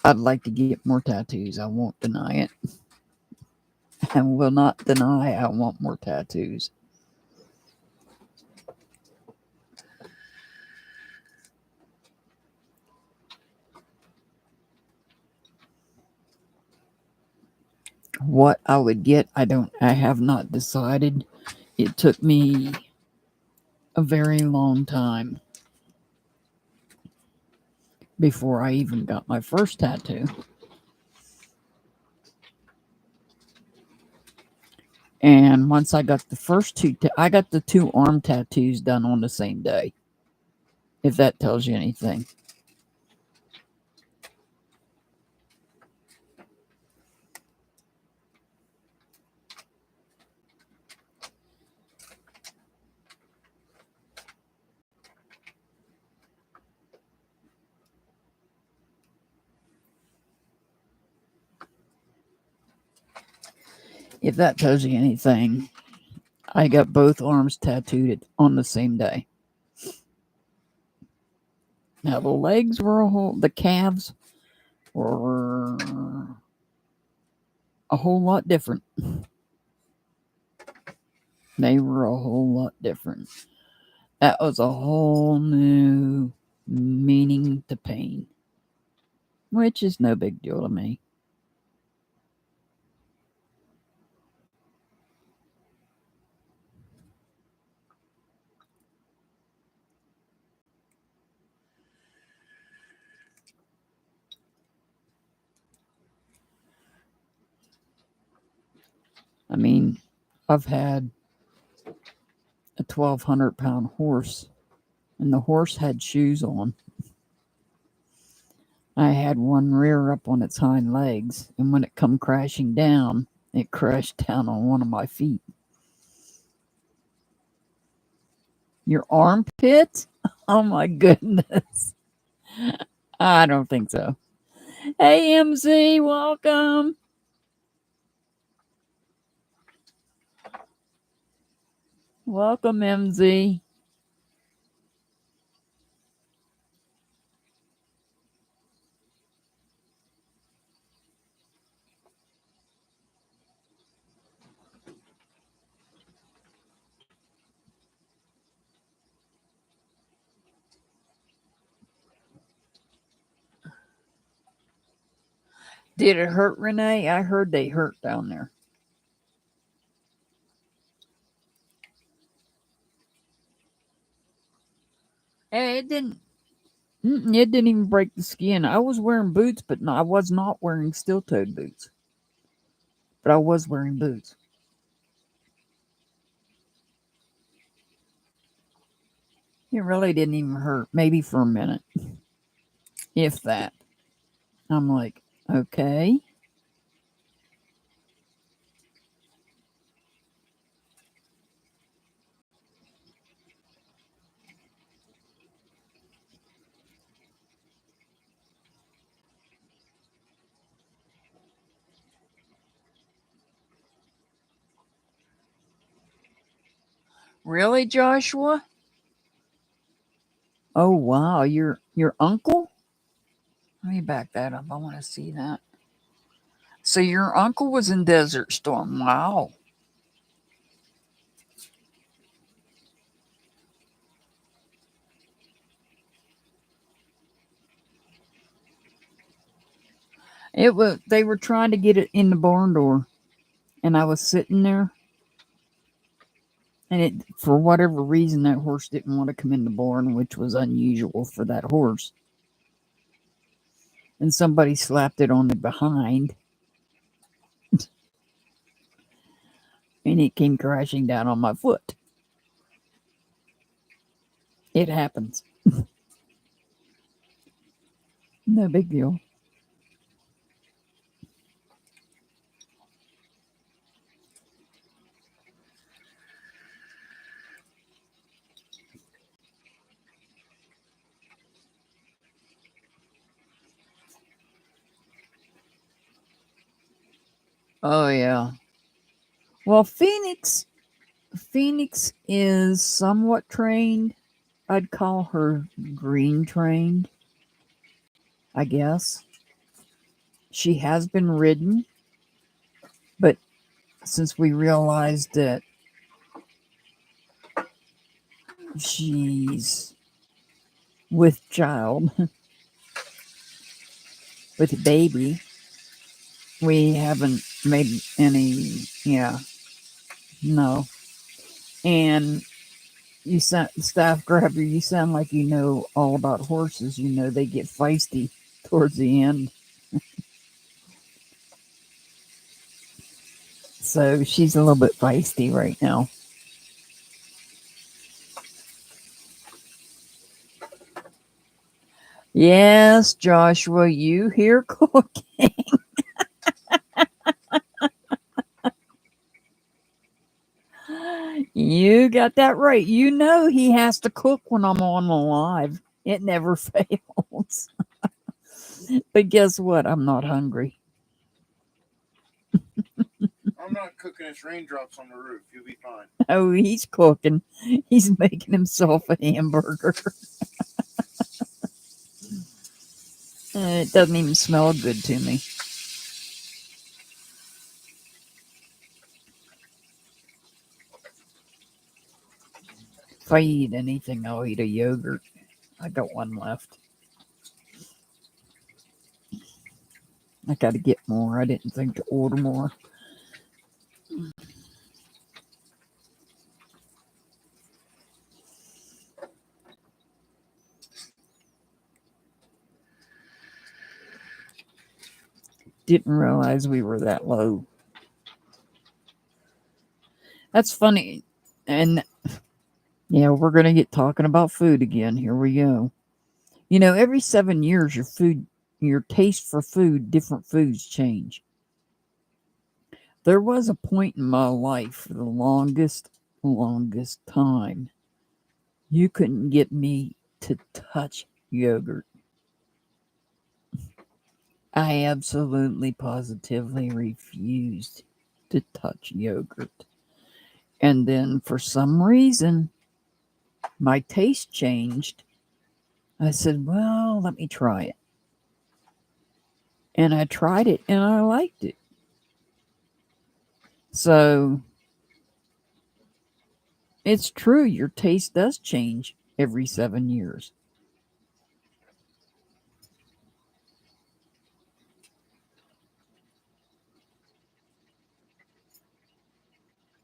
I'd like to get more tattoos. I won't deny it. I will not deny I want more tattoos. What I would get, I have not decided. It took me a very long time before I even got my first tattoo. And once I got the first 2, I got the 2 arm tattoos done on the same day. If that tells you anything. If that tells you anything, I got both arms tattooed on the same day. Now the legs were the calves were a whole lot different. They were a whole lot different. That was a whole new meaning to pain, which is no big deal to me. I mean, I've had a 1,200-pound horse, and the horse had shoes on. I had one rear up on its hind legs, and when it come crashing down, it crashed down on one of my feet. Your armpit? Oh my goodness. I don't think so. Hey, MC, welcome. Welcome, MZ. Did it hurt, Renee? I heard they hurt down there. Hey, it didn't. It didn't even break the skin. I was wearing boots, but no, I was not wearing steel-toed boots. But I was wearing boots. It really didn't even hurt. Maybe for a minute. If that. I'm like, okay. Really, Joshua? Oh wow, your uncle? Let me back that up. I want to see that. So your uncle was in Desert Storm. Wow. It was they were trying to get it in the barn door, and I was sitting there, and it for whatever reason that horse didn't want to come in the barn, which was unusual for that horse. And somebody slapped it on the behind, and it came crashing down on my foot. It happens. No big deal. Oh yeah. Well, Phoenix is somewhat trained. I'd call her green trained, I guess. She has been ridden, but since we realized that she's with child, with a baby, we haven't made any, yeah, no. And you sound, staff grabber, you sound like you know all about horses. You know they get feisty towards the end. So she's a little bit feisty right now. Yes, Joshua, you hear cooking. You got that right. You know he has to cook when I'm on the live. It never fails. But guess what? I'm not hungry. I'm not cooking. It's raindrops on the roof. You'll be fine. Oh, he's cooking. He's making himself a hamburger. It doesn't even smell good to me. If I eat anything, I'll eat a yogurt. I got one left. I got to get more. I didn't think to order more. Didn't realize we were that low. That's funny. And yeah, we're going to get talking about food again. Here we go. You know, every 7 years, your taste for food, different foods change. There was a point in my life for the longest time, you couldn't get me to touch yogurt. I absolutely positively refused to touch yogurt. And then for some reason, my taste changed. I said, well, let me try it. And I tried it and I liked it. So it's true, your taste does change every 7 years.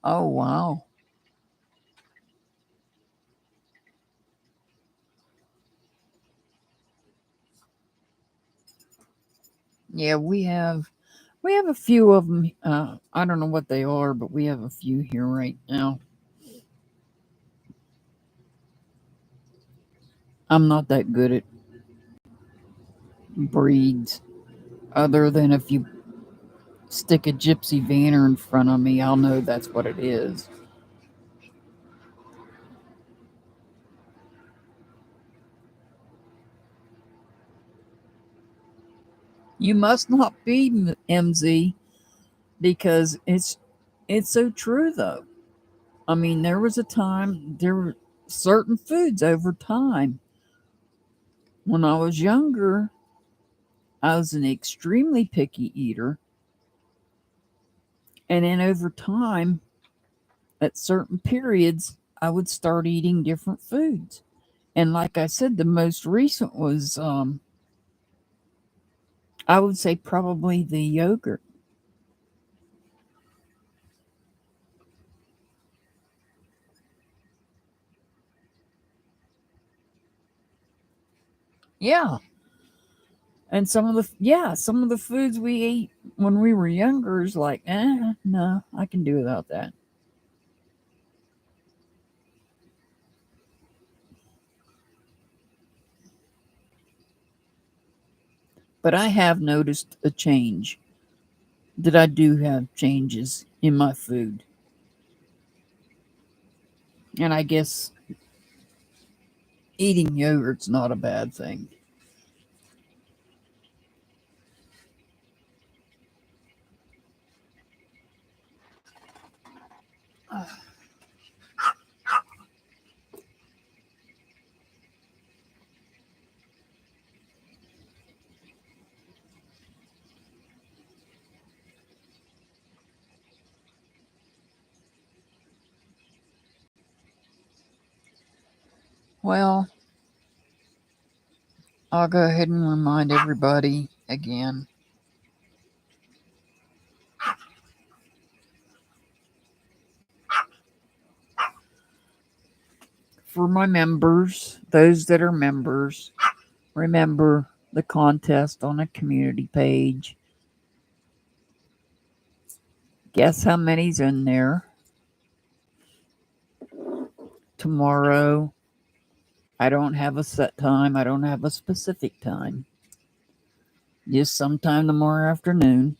Oh, wow. Yeah, we have a few of them. I don't know what they are, but we have a few here right now. I'm not that good at breeds, other than if you stick a gypsy vanner in front of me, I'll know that's what it is. You must not be MZ, because it's so true though. I mean, there was a time there were certain foods over time. When I was younger, I was an extremely picky eater. And then over time, at certain periods, I would start eating different foods. And like I said, the most recent was, I would say, probably the yogurt. Yeah. And some of the foods we ate when we were younger is like, no, I can do without that. But I have noticed a change. That I do have changes in my food. And I guess eating yogurt's not a bad thing. Well, I'll go ahead and remind everybody again. For my members, those that are members, remember the contest on a community page. Guess how many's in there? Tomorrow, I don't have a set time. I don't have a specific time. Just sometime tomorrow afternoon,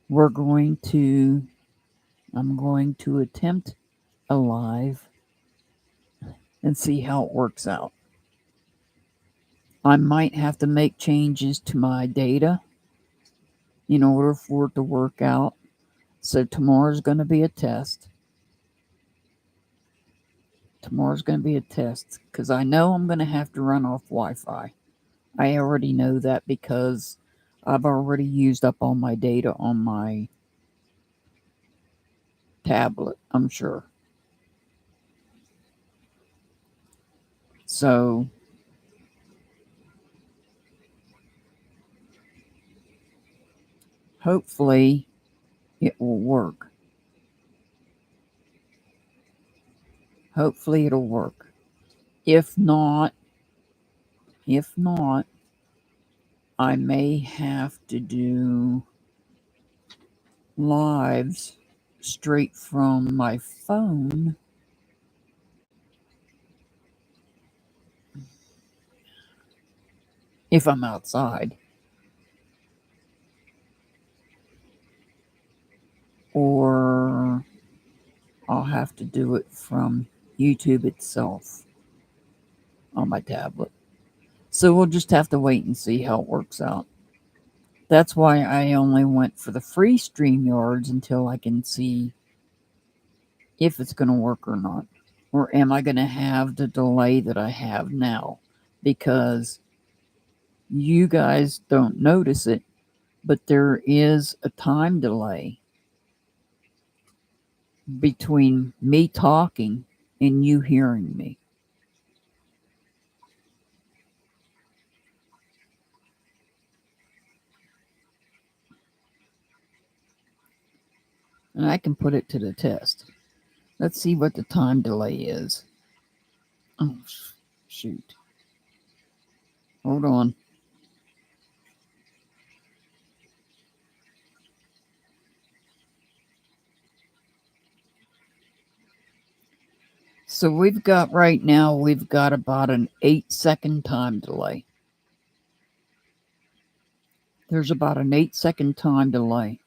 I'm going to attempt a live and see how it works out. I might have to make changes to my data in order for it to work out. So tomorrow's going to be a test. Tomorrow's going to be a test because I know I'm going to have to run off Wi-Fi. I already know that because I've already used up all my data on my tablet, I'm sure. So hopefully it will work. Hopefully it'll work. If not, I may have to do lives straight from my phone if I'm outside. Or I'll have to do it from YouTube itself on my tablet. So we'll just have to wait and see how it works out. That's why I only went for the free StreamYards until I can see if it's going to work or not. Or am I going to have the delay that I have now? Because you guys don't notice it, but there is a time delay between me talking and you hearing me. And I can put it to the test. Let's see what the time delay is. Oh, shoot. Hold on. So we've got about an 8-second time delay. There's about an 8-second time delay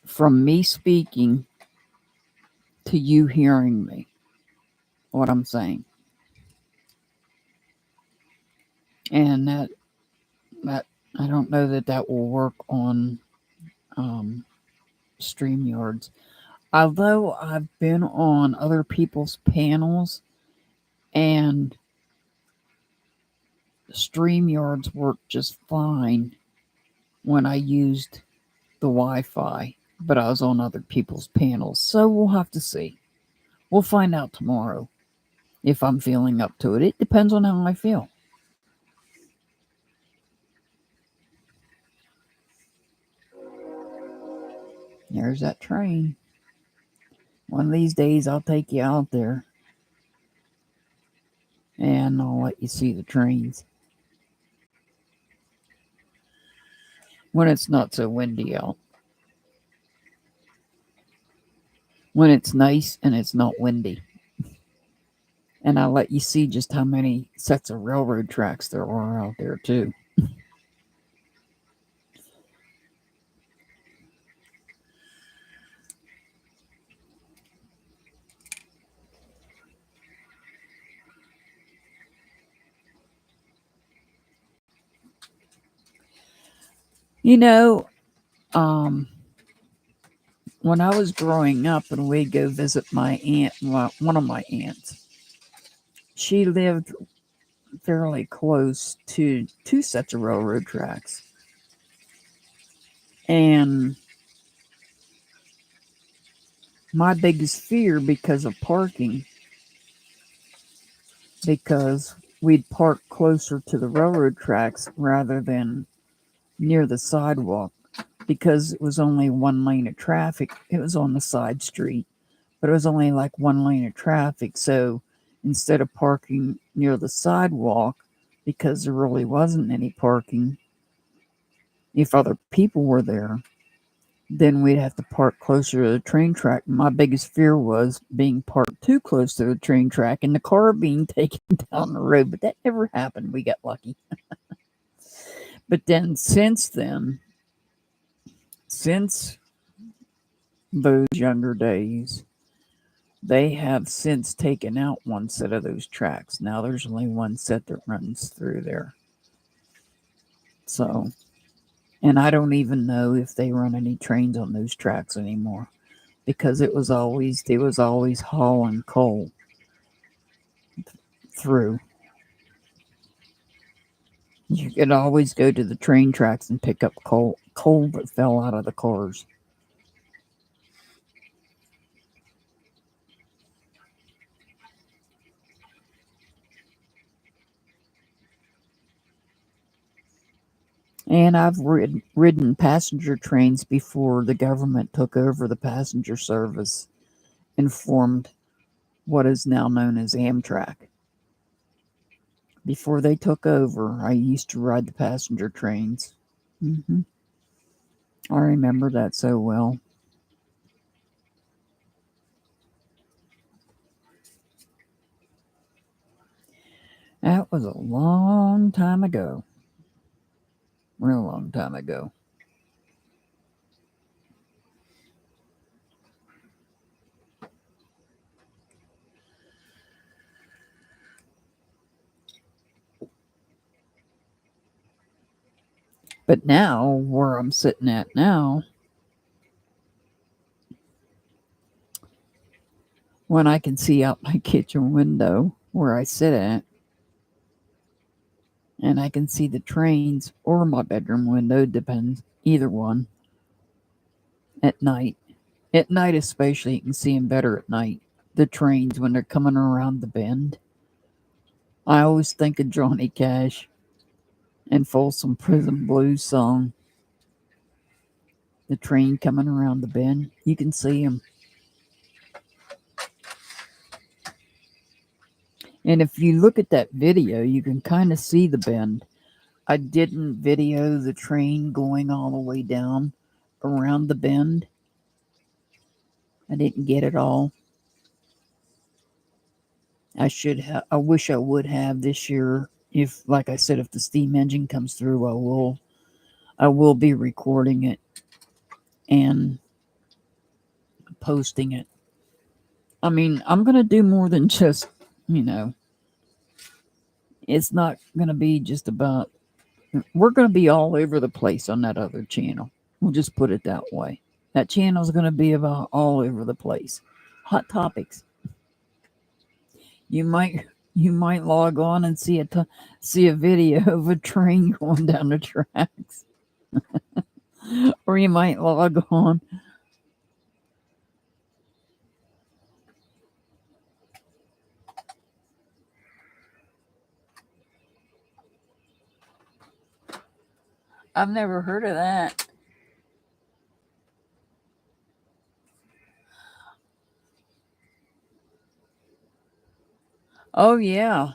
from me speaking to you hearing me, what I'm saying. And that I don't know that will work on StreamYards. Although I've been on other people's panels And StreamYards worked just fine when I used the Wi-Fi, but I was on other people's panels. So we'll have to see. We'll find out tomorrow if I'm feeling up to it. It depends on how I feel. There's that train. One of these days I'll take you out there and I'll let you see the trains. When it's not so windy out. When it's nice and it's not windy. And I'll let you see just how many sets of railroad tracks there are out there too. You know, when I was growing up and we'd go visit my aunt, well, one of my aunts, she lived fairly close to two sets of railroad tracks. And my biggest fear because of parking, because we'd park closer to the railroad tracks rather than near the sidewalk, because it was only one lane of traffic. It was on the side street, but it was only like one lane of traffic. So instead of parking near the sidewalk, because there really wasn't any parking, if other people were there, then we'd have to park closer to the train track. My biggest fear was being parked too close to the train track and the car being taken down the road, but that never happened. We got lucky. But then since those younger days, they have since taken out one set of those tracks. Now there's only one set that runs through there. So, and I don't even know if they run any trains on those tracks anymore, because they was always hauling coal through. You could always go to the train tracks and pick up coal that fell out of the cars. And I've ridden passenger trains before the government took over the passenger service and formed what is now known as Amtrak. Before they took over, I used to ride the passenger trains. I remember that so well. That was a long time ago. Real long time ago. But now, where I'm sitting at now, when I can see out my kitchen window where I sit at, and I can see the trains or my bedroom window, depends, either one, at night. At night especially, you can see them better at night. The trains when they're coming around the bend. I always think of Johnny Cash and Folsom Prison Blues song. The train coming around the bend. You can see them. And if you look at that video, you can kind of see the bend. I didn't video the train going all the way down around the bend. I didn't get it all. I should have. I wish I would have this year. If, like I said, if the steam engine comes through, I will be recording it and posting it. I mean, I'm gonna do more than just, it's not gonna be just about. We're gonna be all over the place on that other channel. We'll just put it that way. That channel is gonna be about all over the place. Hot topics. You might You might log on and see see a video of a train going down the tracks. Or you might log on. I've never heard of that. Oh, yeah.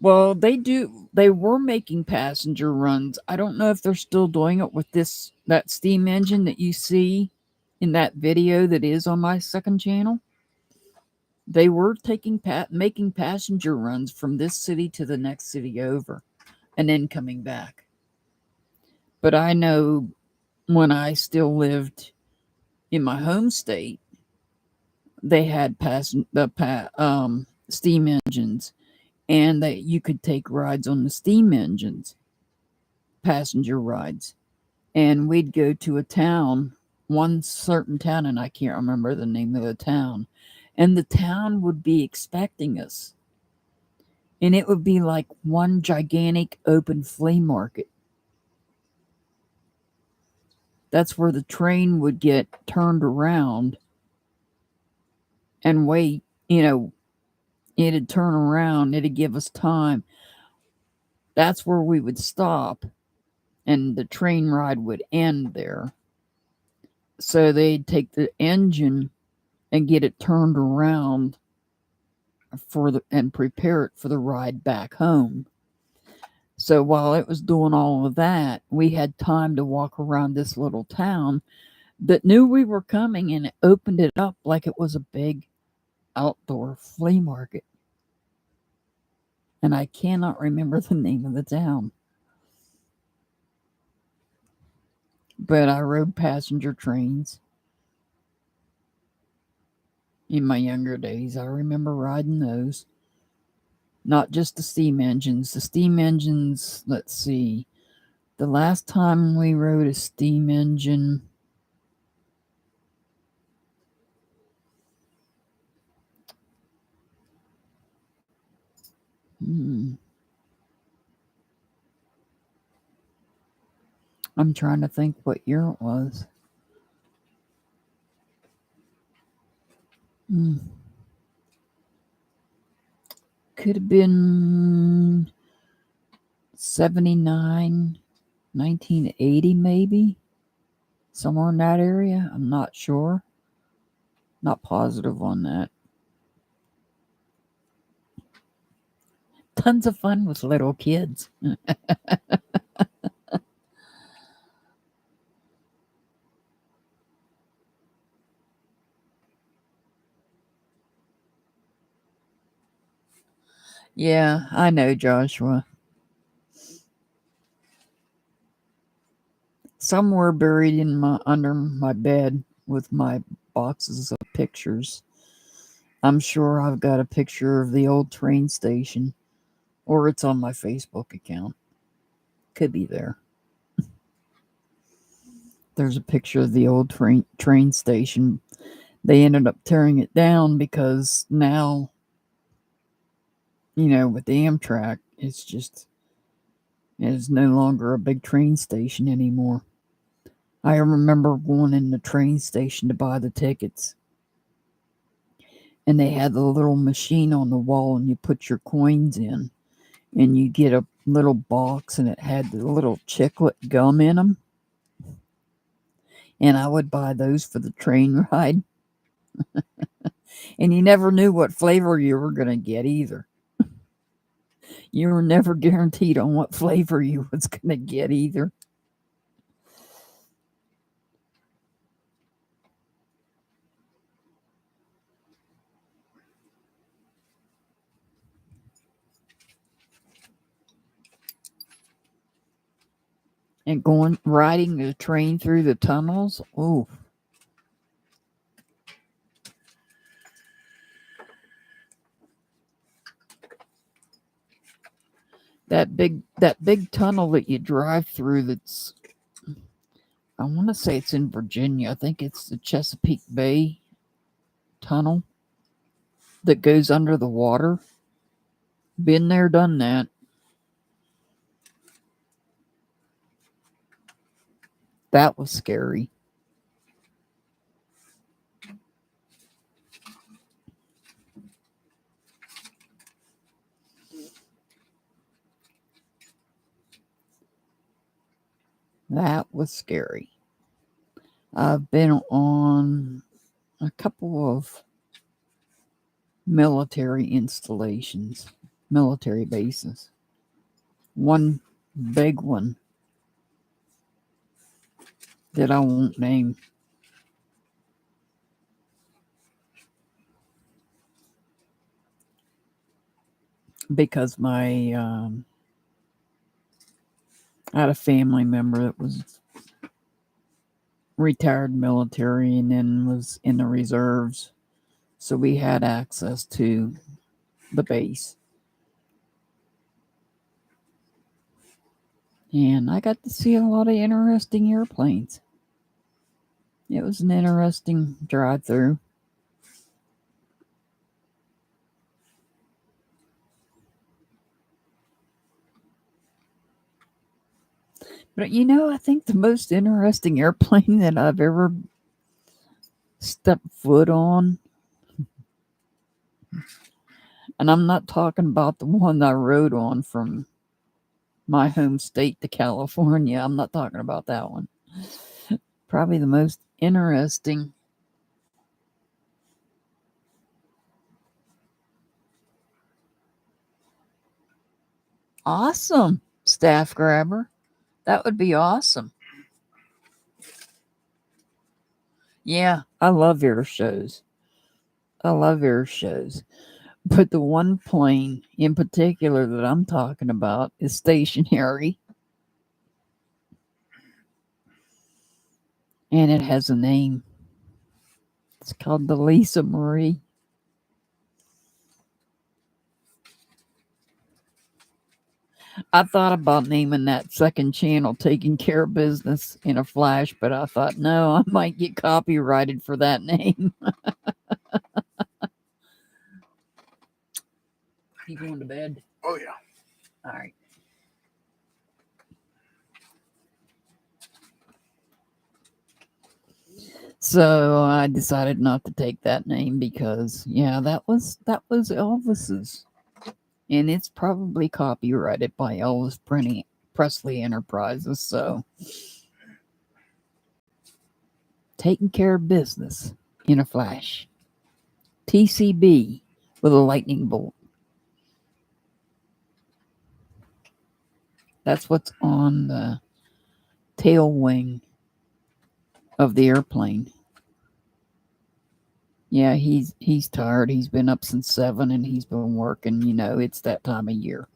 Well, they were making passenger runs. I don't know if they're still doing it with that steam engine that you see in that video that is on my second channel. They were making passenger runs from this city to the next city over and then coming back. But I know when I still lived in my home state, they had steam engines, and that you could take rides on the steam engines, passenger rides. And we'd go to a town, one certain town, and I can't remember the name of the town. And the town would be expecting us. And it would be like one gigantic open flea market. That's where the train would get turned around and wait. It'd turn around, it'd give us time. That's where we would stop, and the train ride would end there. So they'd take the engine and get it turned around and prepare it for the ride back home. So while it was doing all of that, we had time to walk around this little town that knew we were coming, and it opened it up like it was a big outdoor flea market. And I cannot remember the name of the town. But I rode passenger trains in my younger days. I remember riding those. Not just the steam engines. The steam engines, let's see. The last time we rode a steam engine, I'm trying to think what year it was. Could have been 79, 1980 maybe. Somewhere in that area. I'm not sure. Not positive on that. Tons of fun with little kids. Yeah, I know, Joshua. Somewhere buried under my bed with my boxes of pictures. I'm sure I've got a picture of the old train station, or it's on my Facebook account. Could be there. There's a picture of the old train station. They ended up tearing it down because now, with the Amtrak, it's no longer a big train station anymore. I remember going in the train station to buy the tickets. And they had the little machine on the wall, and you put your coins in. And you get a little box, and it had the little chiclet gum in them. And I would buy those for the train ride. And you never knew what flavor you were going to get either. You were never guaranteed on what flavor you was going to get either. And riding the train through the tunnels. Oh. That big tunnel that you drive through, I want to say it's in Virginia. I think it's the Chesapeake Bay tunnel that goes under the water. Been there, done that. That was scary. That was scary. I've been on a couple of military installations, military bases. One big one that I won't name. Because I had a family member that was retired military and then was in the reserves. So we had access to the base. And I got to see a lot of interesting airplanes. It was an interesting drive through. But you know, I think the most interesting airplane that I've ever stepped foot on, and I'm not talking about the one I rode on from my home state to California. I'm not talking about that one. Probably the most interesting awesome staff grabber. That would be awesome. Yeah, I love air shows. I love air shows. But the one plane in particular that I'm talking about is stationary. And it has a name. It's called the Lisa Marie. I thought about naming that second channel Taking Care of Business in a Flash, but I thought, no, I might get copyrighted for that name. You going to bed? Oh, yeah. All right. So I decided not to take that name because, yeah, that was Elvis's. And it's probably copyrighted by Elvis Presley Enterprises. So, Taking Care of Business in a Flash. TCB with a lightning bolt. That's what's on the tail wing of the airplane. Yeah, he's tired. He's been up since 7 and he's been working. You know, it's that time of year.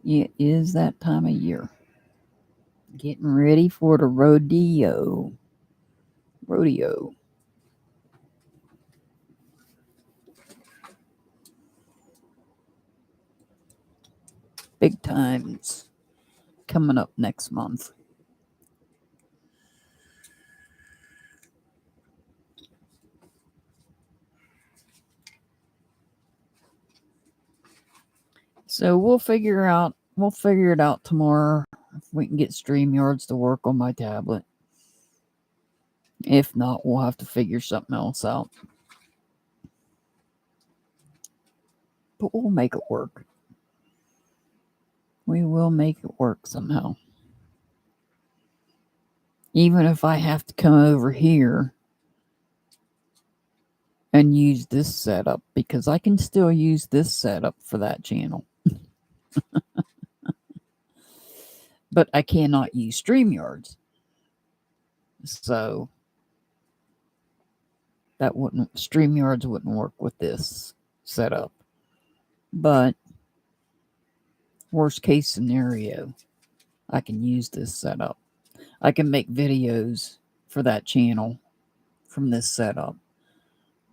It is that time of year. Getting ready for the rodeo. Big times coming up next month. So we'll figure it out tomorrow if we can get StreamYards to work on my tablet. If not, we'll have to figure something else out. But we'll make it work. We will make it work somehow. Even if I have to come over here and use this setup, because I can still use this setup for that channel. But I cannot use StreamYards. So StreamYards wouldn't work with this setup. But worst case scenario, I can use this setup. I can make videos for that channel from this setup.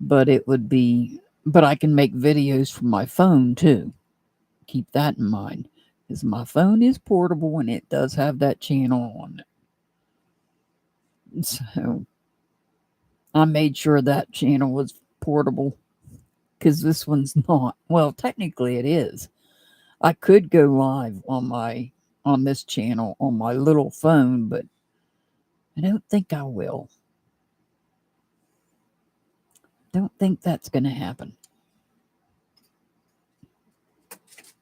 But I can make videos from my phone too. Keep that in mind. Because my phone is portable and it does have that channel on it. So I made sure that channel was portable because this one's not. Well, technically it is. I could go live on this channel on my little phone, but I don't think I will. Don't think that's going to happen.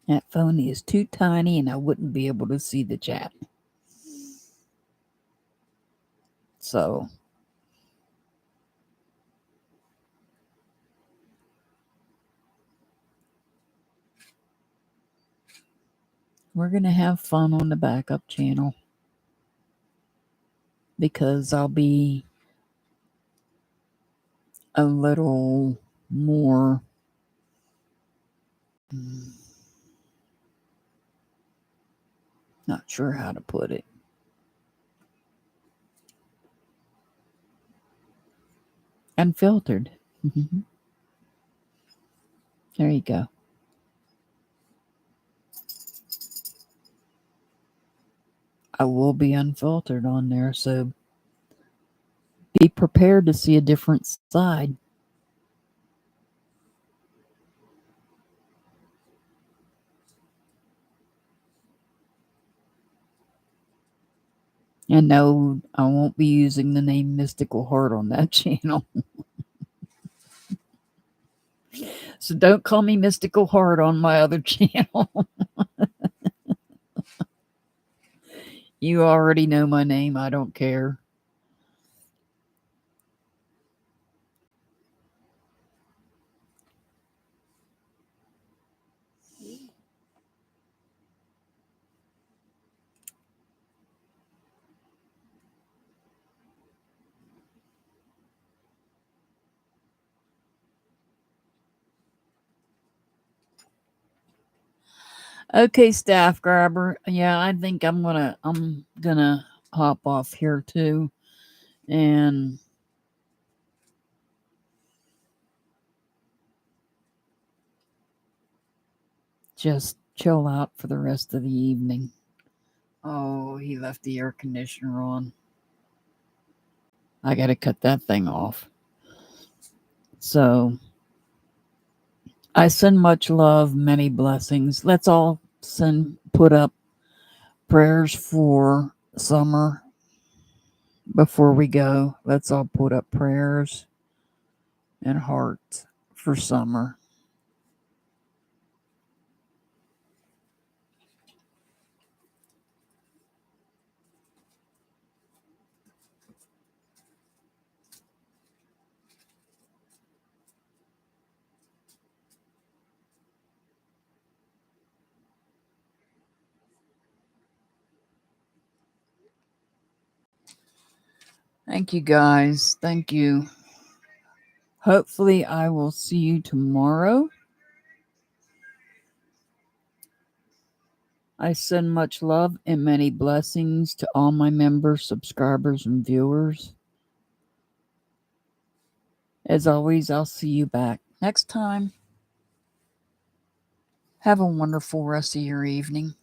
That phone is too tiny and I wouldn't be able to see the chat. So we're going to have fun on the backup channel because I'll be a little more not sure how to put it. Unfiltered. There you go. I will be unfiltered on there, so be prepared to see a different side. And no, I won't be using the name Mystical Heart on that channel. So don't call me Mystical Heart on my other channel. You already know my name. I don't care. Okay, staff grabber. Yeah, I think I'm gonna hop off here too. And just chill out for the rest of the evening. Oh, he left the air conditioner on. I gotta cut that thing off. So I send much love, many blessings. Let's all put up prayers for summer before we go. Let's all put up prayers and hearts for summer. Thank you, guys. Thank you. Hopefully, I will see you tomorrow. I send much love and many blessings to all my members, subscribers, and viewers. As always, I'll see you back next time. Have a wonderful rest of your evening.